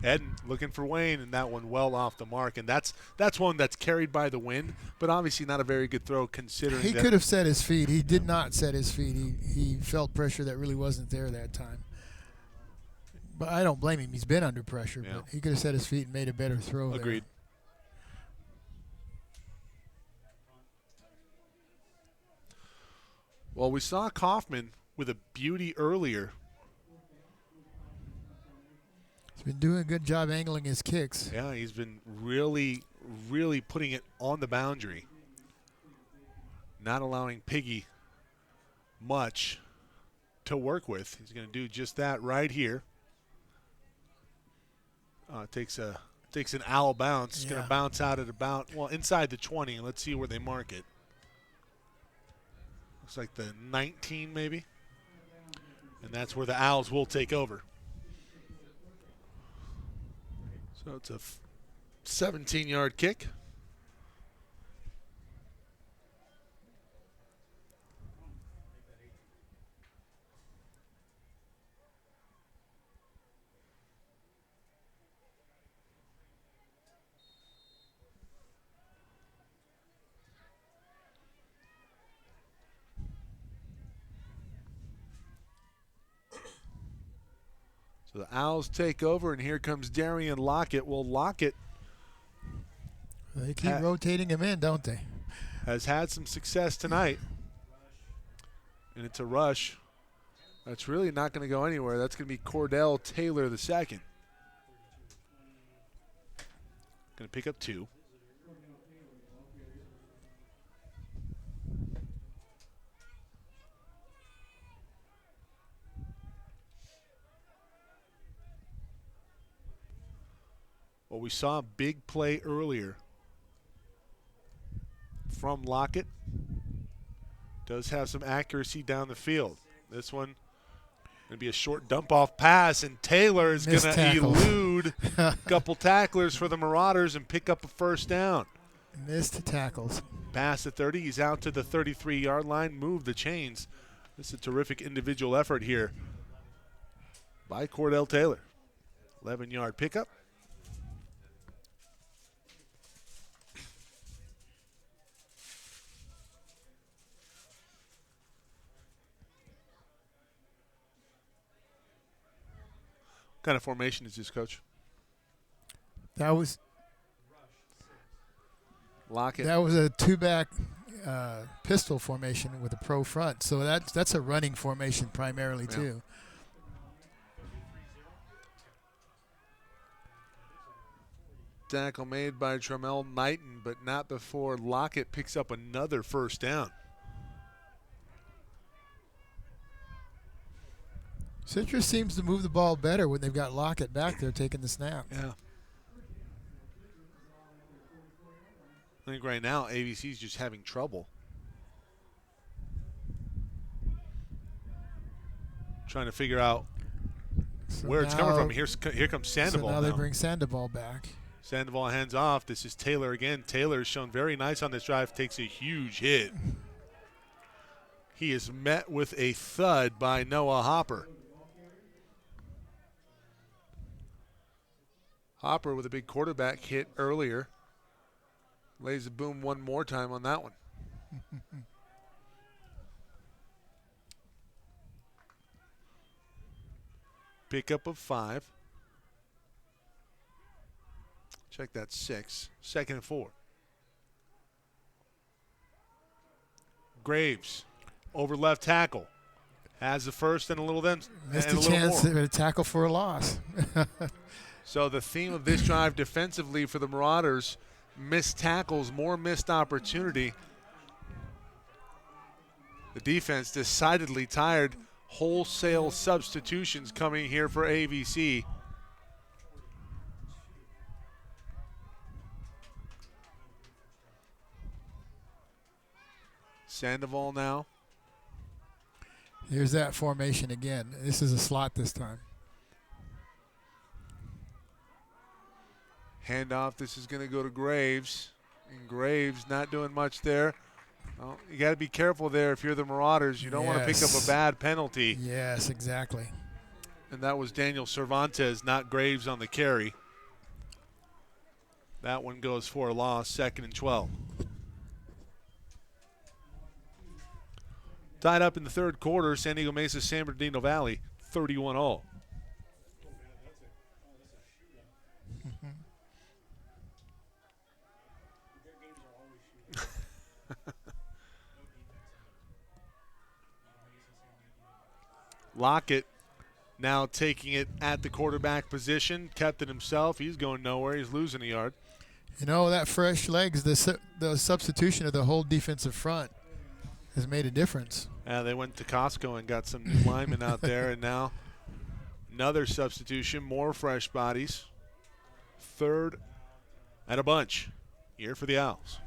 Speaker 3: Eden looking for Wayne, and that one well off the mark. And that's one that's carried by the wind, but obviously not a very good throw considering
Speaker 4: he could have set his feet. He did not set his feet. He felt pressure that really wasn't there that time. But I don't blame him. He's been under pressure,
Speaker 3: Yeah.
Speaker 4: but he could have set his feet and made a better throw there.
Speaker 3: Agreed. Well, we saw Kaufman with a beauty earlier.
Speaker 4: He's been doing a good job angling his kicks.
Speaker 3: Yeah, he's been really, really putting it on the boundary. Not allowing Piggy much to work with. He's going to do just that right here. Takes an owl bounce. It's going to bounce out at about, inside the 20. Let's see where they mark it. Looks like the 19 maybe. And that's where the Owls will take over. So it's a 17-yard kick. So the Owls take over, and here comes Darian Lockett. Well, Lockett
Speaker 4: They keep rotating him in, don't they?
Speaker 3: has had some success tonight. And it's a rush. That's really not going to go anywhere. That's going to be Cordell Taylor II. Going to pick up 2. Well, we saw a big play earlier from Lockett. Does have some accuracy down the field. This one going to be a short dump-off pass, and Taylor is going to elude a couple tacklers for the Marauders and pick up a 1st down.
Speaker 4: Missed tackles.
Speaker 3: Pass the 30. He's out to the 33-yard line. Move the chains. This is a terrific individual effort here by Cordell Taylor. 11-yard pickup. What kind of formation is this, Coach?
Speaker 4: That was
Speaker 3: Lockett.
Speaker 4: That was a 2-back pistol formation with a pro front. So that's a running formation primarily too.
Speaker 3: Tackle made by Tramel Knighton, but not before Lockett picks up another 1st down.
Speaker 4: Citrus seems to move the ball better when they've got Lockett back there taking the snap.
Speaker 3: Yeah. I think right now ABC's just having trouble trying to figure out where it's coming from. Here comes Sandoval.
Speaker 4: So now they bring Sandoval back.
Speaker 3: Sandoval hands off. This is Taylor again. Taylor has shown very nice on this drive. Takes a huge hit. He is met with a thud by Noah Hopper. Hopper with a big quarterback hit earlier. Lays the boom one more time on that one. Pickup of 5. Check that 6. 2nd and 4. Graves over left tackle. Has the first and a little then.
Speaker 4: Missed
Speaker 3: and
Speaker 4: a
Speaker 3: a little
Speaker 4: chance
Speaker 3: more.
Speaker 4: to tackle for a loss.
Speaker 3: So the theme of this drive defensively for the Marauders, missed tackles, more missed opportunity. The defense decidedly tired. Wholesale substitutions coming here for AVC. Sandoval now.
Speaker 4: Here's that formation again. This is a slot this time.
Speaker 3: Handoff, this is going to go to Graves. And Graves not doing much there. Well, you got to be careful there if you're the Marauders. You don't want to pick up a bad penalty.
Speaker 4: Yes, exactly.
Speaker 3: And that was Daniel Cervantes, not Graves on the carry. That one goes for a loss, 2nd and 12. Tied up in the third quarter, San Diego Mesa, San Bernardino Valley, 31-all. Lockett now taking it at the quarterback position, kept it himself. He's going nowhere. He's losing a yard.
Speaker 4: You know, that fresh legs, the substitution of the whole defensive front has made a difference.
Speaker 3: They went to Costco and got some new linemen out there, and now another substitution, more fresh bodies. Third and a bunch here for the Owls.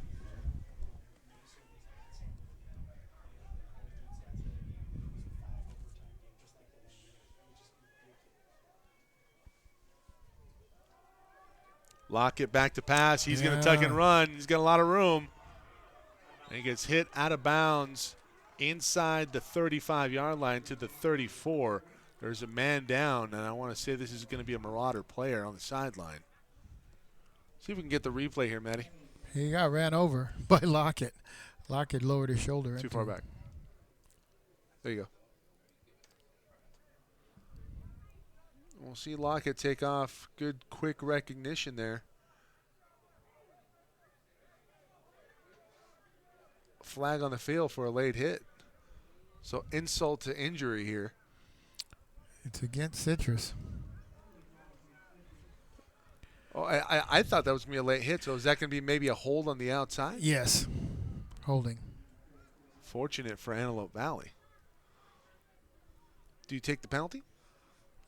Speaker 3: Lockett back to pass. He's going to tuck and run. He's got a lot of room. And he gets hit out of bounds inside the 35-yard line to the 34. There's a man down, and I want to say this is going to be a Marauder player on the sideline. See if we can get the replay here, Matty.
Speaker 4: He got ran over by Lockett. Lockett lowered his shoulder.
Speaker 3: Too far back. There you go. We'll see Lockett take off. Good, quick recognition there. Flag on the field for a late hit. So insult to injury here.
Speaker 4: It's against Citrus.
Speaker 3: Oh, I thought that was going to be a late hit. So is that going to be maybe a hold on the outside?
Speaker 4: Yes, holding.
Speaker 3: Fortunate for Antelope Valley. Do you take the penalty?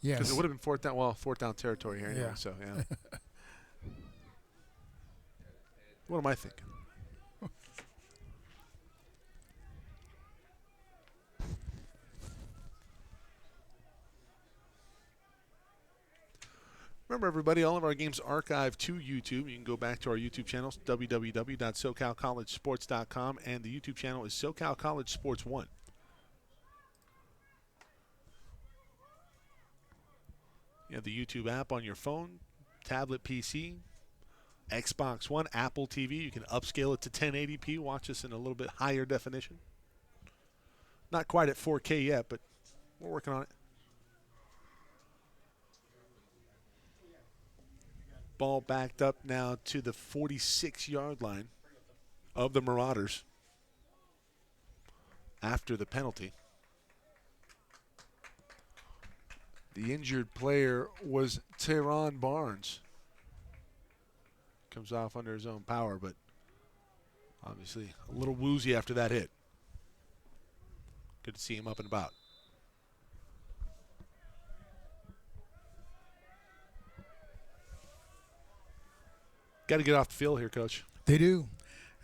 Speaker 4: Yes.
Speaker 3: Because it would have been fourth down. Well, fourth down territory here anyway.
Speaker 4: Yeah.
Speaker 3: So yeah. What am I thinking? Remember, everybody, all of our games archived to YouTube. You can go back to our YouTube channels, www.socalcollegesports.com, and the YouTube channel is SoCal College Sports 1. You have the YouTube app on your phone, tablet, PC, Xbox One, Apple TV. You can upscale it to 1080p, watch us in a little bit higher definition. Not quite at 4K yet, but we're working on it. Ball backed up now to the 46-yard line of the Marauders after the penalty. The injured player was Tehran Barnes. Comes off under his own power, but obviously a little woozy after that hit. Good to see him up and about. Got to get off the field here, Coach.
Speaker 4: They do.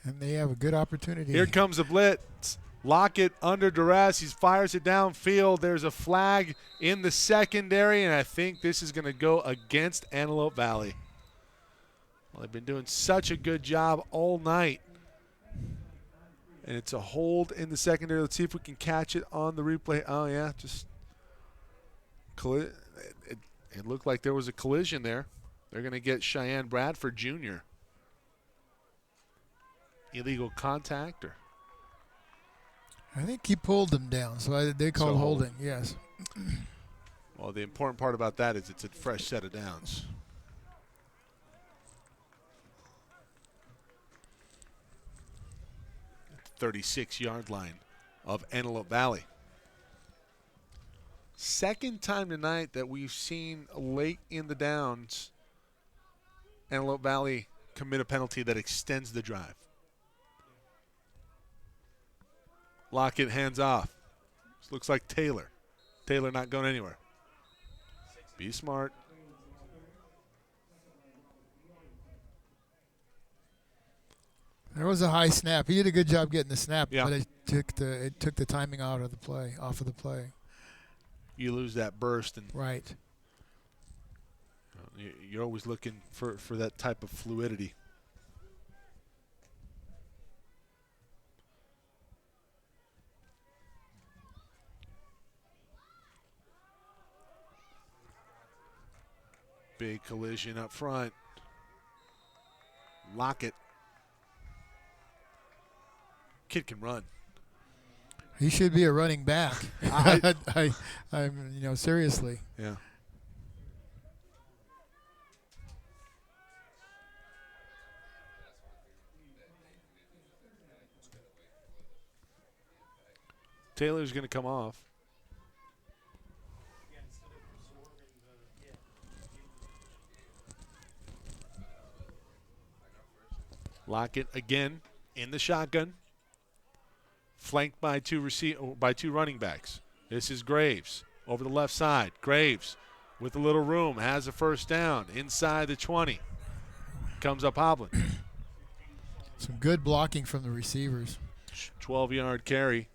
Speaker 4: And they have a good opportunity.
Speaker 3: Here comes a blitz. Lockett under duress. He fires it downfield. There's a flag in the secondary, and I think this is going to go against Antelope Valley. Well, they've been doing such a good job all night. And it's a hold in the secondary. Let's see if we can catch it on the replay. Oh, yeah, just it looked like there was a collision there. They're going to get Cheyenne Bradford Jr. Illegal contact, or
Speaker 4: I think he pulled them down, so they called holding, yes.
Speaker 3: Well, the important part about that is it's a fresh set of downs. 36-yard line of Antelope Valley. Second time tonight that we've seen late in the downs Antelope Valley commit a penalty that extends the drive. Lockett hands off. This looks like Taylor. Taylor not going anywhere. Be smart.
Speaker 4: There was a high snap. He did a good job getting the snap,
Speaker 3: Yeah.
Speaker 4: but it took the timing out of the play, off of the play.
Speaker 3: You lose that burst, and
Speaker 4: Right.
Speaker 3: you're always looking for that type of fluidity. Big collision up front. Lockett. Kid can run.
Speaker 4: He should be a running back.
Speaker 3: I-
Speaker 4: I'm seriously.
Speaker 3: Yeah. Taylor's going to come off. Lockett again in the shotgun, flanked by two running backs. This is Graves over the left side. Graves with a little room has a first down inside the 20. Comes up hobbling.
Speaker 4: Some good blocking from the receivers.
Speaker 3: 12-yard carry.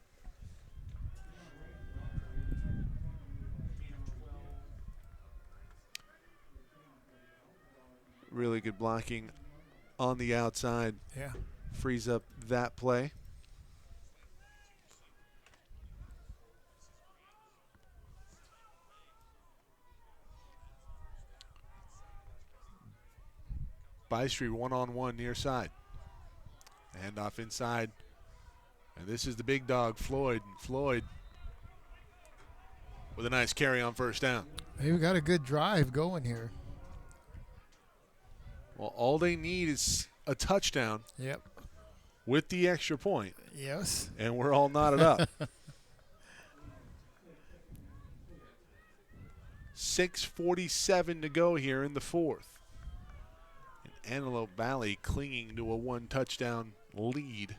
Speaker 3: Really good blocking on the outside.
Speaker 4: Yeah.
Speaker 3: Frees up that play. Bystreet one-on-one near side. Hand off inside. And this is the big dog, Floyd. And Floyd with a nice carry on first down.
Speaker 4: They've got a good drive going here.
Speaker 3: Well, all they need is a touchdown
Speaker 4: Yep.
Speaker 3: with the extra point,
Speaker 4: Yes.
Speaker 3: and we're all knotted up. 6:47 to go here in the fourth. And Antelope Valley clinging to a one-touchdown lead.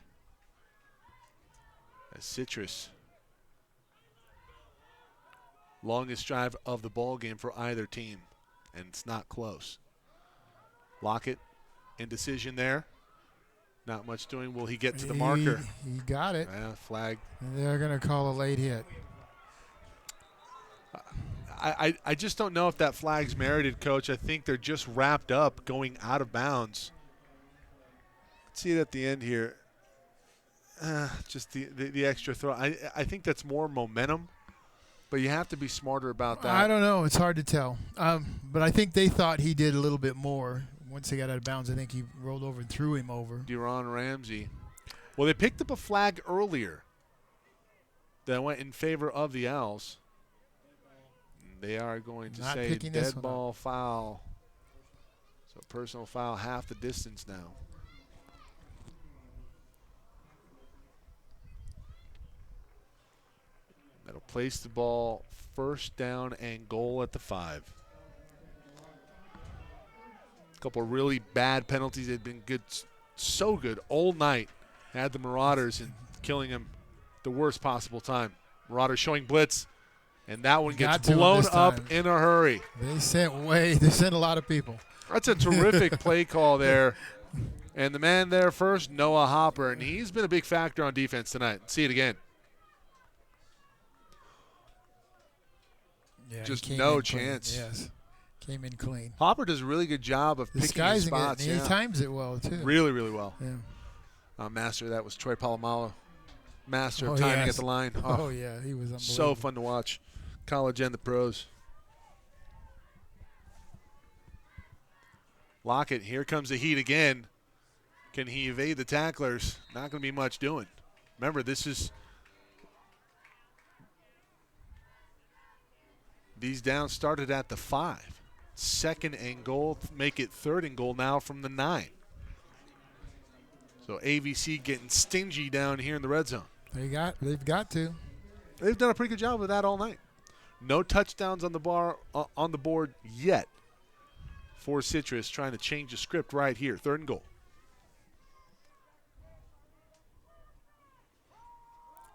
Speaker 3: As Citrus, longest drive of the ball game for either team, and it's not close. Lockett, indecision there. Not much doing. Will he get to the marker?
Speaker 4: He got it.
Speaker 3: Flag.
Speaker 4: They're going to call a late hit.
Speaker 3: I just don't know if that flag's merited, Coach. I think they're just wrapped up going out of bounds. Let's see it at the end here. Just the extra throw. I think that's more momentum, but you have to be smarter about that.
Speaker 4: I don't know. It's hard to tell. But I think they thought he did a little bit more. Once he got out of bounds, I think he rolled over and threw him over.
Speaker 3: Deron Ramsey. Well, they picked up a flag earlier that went in favor of the Owls. They are going to
Speaker 4: Not
Speaker 3: say
Speaker 4: picking this
Speaker 3: dead
Speaker 4: one up.
Speaker 3: ball foul. So personal foul, half the distance now. That'll place the ball first down and goal at the 5. A couple of really bad penalties. They've been good, so good all night. Had the Marauders and killing them the worst possible time. Marauders showing blitz, and that one gets
Speaker 4: Got to him
Speaker 3: blown
Speaker 4: this
Speaker 3: up
Speaker 4: time.
Speaker 3: in a hurry.
Speaker 4: They sent a lot of people.
Speaker 3: That's a terrific play call there And the man there first, Noah Hopper, and he's been a big factor on defense tonight. See it again.
Speaker 4: Yeah,
Speaker 3: Just
Speaker 4: he came
Speaker 3: no
Speaker 4: in clean.
Speaker 3: chance.
Speaker 4: Yes, came in clean.
Speaker 3: Hopper does a really good job of picking his
Speaker 4: Disguising
Speaker 3: spots.
Speaker 4: it, and he times it well, too.
Speaker 3: Really, really well.
Speaker 4: Yeah.
Speaker 3: Master of that was Troy Polamalu. Master of
Speaker 4: Oh,
Speaker 3: timing
Speaker 4: yes.
Speaker 3: at the line.
Speaker 4: Oh, yeah, he was unbelievable.
Speaker 3: So fun to watch. College and the pros. Lockett, here comes the heat again. Can he evade the tacklers? Not going to be much doing. Remember, this is these downs started at the 5. 2nd and goal, make it 3rd and goal now from the 9. So AVC getting stingy down here in the red zone.
Speaker 4: They've got to.
Speaker 3: They've done a pretty good job with that all night. No touchdowns on the on the board yet for Citrus, trying to change the script right here. 3rd and goal.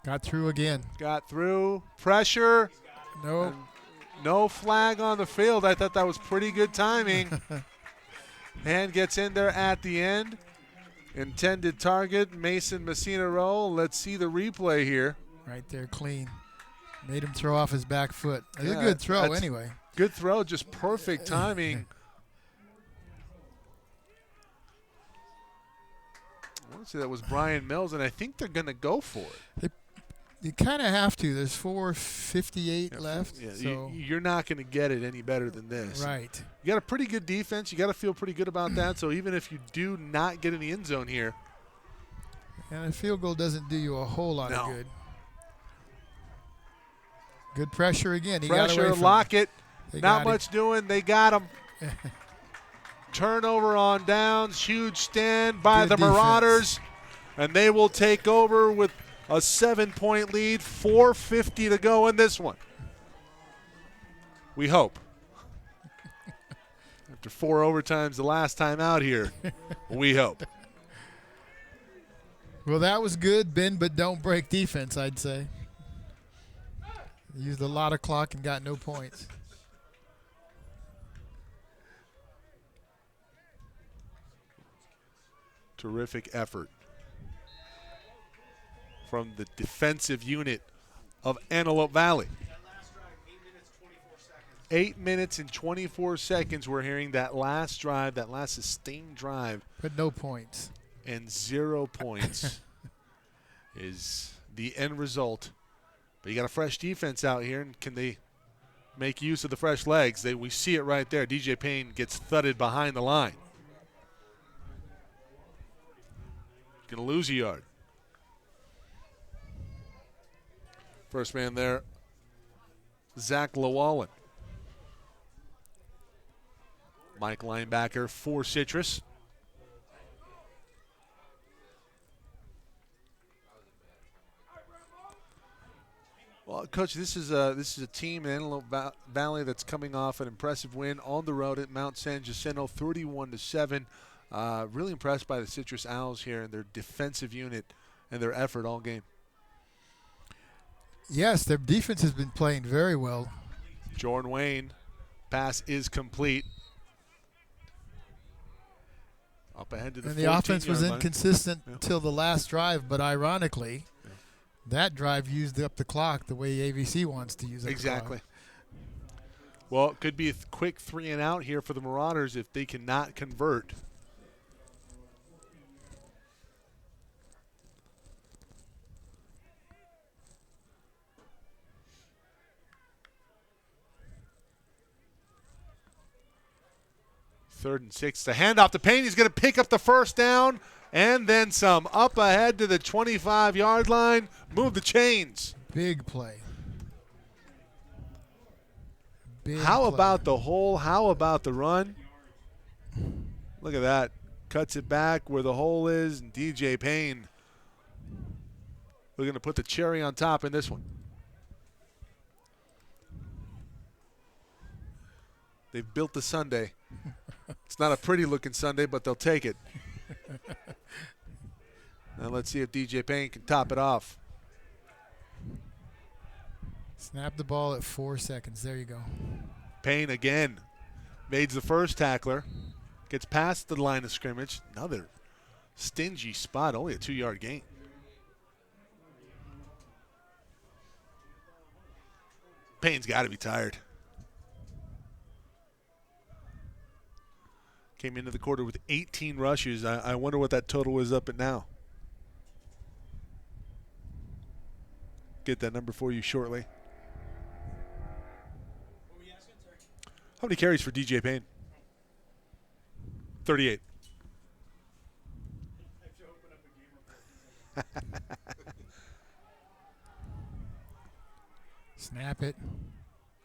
Speaker 4: Got through again.
Speaker 3: Got through. Pressure.
Speaker 4: No.
Speaker 3: No flag on the field. I thought that was pretty good timing. And gets in there at the end. Intended target, Mason Messina roll. Let's see the replay here.
Speaker 4: Right there, clean. Made him throw off his back foot. It's
Speaker 3: Yeah,
Speaker 4: a good throw
Speaker 3: that's
Speaker 4: anyway.
Speaker 3: Good throw, just perfect timing. I want to say that was Brian Mills, and I think they're going to go for it.
Speaker 4: You kind of have to. There's 4:58 left.
Speaker 3: Yeah,
Speaker 4: so
Speaker 3: you're not going to get it any better than this.
Speaker 4: right.
Speaker 3: You got a pretty good defense. You got to feel pretty good about that. So even if you do not get in the end zone here.
Speaker 4: And a field goal doesn't do you a whole lot of good. Good pressure again. He got away
Speaker 3: Pressure,
Speaker 4: from
Speaker 3: Lockett.
Speaker 4: They
Speaker 3: Not
Speaker 4: got
Speaker 3: much doing. They got him. Turnover on downs. Huge stand by
Speaker 4: Good
Speaker 3: the
Speaker 4: defense.
Speaker 3: Marauders. And they will take over with a 7-point lead. 4:50 to go in this one. We hope. After 4 overtimes the last time out here, we hope.
Speaker 4: Well, that was good, bend but don't break defense, I'd say. Used a lot of clock and got no points.
Speaker 3: Terrific effort from the defensive unit of Antelope Valley. 8 minutes and 24 seconds. We're hearing that last drive, that last sustained drive.
Speaker 4: But no points.
Speaker 3: And 0 points is the end result. But you got a fresh defense out here, and can they make use of the fresh legs? We see it right there. DJ Payne gets thudded behind the line. Going to lose a yard. First man there, Zach Llewellyn. Mike linebacker for Citrus. Well, Coach, this is a team in Antelope Valley that's coming off an impressive win on the road at Mount San Jacinto, 31-7. Really impressed by the Citrus Owls here and their defensive unit and their effort all game.
Speaker 4: Yes, their defense has been playing very well.
Speaker 3: Jordan Wayne, pass is complete. Up ahead to the 14-yard line.
Speaker 4: And the offense was inconsistent till the last drive, but ironically, that drive used up the clock the way AVC wants to use it.
Speaker 3: Exactly. Well, it could be a quick 3 and out here for the Marauders if they cannot convert. Third and 6. The handoff to Payne. He's going to pick up the first down and then some. Up ahead to the 25-yard line. Move the chains.
Speaker 4: Big play.
Speaker 3: How about the hole? How about the run? Look at that. Cuts it back where the hole is. And DJ Payne looking to put the cherry on top in this one. They've built the Sunday. It's not a pretty-looking Sunday, but they'll take it. Now let's see if DJ Payne can top it off.
Speaker 4: Snap the ball at 4 seconds. There you go.
Speaker 3: Payne again. Made the first tackler. Gets past the line of scrimmage. Another Stingy spot, only a 2-yard gain. Payne's got to be tired. Came into the quarter with 18 rushes. I wonder what that total is up at now. Get that number for you shortly.
Speaker 5: What were you asking? Sorry.
Speaker 3: How many carries for DJ Payne? 38.
Speaker 5: I have to open up a game report.
Speaker 4: Snap it.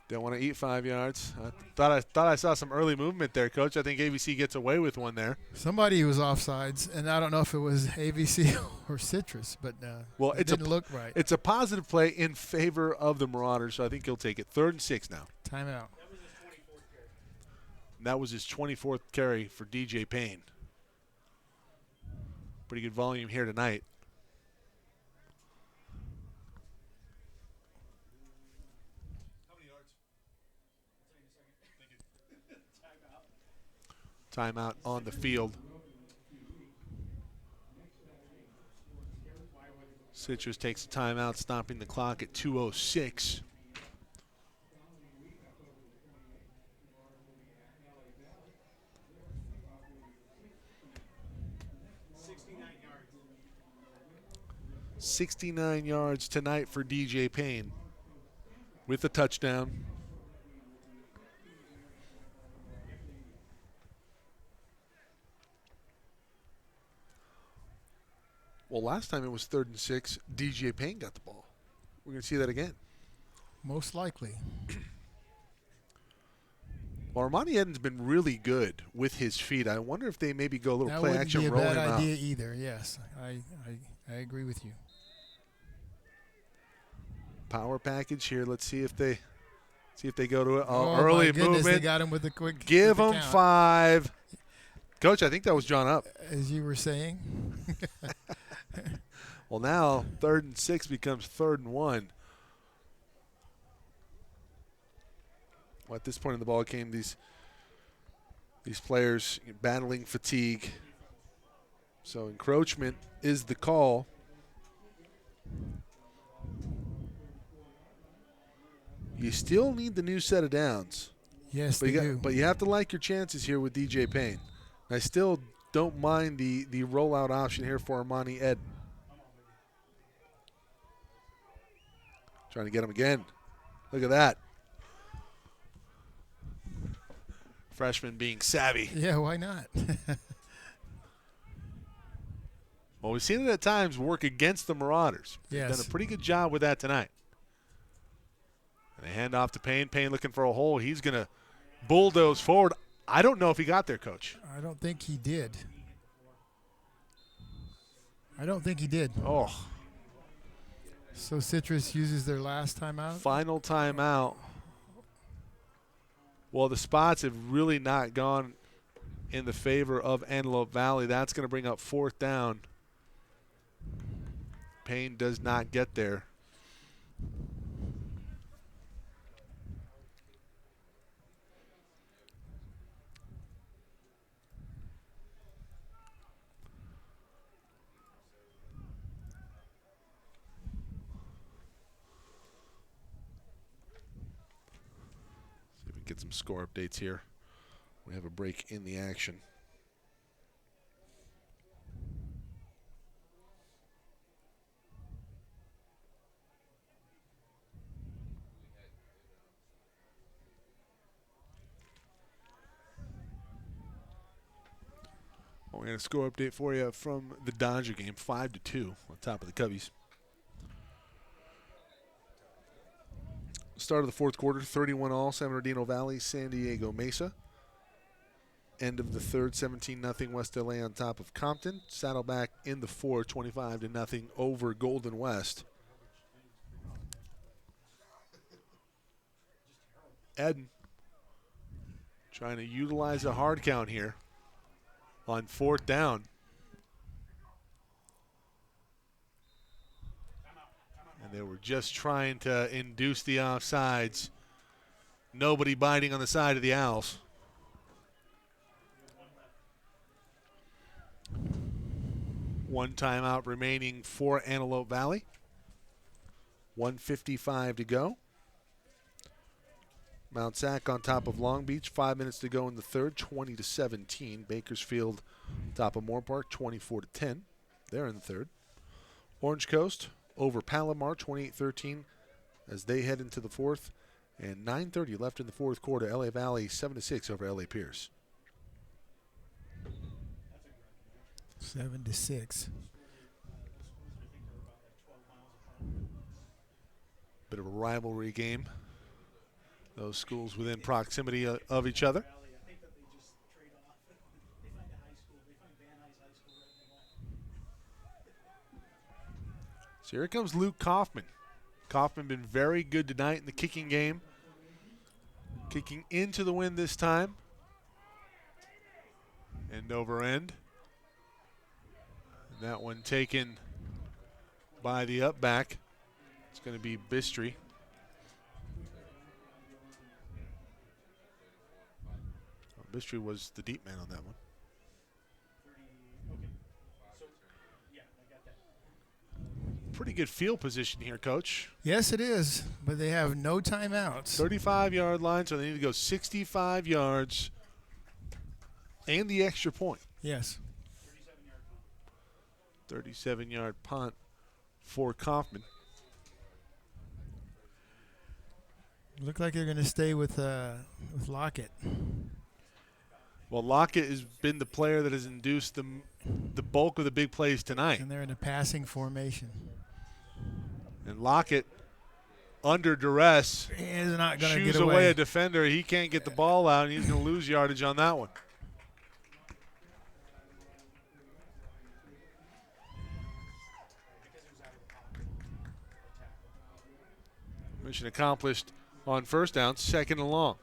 Speaker 3: Don't want to eat 5 yards. I thought I saw some early movement there, Coach. I think ABC gets away with one there.
Speaker 4: Somebody was offsides, and I don't know if it was AVC or Citrus, but
Speaker 3: Well,
Speaker 4: it didn't look right.
Speaker 3: It's a positive play in favor of the Marauders, so I think he'll take it. 3rd and 6 now.
Speaker 4: Timeout.
Speaker 3: That was his 24th carry for DJ Payne. Pretty good volume here tonight.
Speaker 5: How many yards? Thank you.
Speaker 3: Timeout on the field. Citrus takes a timeout, stopping the clock at 2:06.
Speaker 5: yards.
Speaker 3: 69 yards tonight for DJ Payne with a touchdown. Well, last time it was 3rd and 6, DJ Payne got the ball. We're going to see that again.
Speaker 4: Most likely.
Speaker 3: Well, Armani Eden's been really good with his feet. I wonder if they maybe go a little
Speaker 4: That
Speaker 3: play
Speaker 4: wouldn't
Speaker 3: action
Speaker 4: be a
Speaker 3: rolling
Speaker 4: bad
Speaker 3: him out.
Speaker 4: idea either. Yes, I agree with you.
Speaker 3: Power package here. Let's see if they go to it.
Speaker 4: Oh,
Speaker 3: Early
Speaker 4: my goodness,
Speaker 3: movement.
Speaker 4: they got him with a quick.
Speaker 3: Give
Speaker 4: with the
Speaker 3: them
Speaker 4: count.
Speaker 3: 5. Coach, I think that was drawn up.
Speaker 4: As you were saying.
Speaker 3: Well, now 3rd and 6 becomes 3rd and 1. Well, at this point in the ball game, these players battling fatigue. So encroachment is the call. You still need the new set of downs.
Speaker 4: Yes,
Speaker 3: But
Speaker 4: they do.
Speaker 3: but you have to like your chances here with DJ Payne. I still don't mind the rollout option here for Armani Eden. Trying to get him again. Look at that. Freshman being savvy.
Speaker 4: Yeah, why not?
Speaker 3: Well, we've seen it at times work against the Marauders. They've
Speaker 4: Yes.
Speaker 3: done a pretty good job with that tonight. And they hand off to Payne. Payne looking for a hole. He's going to bulldoze forward. I don't know if he got there, Coach.
Speaker 4: I don't think he did. I don't think he did.
Speaker 3: Oh,
Speaker 4: So Citrus uses their last timeout.
Speaker 3: final timeout. Well, the spots have really not gone in the favor of Antelope Valley. That's going to bring up 4th down. Payne does not get there. See if we can get some score updates here. We have a break in the action. Well, we got a score update for you from the Dodger game, 5-2 on top of the Cubbies. Start of the 4th quarter, 31-all, San Bernardino Valley, San Diego Mesa. End of the 3rd, 17-0 West LA on top of Compton. Saddleback in the 4th, 25-0 over Golden West. Eden trying to utilize a hard count here on 4th down. And they were just trying to induce the offsides. Nobody biting on the side of the Owls. One timeout remaining for Antelope Valley. 1:55 to go. Mount Sac on top of Long Beach. 5 minutes to go in the third. 20-17. Bakersfield top of Moore Park. 24-10. They're in the third. Orange Coast over Palomar. 28-13 as they head into the fourth. And 9:30 left in the fourth quarter. LA Valley 7-6 over LA Pierce.
Speaker 4: 7-6.
Speaker 3: Bit of a rivalry game. Those schools within proximity of each other.
Speaker 5: I think that they just trade off. They find a high school. They find Van Nuys High School right now.
Speaker 3: So here comes Luke Kaufman. Kaufman been very good tonight in the kicking game. Kicking into the win this time. End over end. And that one taken by the up back. It's going to be Bistry. Bistry was the deep man on that one. Pretty good field position here, Coach.
Speaker 4: Yes, it is, but they have no timeouts.
Speaker 3: 35-yard line, so they need to go 65 yards and the extra point.
Speaker 4: Yes.
Speaker 3: 37-yard punt for Kaufman.
Speaker 4: Look like they're going to stay with Lockett.
Speaker 3: Well, Lockett has been the player that has induced the bulk of the big plays tonight.
Speaker 4: And they're in a passing formation.
Speaker 3: And Lockett, under duress,
Speaker 4: He is not going to
Speaker 3: shoos
Speaker 4: get
Speaker 3: away
Speaker 4: away.
Speaker 3: a defender. He can't get the ball out, and he's going to lose yardage on that one. Mission accomplished on first down, second and long.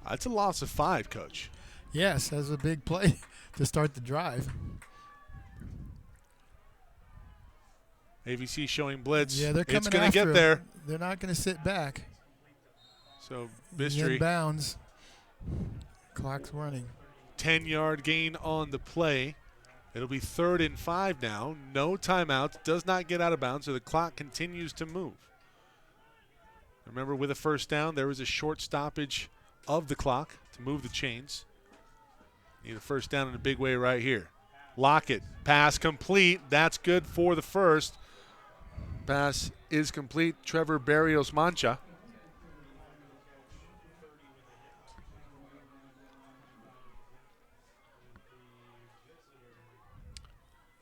Speaker 3: That's a loss of 5, Coach.
Speaker 4: Yes, that's a big play to start the drive.
Speaker 3: AVC showing blitz.
Speaker 4: Yeah, they're coming
Speaker 3: It's going to
Speaker 4: after
Speaker 3: get
Speaker 4: him.
Speaker 3: there.
Speaker 4: They're not going to sit back.
Speaker 3: So
Speaker 4: He's
Speaker 3: Bistry,
Speaker 4: in bounds. Clock's running.
Speaker 3: 10-yard gain on the play. It'll be 3rd and 5 now. No timeouts. Does not get out of bounds, so the clock continues to move. Remember, with a first down, there was a short stoppage of the clock to move the chains. Need a first down in a big way right here. Lockett, pass complete. That's good for the first. Pass is complete. Trevor Barrios Mancha.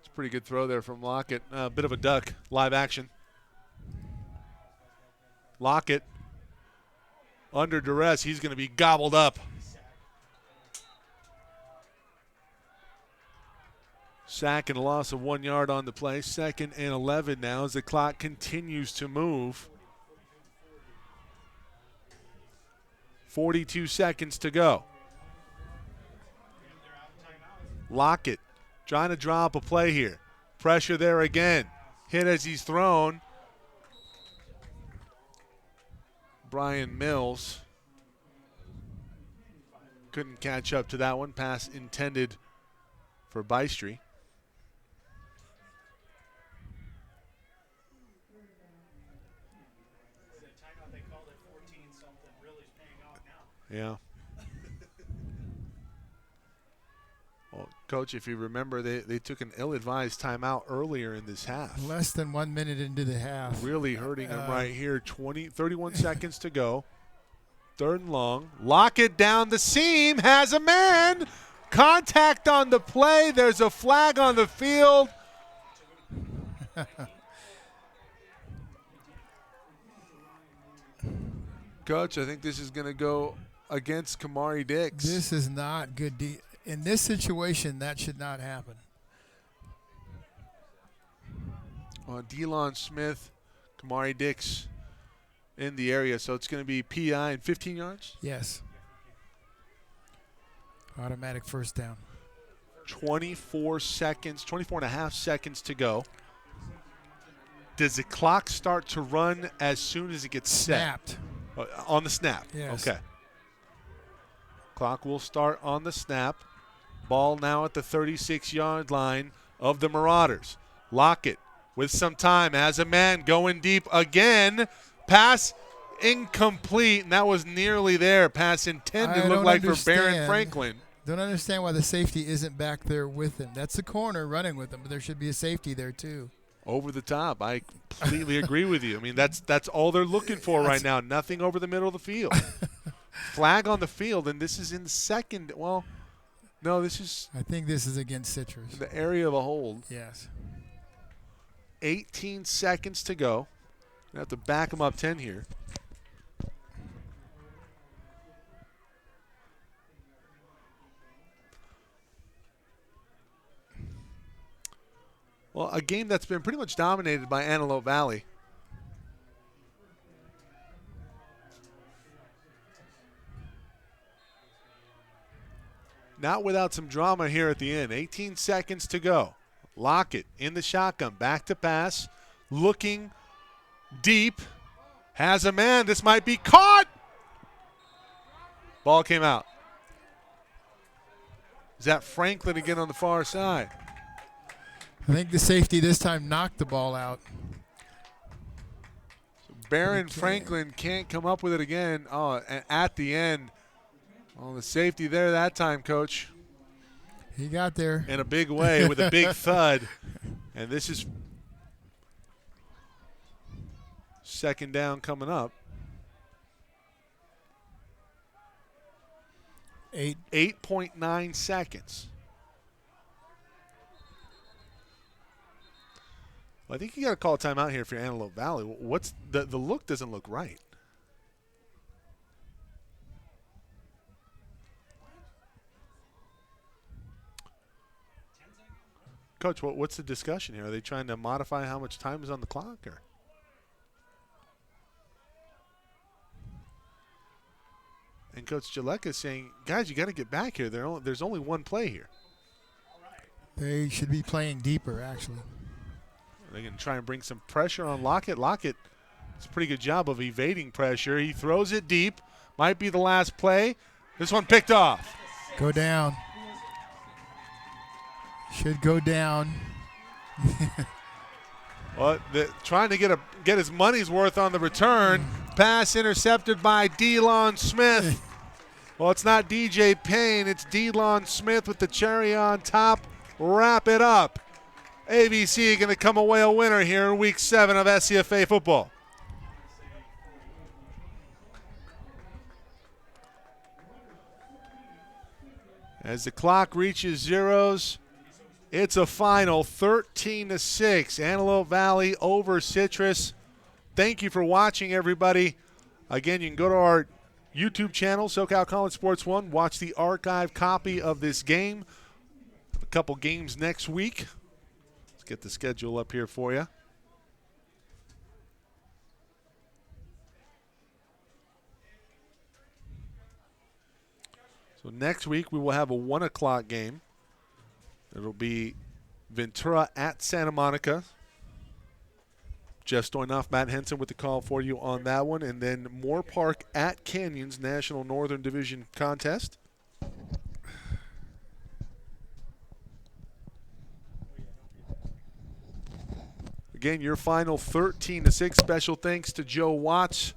Speaker 3: It's a pretty good throw there from Lockett. A bit of a duck. Live action. Lockett under duress. He's going to be gobbled up. Sack and a loss of 1 yard on the play. 2nd and 11 now as the clock continues to move. 42 seconds to go. Lockett trying to drop a play here. Pressure there again. Hit as he's thrown. Brian Mills couldn't catch up to that one. Pass intended for Bystry. Yeah. Well, Coach, if you remember, they took an ill-advised timeout earlier in this half.
Speaker 4: Less than 1 minute into the half.
Speaker 3: Really hurting them right here. 31 seconds to go. 3rd and long. Lock it down the seam. Has a man. Contact on the play. There's a flag on the field. Coach, I think this is going to go against Kamari Dix.
Speaker 4: This is not good. In this situation, that should not happen.
Speaker 3: Delon Smith, Kamari Dix in the area, so it's going to be PI and 15 yards?
Speaker 4: Yes. Automatic first down.
Speaker 3: 24 and a half seconds to go. Does the clock start to run as soon as it gets
Speaker 4: Snapped.
Speaker 3: set? On the snap?
Speaker 4: Yes.
Speaker 3: Okay. Clock will start on the snap. Ball now at the 36-yard line of the Marauders. Lockett with some time, has a man going deep again. Pass incomplete, and that was nearly there. Pass intended, looked like for Barron Franklin.
Speaker 4: Don't understand why the safety isn't back there with him. That's the corner running with him, but there should be a safety there too.
Speaker 3: Over the top. I completely agree with you. I mean, that's all they're looking for right now. Nothing over the middle of the field. Flag on the field, and this is in second. Well, no, this is.
Speaker 4: I think this is against Citrus.
Speaker 3: In the area of a hold.
Speaker 4: Yes.
Speaker 3: 18 seconds to go. You have to back them up 10 here. Well, a game that's been pretty much dominated by Antelope Valley. Not without some drama here at the end. 18 seconds to go. Lockett in the shotgun. Back to pass. Looking deep. Has a man. This might be caught. Ball came out. Is that Franklin again on the far side?
Speaker 4: I think the safety this time knocked the ball out.
Speaker 3: So Barron Franklin can't come up with it again. Oh, and at the end, the safety there that time, Coach.
Speaker 4: He got there.
Speaker 3: In a big way with a big thud. And this is second down coming up. 8.9 seconds. Well, I think you got to call a timeout here for Antelope Valley. What's the look doesn't look right. Coach, what's the discussion here? Are they trying to modify how much time is on the clock? Or? And Coach Jaleka is saying, guys, you got to get back here. There's only one play here.
Speaker 4: They should be playing deeper, actually.
Speaker 3: They're going to try and bring some pressure on Lockett. Lockett does a pretty good job of evading pressure. He throws it deep. Might be the last play. This one picked off.
Speaker 4: Go down. Should go down.
Speaker 3: Well, trying to get his money's worth on the return. Pass intercepted by DeLon Smith. Well, it's not DJ Payne. It's DeLon Smith with the cherry on top. Wrap it up. ABC going to come away a winner here in Week 7 of SCFA football. As the clock reaches zeros, it's a final 13-6. Antelope Valley over Citrus. Thank you for watching, everybody. Again, you can go to our YouTube channel, SoCal College Sports 1. Watch the archive copy of this game. A couple games next week. Let's get the schedule up here for you. So next week we will have a 1 o'clock game. It'll be Ventura at Santa Monica. Jeff Stoynoff, Matt Henson with the call for you on that one. And then Moore Park at Canyons National Northern Division Contest. Again, your final 13-6. Special thanks to Joe Watts.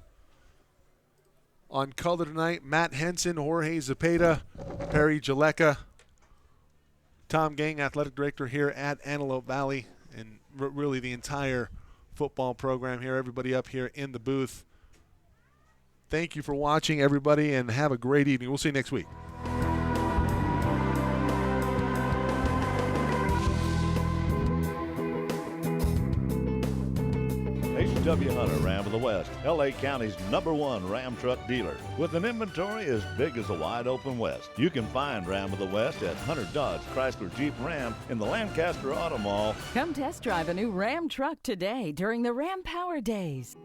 Speaker 3: On color tonight, Matt Henson, Jorge Zepeda, Perry Jaleka, Tom Gang, athletic director here at Antelope Valley, and really the entire football program here, everybody up here in the booth. Thank you for watching, everybody, and have a great evening. We'll see you next week.
Speaker 1: H.W. Hunter Ram of the West, L.A. County's #1 Ram truck dealer. With an inventory as big as a wide open West. You can find Ram of the West at Hunter Dodge Chrysler Jeep Ram in the Lancaster Auto Mall.
Speaker 2: Come test drive a new Ram truck today during the Ram Power Days.